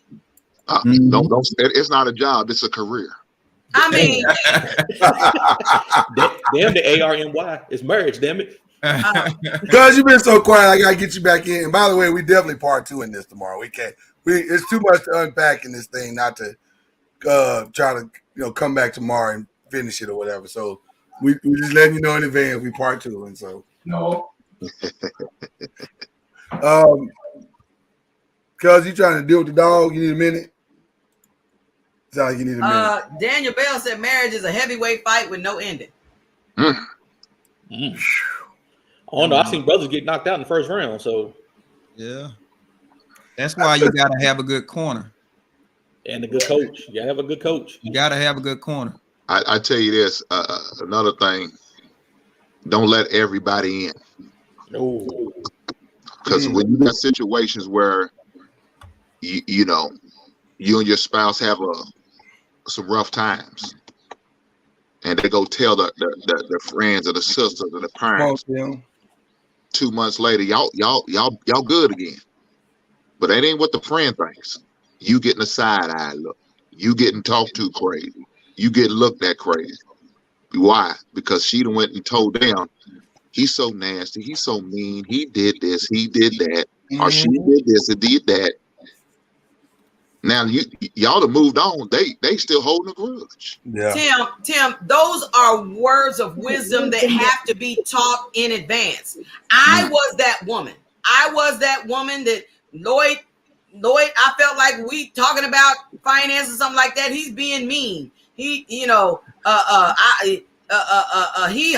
Don't. It's not a job. It's a career. I mean, damn the ARNY. It's marriage. Damn it. Because you've been so quiet, I gotta get you back in. And by the way, we definitely part 2 in this tomorrow. We can't. It's too much to unpack in this thing not to try to come back tomorrow and finish it or whatever. So we just letting you know in advance we part 2, and so no. Cuz you trying to deal with the dog? You need a minute. Sounds like you need a minute. Daniel Bell said marriage is a heavyweight fight with no ending. Oh no, I've seen brothers get knocked out in the first round. So yeah, that's why you gotta have a good corner and a good coach. You gotta have a good coach. You gotta have a good corner. I tell you this, another thing: don't let everybody in. No, because when you got situations where you know you and your spouse have some rough times, and they go tell their friends or the sisters or the parents. 2 months later, y'all good again. But that ain't what the friend thinks. You getting a side eye look. You getting talked to crazy. You getting looked at crazy. Why? Because she done went and told them he's so nasty, he's so mean, he did this, he did that, or she did this and did that. Now y'all have moved on. They still holding a grudge. Yeah. Tim, those are words of wisdom that have to be taught in advance. I was that woman. I was that woman that Lloyd, I felt like we talking about finance or something like that. He's being mean. He, he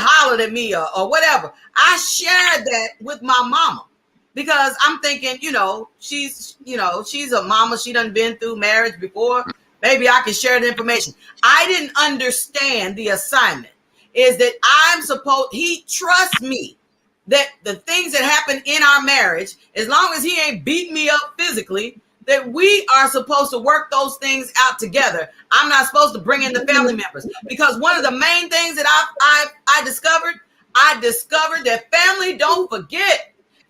hollered at me or whatever. I shared that with my mama. Because I'm thinking, she's a mama. She done been through marriage before. Maybe I can share the information. I didn't understand the assignment is that he trusts me that the things that happen in our marriage, as long as he ain't beating me up physically, that we are supposed to work those things out together. I'm not supposed to bring in the family members, because one of the main things that I discovered that family don't forget.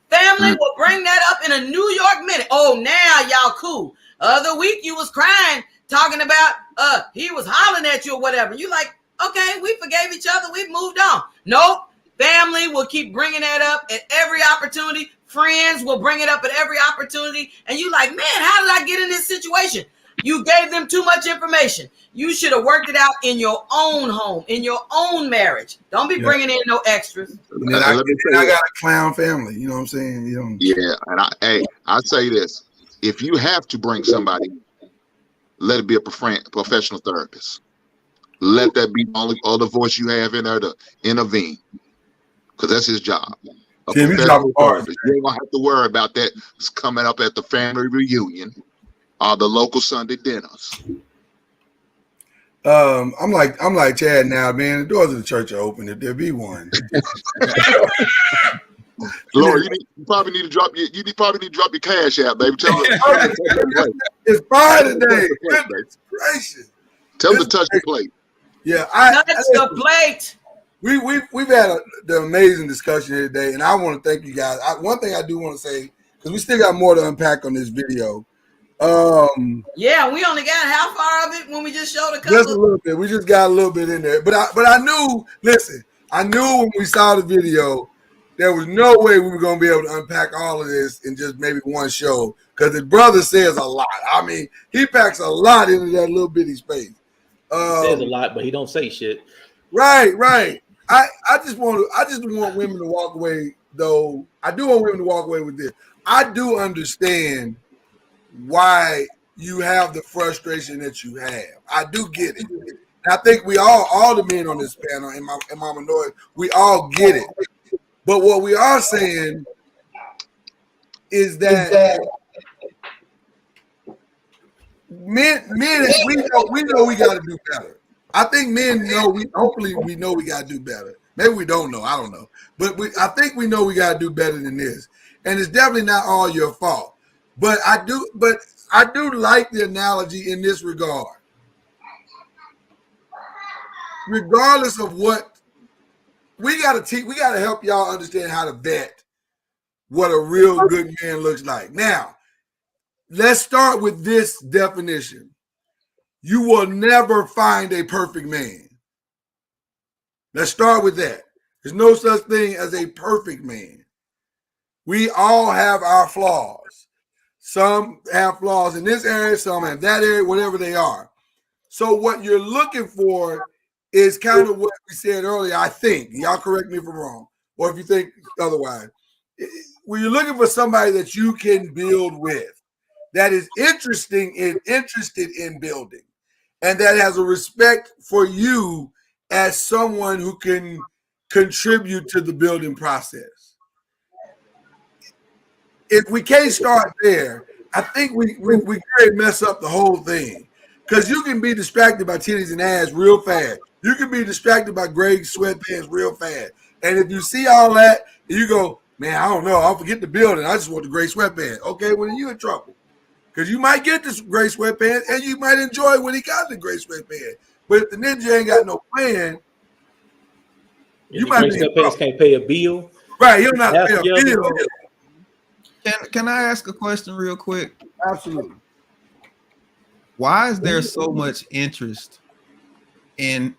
Family will bring that up in a New York minute. Oh, now y'all cool. Other week you was crying, talking about he was hollering at you or whatever. You like, okay, we forgave each other. We've moved on. Nope. Family will keep bringing that up at every opportunity. Friends will bring it up at every opportunity. And you like, man, how did I get in this situation? You gave them too much information. You should have worked it out in your own home, in your own marriage. Don't be bringing in no extras. And then I got a clown family. You know what I'm saying? Yeah, and I say this: if you have to bring somebody, let it be a professional therapist. Let that be the only other voice you have in there to intervene, because that's his job. A professional therapist. You don't have to worry about that. It's coming up at the family reunion or the local Sunday dinners. I'm like Chad now, man. The doors of the church are open if there be one. Lord, you probably need to drop your cash out, baby. Tell them it's Friday today. Goodness gracious. Tell them to touch the plate. Yeah, touch the plate. We've had the amazing discussion here today, and I want to thank you guys. One thing I do want to say, because we still got more to unpack on this video. Yeah, we only got how far of it when we just showed a couple. Just a little bit. We just got a little bit in there. But I knew, listen, I knew when we saw the video, there was no way we were going to be able to unpack all of this in just maybe one show, because his brother says a lot. I mean, he packs a lot into that little bitty space. He says a lot, but he don't say shit. Right. I just want women to walk away, though. I do want women to walk away with this. I do understand why you have the frustration that you have. I do get it. And I think we all the men on this panel and Mama Noise, we all get it. But what we are saying is that men we know we got to do better. I think men know hopefully we know we got to do better. Maybe we don't know. I don't know. But I think we know we got to do better than this. And it's definitely not all your fault. But I do like the analogy in this regard. Regardless of what we got to help y'all understand how to vet what a real good man looks like. Now, let's start with this definition. You will never find a perfect man. Let's start with that. There's no such thing as a perfect man. We all have our flaws. Some have flaws in this area, some have that area, whatever they are. So what you're looking for is kind of what we said earlier, I think. Y'all correct me if I'm wrong, or if you think otherwise. When you're looking for somebody that you can build with, that is interested in building, and that has a respect for you as someone who can contribute to the building process. If we can't start there, I think we could mess up the whole thing. Because you can be distracted by titties and ass real fast. You can be distracted by gray sweatpants real fast. And if you see all that, and you go, man, I don't know, I'll forget the building. I just want the gray sweatpants. Okay, well, then you're in trouble. Because you might get this gray sweatpants, and you might enjoy when he got the gray sweatpants. But if the ninja ain't got no plan, you might be sweatpants can't pay a bill. Right, he'll not pay a bill. Can I ask a question real quick? Absolutely. Why is there so much interest in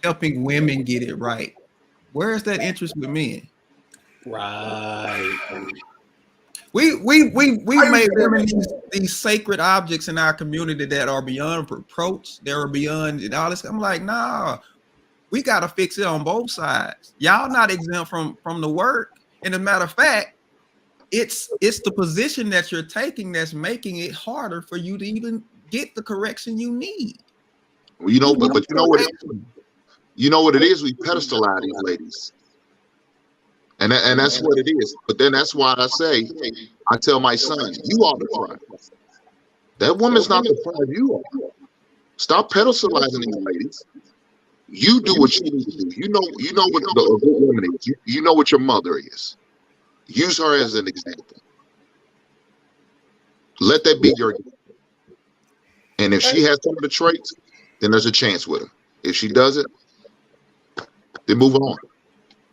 helping women get it right Where's that interest with men? Right. We made women these sacred objects in our community that are beyond reproach. They are beyond and all this. I'm like, nah, we gotta fix it on both sides. Y'all not exempt from the work. And as a matter of fact, it's the position that you're taking that's making it harder for you to even get the correction you need. Well, you know, but you know what? You know what it is? We pedestalize these ladies. And that's what it is. But then that's why I say, I tell my son, you are the prize. That woman's not the prize, you are. Stop pedestalizing these ladies. You do what you need to do. You know what the good woman is. You know what your mother is. Use her as an example. Let that be your example. And if she has some of the traits, then there's a chance with her. If she doesn't, then move on.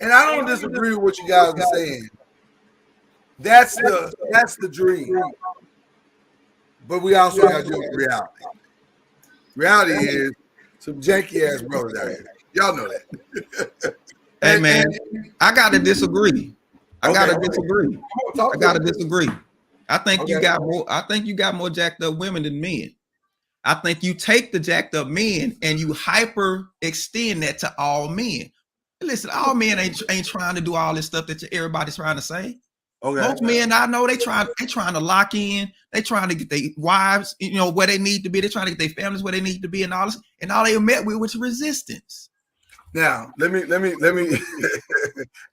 And I don't disagree with what you guys are saying. That's the dream. But we also got to deal with reality. Reality is some janky ass brothers out here. Y'all know that. Hey man, I gotta disagree. I gotta disagree. I think you got more. I think you got more jacked up women than men. I think you take the jacked up men and you hyper extend that to all men. Listen, all men ain't trying to do all this stuff that everybody's trying to say. Okay. Most men I know they trying to lock in. They trying to get their wives, where they need to be. They trying to get their families where they need to be, and all this, and all they met with was resistance. Now, let me,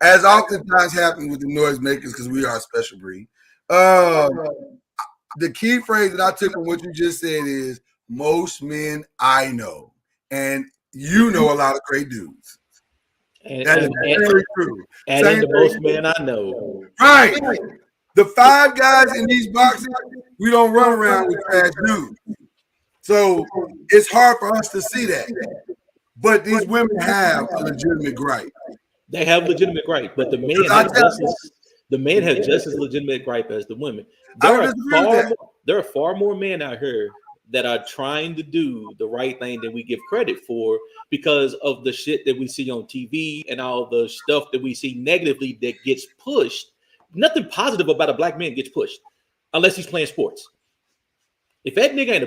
as oftentimes happens with the noisemakers, because we are a special breed. The key phrase that I took from what you just said is most men I know, and you know a lot of great dudes. And that is very true. And in the most men I know. Right. The 5 guys in these boxes, we don't run around with trash dudes. So it's hard for us to see that. But these women have a legitimate gripe. They have legitimate gripe, but the men have just as legitimate gripe as the women. There are far more men out here that are trying to do the right thing that we give credit for because of the shit that we see on TV and all the stuff that we see negatively that gets pushed. Nothing positive about a black man gets pushed unless he's playing sports. If that nigga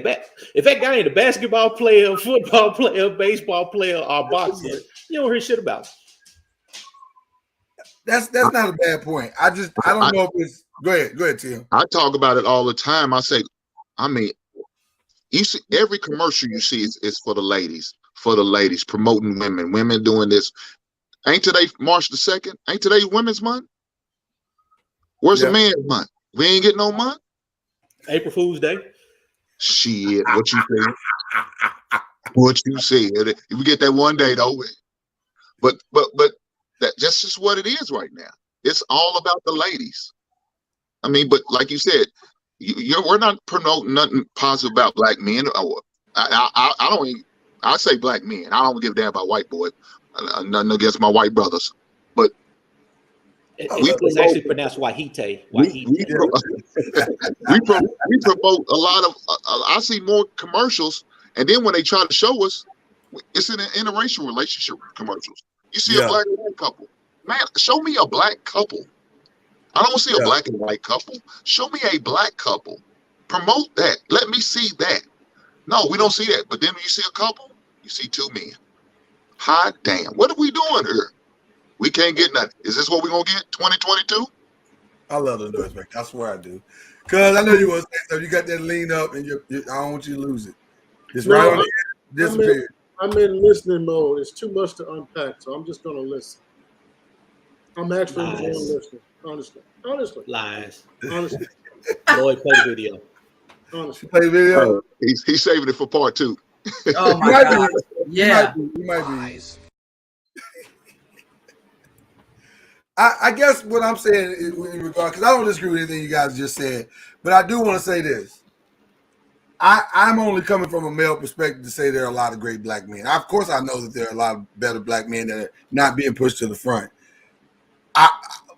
if that guy ain't a basketball player, football player, baseball player, or boxer, you don't hear shit about him. That's not a bad point. I don't know if it's go ahead, Tim. I talk about it all the time. I say, you see every commercial you see is for the ladies promoting women doing this. Ain't today March the 2nd? Ain't today Women's Month? Where's the man's month? We ain't getting no month. April Fool's Day. Shit, what you said? What you said? We get that one day though. But that's just what it is right now. It's all about the ladies. But like you said, we're not promoting nothing positive about black men. I say black men. I don't give a damn about white boys. Nothing against my white brothers, but it's actually pronounced Wahite. We promote a lot of. I see more commercials, and then when they try to show us, it's in an interracial relationship commercials. You see a black and white couple, man. Show me a black couple. I don't see a black and white couple. Show me a black couple. Promote that. Let me see that. No, we don't see that. But then when you see a couple, you see 2 men. Hot damn. What are we doing here? We can't get nothing. Is this what we're going to get 2022? I love the noise, man. I swear I do. Because I know you want to say something. You got that lean up, and I don't want you to lose it. It's right on the end. Disappear. I'm in listening mode. It's too much to unpack, so I'm just going to listen. I'm actually enjoying listening. Honestly. Lies. Honestly. Lloyd, play the video. Honestly. Play the video. He's saving it for part 2. Oh my God. Yeah. You might be. I guess what I'm saying in regard, because I don't disagree with anything you guys just said, but I do want to say this. I'm only coming from a male perspective to say there are a lot of great black men. Of course, I know that there are a lot of better black men that are not being pushed to the front.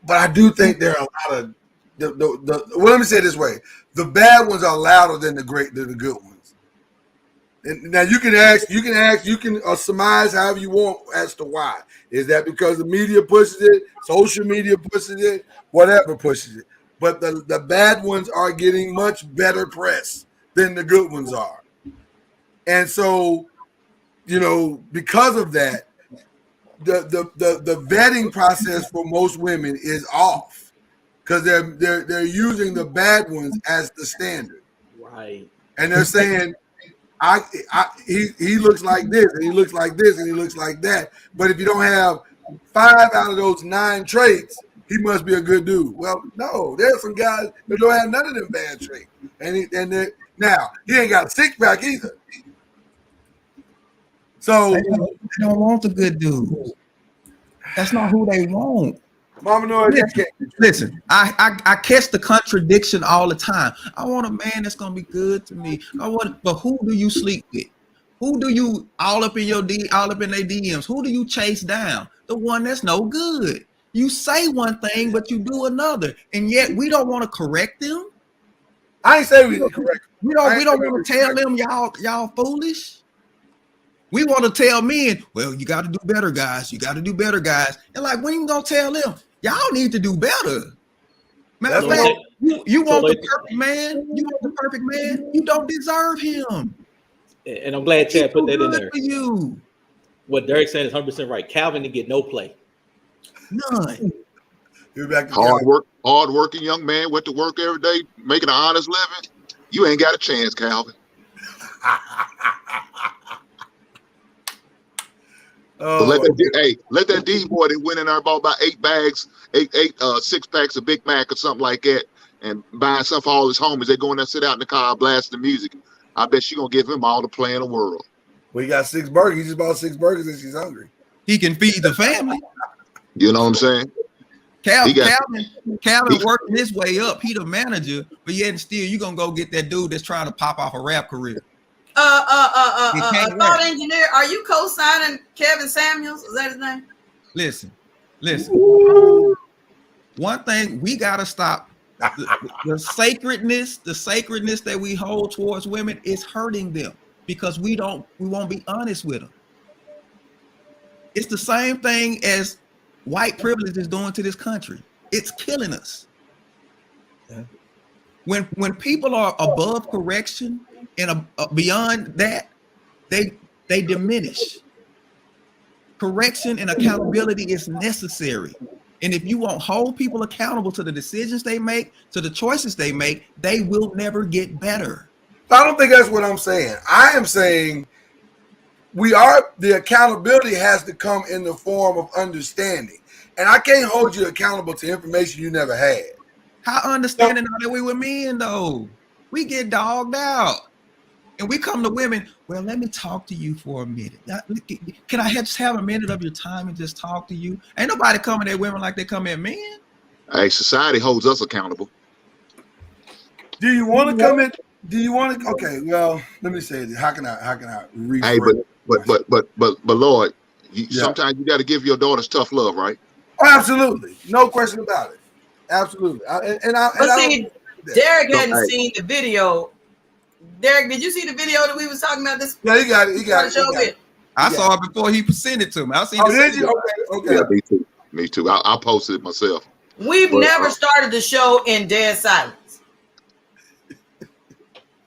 But I do think there are a lot of well, let me say it this way: the bad ones are louder than the good ones. And now you can surmise however you want as to why. Is that because the media pushes it, social media pushes it, whatever pushes it? But the bad ones are getting much better press than the good ones are. And so, because of that, the vetting process for most women is off because they're using the bad ones as the standard. Right. And they're saying, he looks like this, and he looks like this, and he looks like that. But if you don't have 5 out of those 9 traits, he must be a good dude. Well, no, there's some guys that don't have none of them bad traits. Now he ain't got a 6-pack either. So they don't want the good dudes. That's not who they want. Mama Noise, listen, I catch the contradiction all the time. I want a man that's gonna be good to me. But who do you sleep with? Who do you all up in their DMs? Who do you chase down? The one that's no good. You say one thing, but you do another, and yet we don't want to correct them. I ain't say we didn't correct them. We don't want to tell them y'all foolish. We want to tell men, well, you got to do better, guys. You got to do better, guys. And like, when you gonna tell them, y'all need to do better? Matter of fact, you want the perfect man. You want the perfect man. You don't deserve him. And I'm glad Chad put that in there. For you. What Derek's saying is 100% right. Calvin didn't get no play. None. You're back to hard-working young man, went to work every day, making an honest living. You ain't got a chance, Calvin. Let that D boy that went in there bought about 8 bags, 6-packs of Big Mac or something like that, and buying something for all his homies. They go in there, sit out in the car, blast the music. I bet she gonna give him all the play in the world. Well, he got 6 burgers. He just bought 6 burgers and she's hungry. He can feed the family. You know what I'm saying? Calvin working his way up. He the manager, but yet still you gonna go get that dude that's trying to pop off a rap career. Thought engineer, are you co-signing Kevin Samuels? Is that his name? Listen. One thing we gotta stop. The sacredness that we hold towards women is hurting them because we won't be honest with them. It's the same thing as white privilege is doing to this country. It's killing us. Yeah. When people are above correction and beyond that, they diminish. Correction and accountability is necessary. And if you won't hold people accountable to the decisions they make, to the choices they make, they will never get better. I don't think that's what I'm saying. I am saying the accountability has to come in the form of understanding. And I can't hold you accountable to information you never had. How understanding are we with men, though? We get dogged out. And we come to women, well, let me talk to you for a minute. Can I just have a minute of your time and just talk to you? Ain't nobody coming at women like they come at men. Hey, society holds us accountable. Do you want to come in? Do you want to? Okay, well, let me say this. How can I rephrase? Hey, but Lord, sometimes you got to give your daughters tough love, right? Oh, absolutely, no question about it. Absolutely. Derek hadn't seen the video. Derek, did you see the video that we was talking about this? Yeah, he got it. I saw it before he sent it to me. Did you? Okay. Yeah, me too. I posted it myself. We've never started the show in dead silence.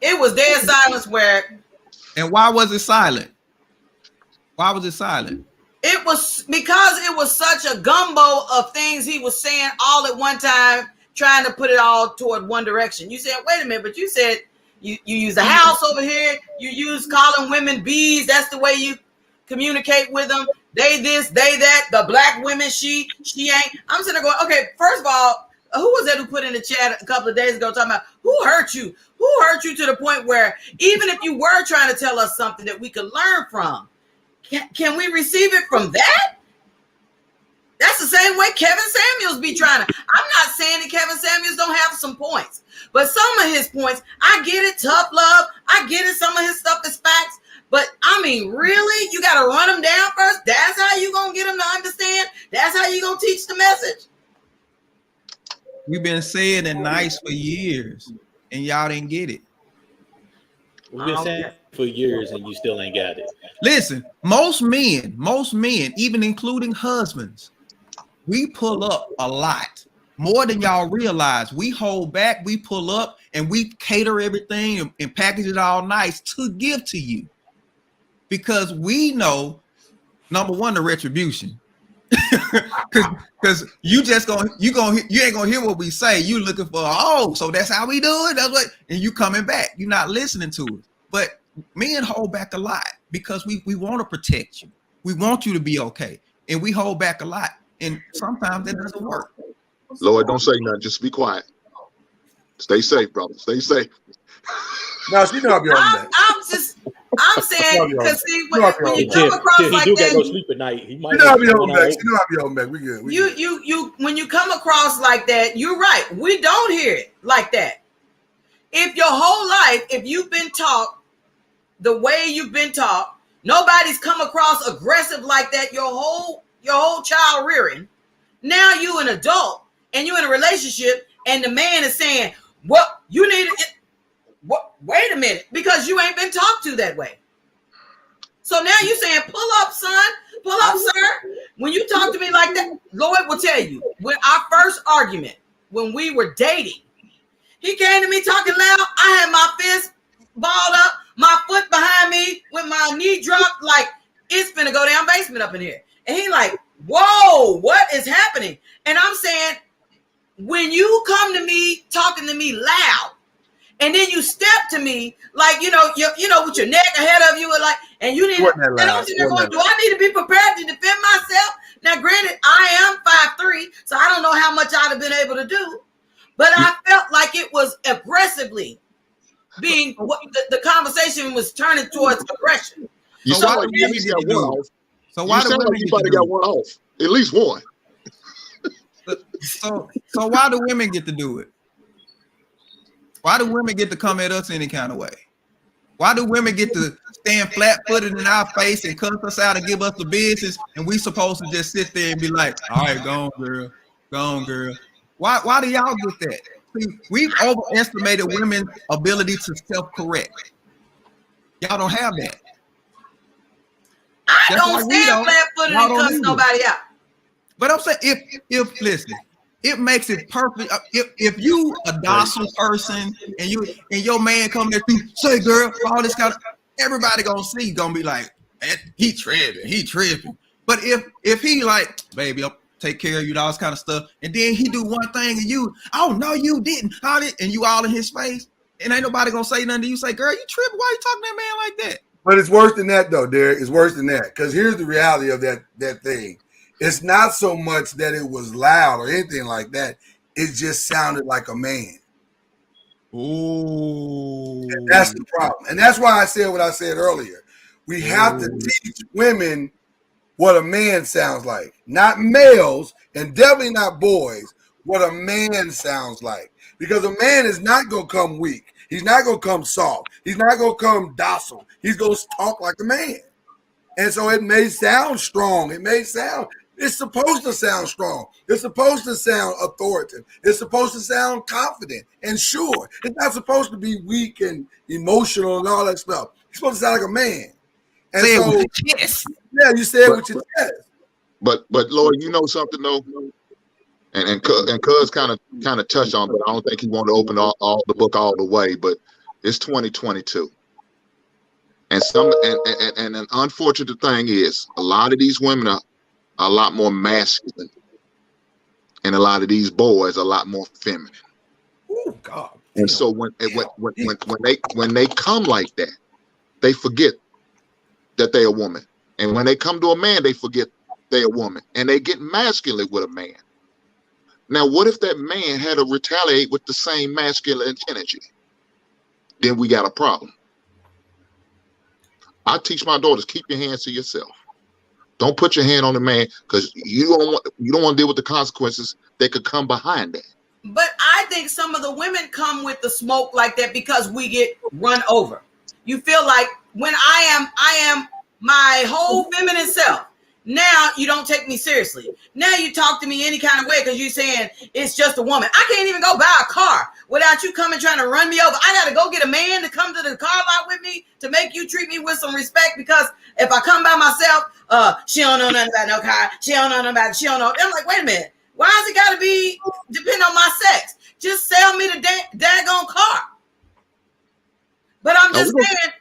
It was dead silence where. And why was it silent? Why was it silent? It was because it was such a gumbo of things he was saying all at one time, trying to put it all toward one direction. You said, wait a minute, but you said you use the house over here. You use calling women bees. That's the way you communicate with them. They this, they that. The black women, she ain't. I'm sitting there going, okay, first of all, who was that who put in the chat a couple of days ago talking about who hurt you? Who hurt you to the point where even if you were trying to tell us something that we could learn from, can we receive it from that? That's the same way Kevin Samuels be trying to. I'm not saying that Kevin Samuels don't have some points, but some of his points, I get it, tough love. I get it. Some of his stuff is facts, but I mean, really, you got to run them down first. That's how you gonna get them to understand. That's how you gonna teach the message. We've been saying it nice for years, and y'all didn't get it. We've been saying for years and you still ain't got it. Listen, most men, even including husbands, we pull up a lot more than y'all realize. We hold back, we pull up, and we cater everything and package it all nice to give to you because we know, number one, the retribution. Because you ain't gonna hear what we say. You looking for, so that's how we do it. That's what, and you coming back. You're not listening to it. But men hold back a lot because we want to protect you. We want you to be okay, and we hold back a lot. And sometimes it doesn't work. Lord, don't say nothing. Just be quiet. Stay safe, brother. Stay safe. No, she know I'll be on that. I'm saying, because see, when you come across like do that, go sleep at night. He might you know I'll be on back. You know I'll be on back. We good. You when you come across like that, you're right. We don't hear it like that. If your whole life, if you've been taught the way you've been taught, nobody's come across aggressive like that your whole child rearing. Now you an adult and you in a relationship, and the man is saying, "Well, you need it." What? Wait a minute, because you ain't been talked to that way. So now you saying, "Pull up, son. Pull up, sir." When you talk to me like that, Lloyd will tell you. When our first argument, when we were dating, he came to me talking loud. I had my fist balled up, my foot behind me with my knee dropped, like it's finna go down basement up in here. And he like, "Whoa, what is happening?" And I'm saying, when you come to me talking to me loud, and then you step to me like, you know, with your neck ahead of you, and you need. And I'm sitting there going, "Do I need to be prepared to defend myself?" Now, granted, I am 5'3", so I don't know how much I'd have been able to do, but I felt like it was aggressively being what the conversation was turning towards aggression. You sound like you at least got one off. So why do women got one off? At least one. So why do women get to do it? Why do women get to come at us any kind of way? Why do women get to stand flat-footed in our face and cuss us out and give us the business, and we supposed to just sit there and be like, "All right, go on, girl. Go on, girl." Why do y'all get that? See, we've overestimated women's ability to self-correct. Y'all don't have that. I don't stand flat-footed and cuss nobody out. But I'm saying, if listen, it makes it perfect. If you a docile person and your man come there to say, "Girl," all this kind of, everybody gonna be like, he tripping. But if he like, "Baby, I'll take care of you," all this kind of stuff, and then he do one thing and you, "Oh no, you didn't," and you all in his face, and ain't nobody gonna say nothing to you. Say, "Girl, you tripping? Why you talking to that man like that?" But it's worse than that, though, Derek. It's worse than that, because here's the reality of that thing. It's not so much that it was loud or anything like that. It just sounded like a man. Ooh. And that's the problem. And that's why I said what I said earlier. We have to teach women what a man sounds like. Not males, and definitely not boys, what a man sounds like. Because a man is not going to come weak. He's not going to come soft. He's not going to come docile. He's going to talk like a man. And so it may sound strong. It's supposed to sound strong. It's supposed to sound authoritative. It's supposed to sound confident and sure. It's not supposed to be weak and emotional and all that stuff. It's supposed to sound like a man. And say so, it with your chest. Yeah, you say it with your chest. But Lord, you know something though, and Cuz kind of touched on, but I don't think he wanted to open all the book all the way. But it's 2022. And an unfortunate thing is a lot of these women are a lot more masculine, and a lot of these boys are a lot more feminine. Oh God! And so when they come like that, they forget that they're a woman, and when they come to a man, they forget they're a woman, and they get masculine with a man. Now, what if that man had to retaliate with the same masculine energy? Then we got a problem. I teach my daughters, keep your hands to yourself. Don't put your hand on the man, because you don't want to deal with the consequences that could come behind that. But I think some of the women come with the smoke like that because we get run over. You feel like when I am my whole feminine self. Now you don't take me seriously. Now you talk to me any kind of way because you're saying it's just a woman. I can't even go buy a car without you coming trying to run me over. I got to go get a man to come to the car lot with me to make you treat me with some respect, because if I come by myself, she don't know nothing about no car. She don't know nothing about it. She don't know. I'm like, wait a minute. Why does it got to be depend on my sex? Just sell me the daggone car. But I'm just saying,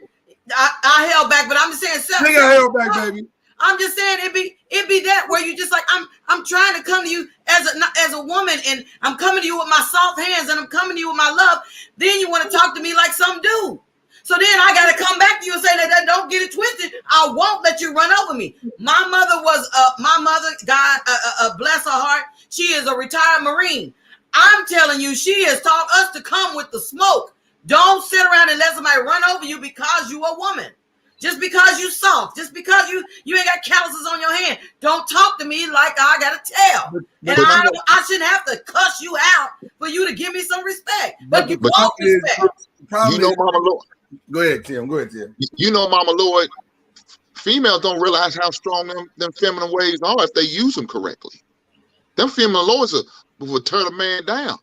I held back, but I'm just saying, nigga held back, baby. I'm just saying it be that where you just like, I'm trying to come to you as a woman, and I'm coming to you with my soft hands, and I'm coming to you with my love. Then you want to talk to me like some dude. So then I got to come back to you and say that don't get it twisted. I won't let you run over me. My mother was God bless her heart. She is a retired Marine. I'm telling you, she has taught us to come with the smoke. Don't sit around and let somebody run over you because you a woman. Just because you soft, just because you ain't got calluses on your hand. Don't talk to me like I got to tell. And I shouldn't have to cuss you out for you to give me some respect. But you want respect. You know, Mama Lloyd. Go ahead, Tim. You know, Mama Lloyd, females don't realize how strong them feminine ways are if they use them correctly. Them feminine lords will turn a man down.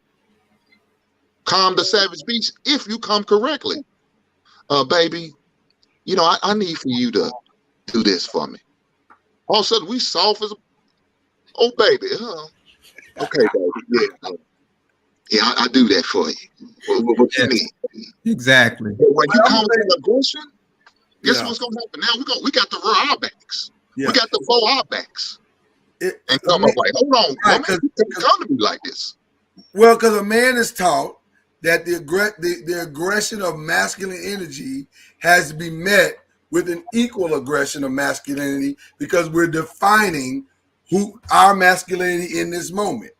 Calm the savage beast if you come correctly. Baby, you know, I need for you to do this for me. All of a sudden, we soft as oh, baby. Okay, baby. Yeah, I do that for you. What you need? Exactly. But when you come with aggression, guess what's going to happen? Now we got to rear our backs. Yeah. We got to fold our backs. And come up like, hold on, woman, you come to me like this. Well, because a man is taught that the aggression of masculine energy has to be met with an equal aggression of masculinity, because we're defining who our masculinity in this moment.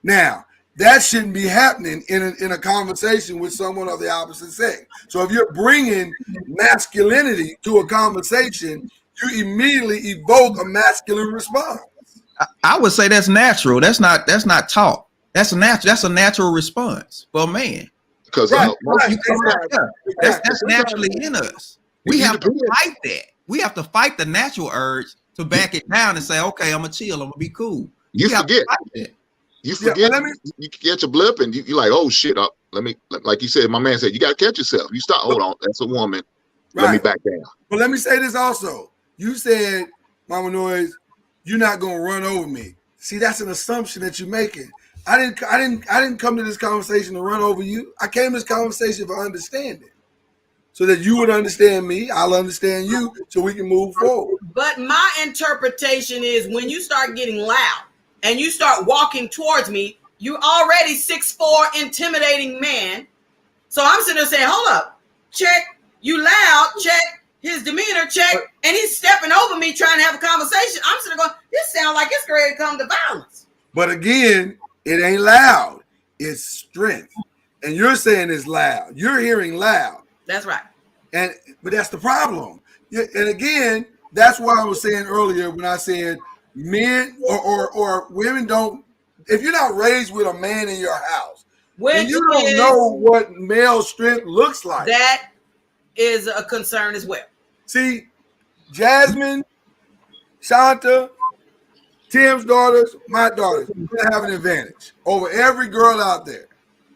Now, that shouldn't be happening in a conversation with someone of the opposite sex. So if you're bringing masculinity to a conversation, you immediately evoke a masculine response. I would say that's natural. That's not taught. That's a natural response for a man. Because that's naturally in us. We have to fight that. We have to fight the natural urge to back it down and say, okay, I'm gonna chill, I'm gonna be cool. You forget. You forget. You catch a blip and you like, oh shit, let me, like you said, my man said, you gotta catch yourself. You stop, hold on, that's a woman. Let me back down. But let me say this also. You said, Mama Noise, you're not gonna run over me. See, that's an assumption that you're making. I didn't come to this conversation to run over you. I came to this conversation for understanding, so that you would understand me, I'll understand you, so we can move forward. But my interpretation is when you start getting loud and you start walking towards me, you're already 6'4", intimidating man. So I'm sitting there saying, hold up, check, you loud, check, his demeanor, check, and he's stepping over me trying to have a conversation. I'm sitting there going, this sounds like it's ready to come to violence. But again, it ain't loud, it's strength. And you're saying it's loud. You're hearing loud. That's right. But that's the problem. And again, that's why I was saying earlier when I said men or women don't, if you're not raised with a man in your house, and you don't know what male strength looks like. That is a concern as well. See, Jasmine, Shanta, Tim's daughters, my daughters, they have an advantage over every girl out there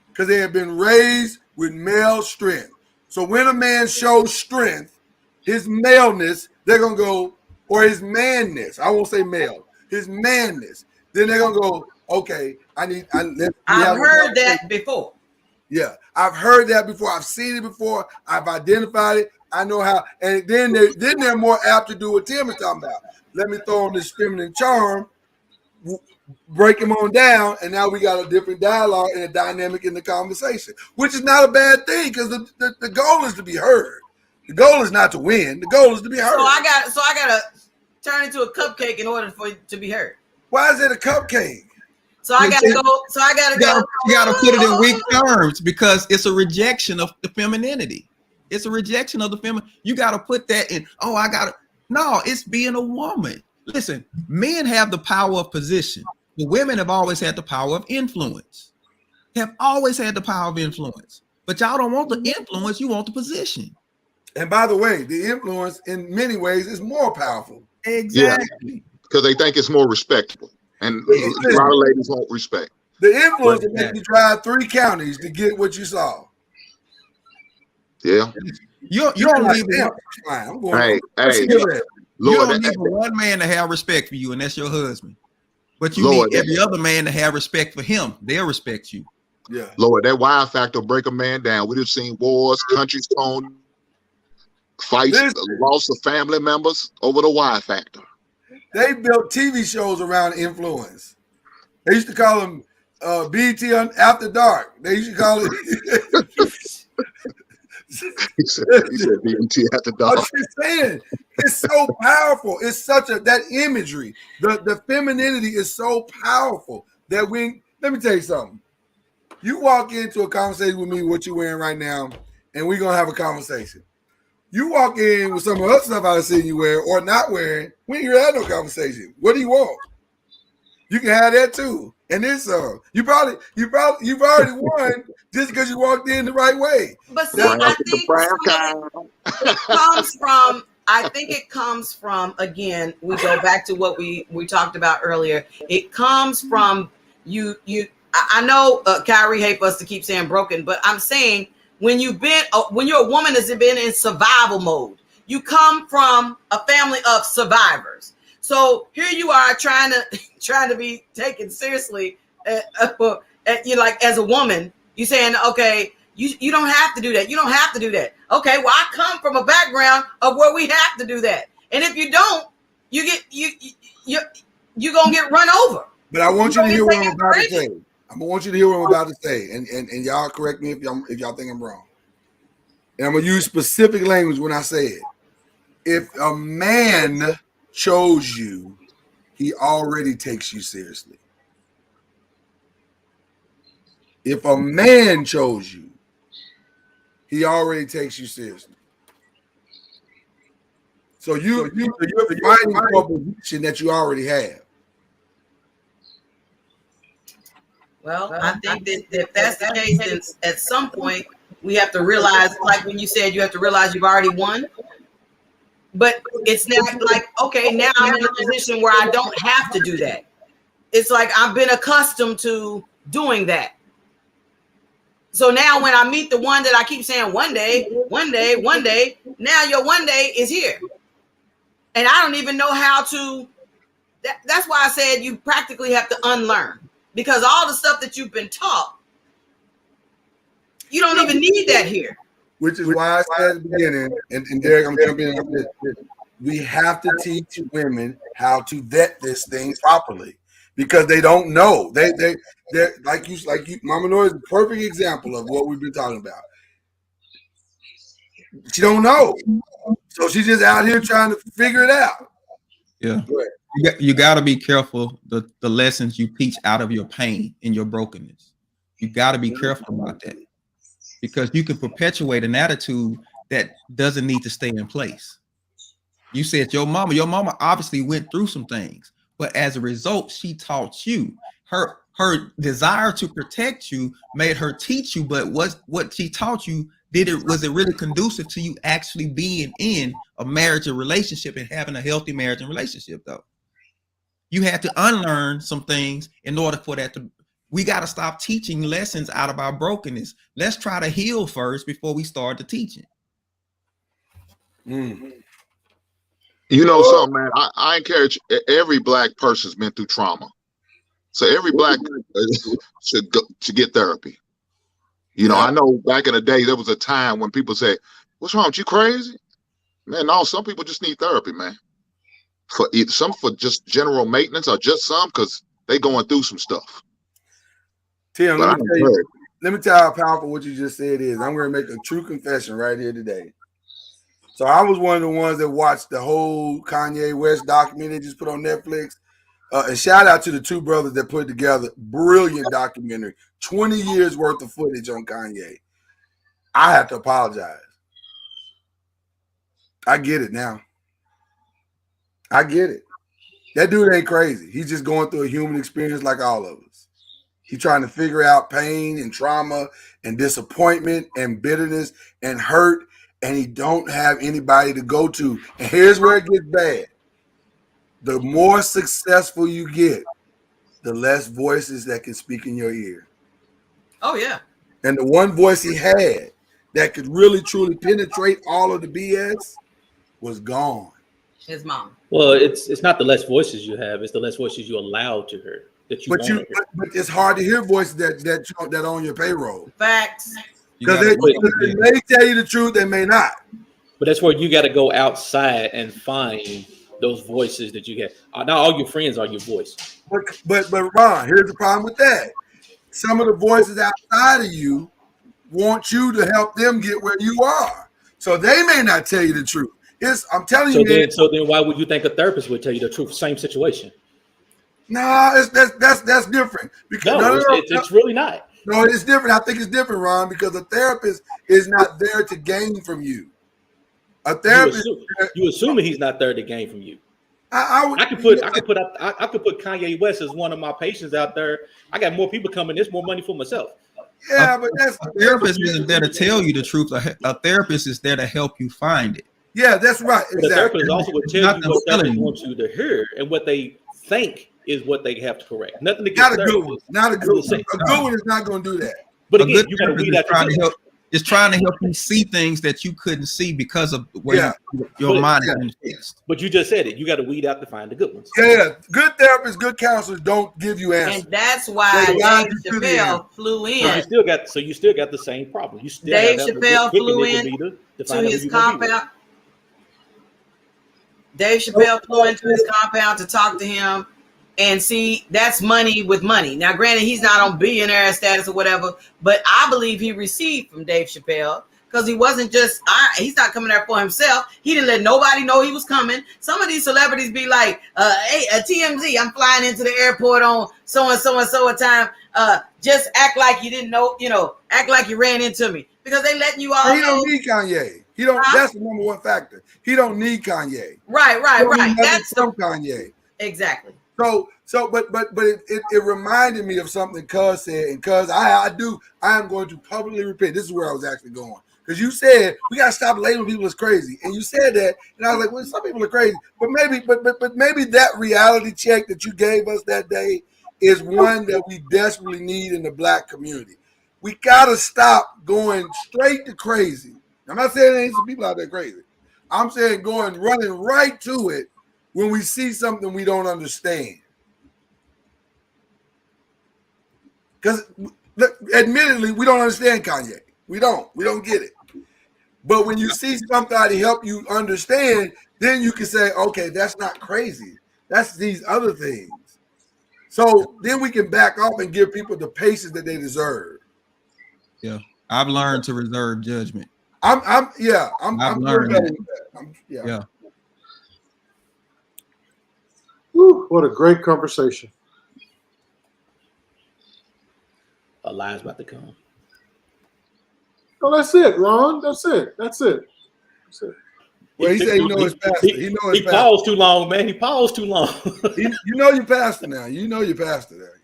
because they have been raised with male strength. So when a man shows strength, his maleness, they're going to go, or his manness, I won't say male, his manness, then they're going to go, okay, I've heard that before. Yeah, I've heard that before. I've seen it before. I've identified it. I know how. And then they're more apt to do what Tim is talking about. Let me throw on this feminine charm, break him on down, and now we got a different dialogue and a dynamic in the conversation, which is not a bad thing because the goal is to be heard. The goal is not to win. The goal is to be heard. So I gotta turn into a cupcake in order for it to be heard. Why is it a cupcake? So I gotta go. So I gotta go. You gotta put it in weak terms because it's a rejection of the femininity. It's a rejection of the feminine. You gotta put that in. Oh, I gotta. No, it's being a woman. Listen, men have the power of position. The women have always had the power of influence. Have always had the power of influence. But y'all don't want the influence. You want the position. And by the way, the influence in many ways is more powerful. Exactly. Because they think it's more respectable. And a lot of ladies won't respect. The influence that made you drive 3 counties to get what you saw. Yeah. You don't need I'm going you don't need one man to have respect for you, and that's your husband. But you need every other man to have respect for him. They'll respect you. Yeah. Lord, that wild factor break a man down. We've seen wars, countries torn, fights, loss of family members over the wild factor. They built TV shows around influence. They used to call them BT After Dark. They used to call it. he said BT After Dark. I'm just saying, it's so powerful. It's such that imagery. The femininity is so powerful that let me tell you something. You walk into a conversation with me, what you wearing right now, and we're gonna have a conversation. You walk in with some of the other stuff I've seen you wear or not wearing, we ain't gonna have no conversation. What do you want? You can have that too. And then some. You've already won just because you walked in the right way. But see, I think it comes from, again, we go back to what we talked about earlier. It comes from you. I know Kyrie hates us to keep saying broken, but I'm saying when you're a woman that's been in survival mode, you come from a family of survivors. So here you are trying to be taken seriously. Like as a woman, you're saying, okay, you don't have to do that. You don't have to do that. Okay, well, I come from a background of where we have to do that. And if you don't, you're gonna get run over. But I want you to hear what I'm about to say. I want you to hear what I'm about to say, and y'all correct me if y'all think I'm wrong. And I'm gonna use specific language when I say it. If a man chose you, he already takes you seriously. If a man chose you, he already takes you seriously. So you're fighting for a position that you already have. Well, I think that if that's the case, then at some point we have to realize, like when you said, you have to realize you've already won. But it's not like, okay, now I'm in a position where I don't have to do that. It's like I've been accustomed to doing that. So now when I meet the one that I keep saying one day, now your one day is here. And I don't even know how to, that's why I said you practically have to unlearn. Because all the stuff that you've been taught, you don't even need that here. Which is why I said at the beginning, and Derek, I'm jumping in on this. We have to teach women how to vet this thing properly because they don't know. They're like you, Mama Noise is a perfect example of what we've been talking about. She don't know, so she's just out here trying to figure it out. Yeah, you got to be careful the lessons you teach out of your pain and your brokenness. You got to be careful about that. Because you can perpetuate an attitude that doesn't need to stay in place. You said your mama obviously went through some things, but as a result, she taught you. Her desire to protect you made her teach you, but what she taught you, was it really conducive to you actually being in a marriage or relationship and having a healthy marriage and relationship though? You had to unlearn some things in order for that to. We got to stop teaching lessons out of our brokenness. Let's try to heal first before we start the teaching. You know something, man? I encourage every black person's been through trauma. So every black should go to get therapy. You know, I know back in the day, there was a time when people say, what's wrong with you, crazy? Man, no, some people just need therapy, man. For just general maintenance or just some because they going through some stuff. Tim, let me tell you how powerful what you just said is. I'm going to make a true confession right here today. So I was one of the ones that watched the whole Kanye West documentary just put on Netflix. And shout out to the two brothers that put it together. Brilliant documentary. 20 years worth of footage on Kanye. I have to apologize. I get it now. I get it. That dude ain't crazy. He's just going through a human experience like all of us. He's trying to figure out pain and trauma and disappointment and bitterness and hurt, and he don't have anybody to go to. And here's where it gets bad. The more successful you get, the less voices that can speak in your ear. Oh yeah. And the one voice he had that could really truly penetrate all of the BS was gone. His mom. Well, it's not the less voices you have; it's the less voices you allow to hear that you want to hear. But it's hard to hear voices that on your payroll. Facts. Because they may tell you the truth, they may not. But that's where you got to go outside and find those voices that you get. Not all your friends are your voice. But Ron, here's the problem with that. Some of the voices outside of you want you to help them get where you are. So they may not tell you the truth. I'm telling you. So then why would you think a therapist would tell you the truth? Same situation. No, that's different. Because it's really not. No, it's different. I think it's different, Ron, because a therapist is not there to gain from you. A therapist. You assuming he's not there to gain from you. I could put Kanye West as one of my patients out there. I got more people coming. There's more money for myself. Yeah, but that's a therapist isn't there to tell you the truth. A therapist is there to help you find it. Yeah, that's right. Exactly. The therapist also would tell you what they want you to hear and what they think is what they have to correct. Nothing to get not a good one. Not a good one. A good one is not going to do that. But again, you got to weed out it's trying to help you see things that you couldn't see because of where your mind is fixed. But you just said it. You got to weed out to find the good ones. Yeah, good therapists, good counselors don't give you answers. And that's why Dave Chappelle flew in. So you still got the same problem. You still Dave Chappelle flew in to his compound. Dave Chappelle flew into his compound to talk to him. And see, that's money with money. Now, granted, he's not on billionaire status or whatever, but I believe he received from Dave Chappelle because he wasn't just, he's not coming there for himself. He didn't let nobody know he was coming. Some of these celebrities be like, hey, TMZ, I'm flying into the airport on so-and-so a time. Just act like you didn't know, act like you ran into me because they letting you all know. He don't need Kanye. He don't. That's the number one factor. He don't need Kanye. Right. That's from Kanye. Exactly. But it reminded me of something Cuz said, and Cuz I am going to publicly repent. This is where I was actually going. Because you said we gotta stop labeling people as crazy. And you said that, and I was like, well, some people are crazy. But maybe that reality check that you gave us that day is one that we desperately need in the Black community. We gotta stop going straight to crazy. I'm not saying there ain't some people out there crazy. I'm saying running right to it when we see something we don't understand. Because admittedly, we don't understand Kanye. We don't get it. But when you see somebody help you understand, then you can say, okay, that's not crazy. That's these other things. So then we can back off and give people the patience that they deserve. Yeah. I've learned to reserve judgment. I'm learned that. Yeah. Whew, what a great conversation. A lie's about to come. Oh, that's it, Ron. That's it. Well, he said he knows his pastor. He paused too long, man. He paused too long. You know your pastor now. You know your pastor there.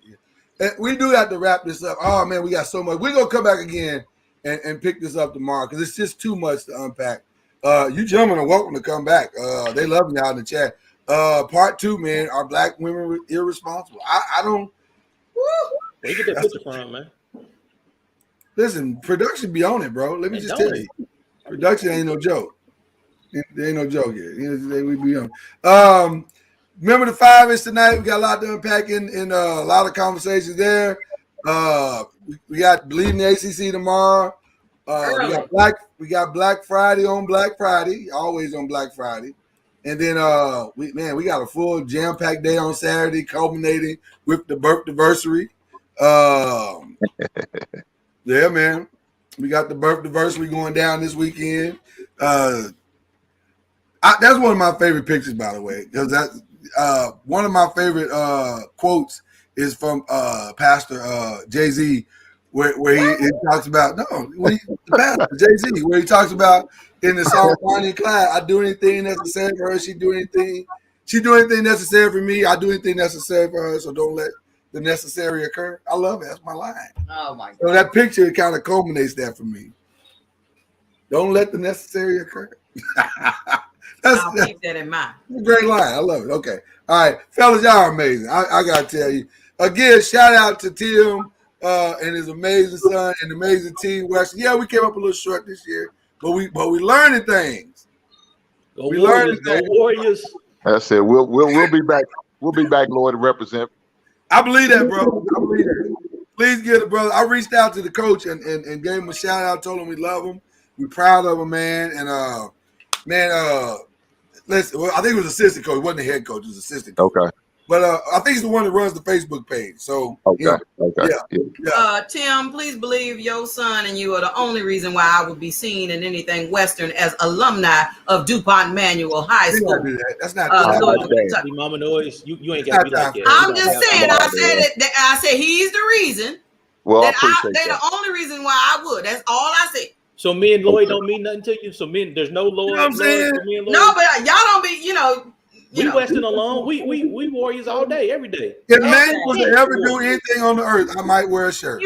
And we do have to wrap this up. Oh, man, we got so much. We're going to come back again and pick this up tomorrow because it's just too much to unpack. You gentlemen are welcome to come back. They love you out in the chat. Part 2, man, are Black women irresponsible? I don't. Where you get that picture from, man? Listen, production be on it, bro. Let me just tell you. Production ain't no joke. There ain't no joke here. We be on. Remember the 5-inch tonight? We got a lot to unpack in a lot of conversations there. We got Bleeding the ACC tomorrow. We got Black Friday on Black Friday, always on Black Friday. And then we got a full jam-packed day on Saturday, culminating with the birth anniversary. Yeah, man. We got the birth anniversary going down this weekend. That's one of my favorite pictures, by the way, because that's one of my favorite quotes is from Pastor Jay-Z, where he talks about Pastor Jay-Z, where he talks about in the song Bonnie and Clyde, I do anything necessary for her. She do anything necessary for me. I do anything necessary for her. So don't let the necessary occur. I love it. That's my line. Oh my God. So that picture kind of culminates that for me. Don't let the necessary occur. I'll keep that in mind. Great line. I love it. Okay. All right, fellas, y'all are amazing. I gotta tell you, again, shout out to Tim and his amazing son and amazing team. Yeah, we came up a little short this year, but we learning things. Go Warriors, go Warriors. That's it. We'll be back. We'll be back, Lord, to represent. I believe that, bro. I believe that. Please get it, brother. I reached out to the coach and gave him a shout out. Told him we love him. We're proud of him, man. And listen. Well, I think it was assistant coach. It wasn't the head coach. It was assistant coach. Okay. But I think he's the one that runs the Facebook page. So okay. Tim, please believe your son and you are the only reason why I would be seen in anything Western as alumni of DuPont Manual High School. That's not Mama Noise. You ain't got to be like that. I'm just saying. I said he's the reason. Well, they're the only reason why I would. That's all I said. So me and Lloyd don't mean nothing to you. So there's no Lloyd. You know what I'm saying? No, but y'all don't be. We Western alone. We Warriors all day, every day. If Manual was to ever do anything on the earth, I might wear a shirt.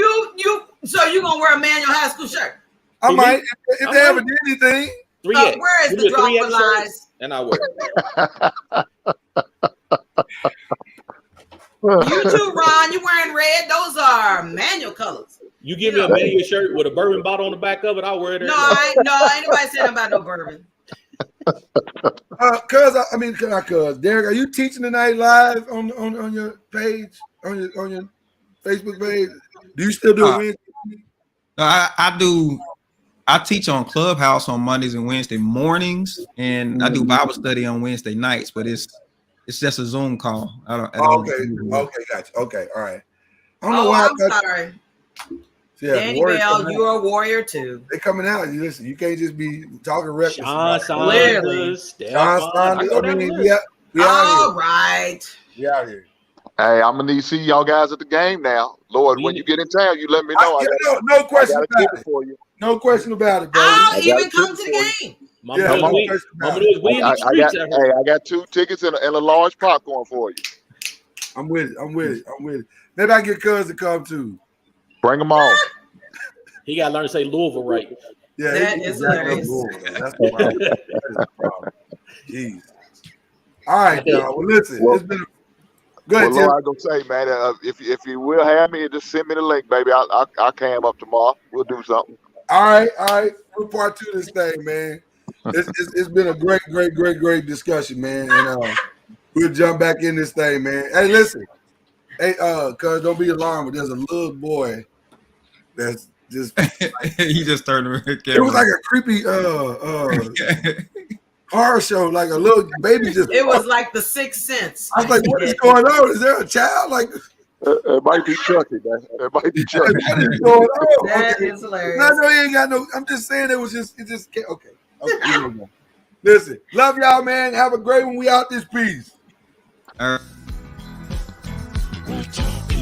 So you gonna wear a Manual High School shirt? I might if they ever did anything. 3X. Where is the drop for lies? And I wear. You too, Ron. You wearing red? Those are Manual colors. You give me a Manual shirt with a bourbon bottle on the back of it, I'll wear it. No, ain't nobody saying about no bourbon. Derek, are you teaching tonight live on your page, on your Facebook page? Do you still do it? I do. I teach on Clubhouse on Mondays and Wednesday mornings, and I do Bible study on Wednesday nights. But it's just a Zoom call. Okay, gotcha. Okay, all right. I don't know why. I'm sorry. Yeah, Danny Bell, you're a warrior too. They're coming out. You listen, you can't just be talking reckless. Sean Saunders. All right. We out here. Hey, I'm gonna need to see y'all guys at the game now. Lord, when you get in town, you let me know. No question about it. For you. No question about it, bro. I'll even come to the game. I got 2 tickets and a large popcorn for you. I'm with it. Maybe I get Cuz to come too. Bring them on. He got to learn to say Louisville right. Yeah, that is hilarious. That's the problem. Jeez. All right, y'all. Well, listen, it's been. Go ahead, Lord, I gonna say, man, if you will have me, just send me the link, baby. I'll cam up tomorrow. We'll do something. All right. We're part 2 of this thing, man. It's been a great discussion, man. And we'll jump back in this thing, man. Hey, listen. Hey, Cuz, don't be alarmed, but there's a little boy that's just he just turned around. It was like a creepy horror show, like a little baby just. It was like The Sixth Sense. I was like, what is going on? Is there a child? Like it might be Chucky, man. It might be Chucky. What is going on? That is hilarious. No, he ain't got no. I'm just saying it just okay. Listen, love y'all, man. Have a great one. We out this piece. We're talking.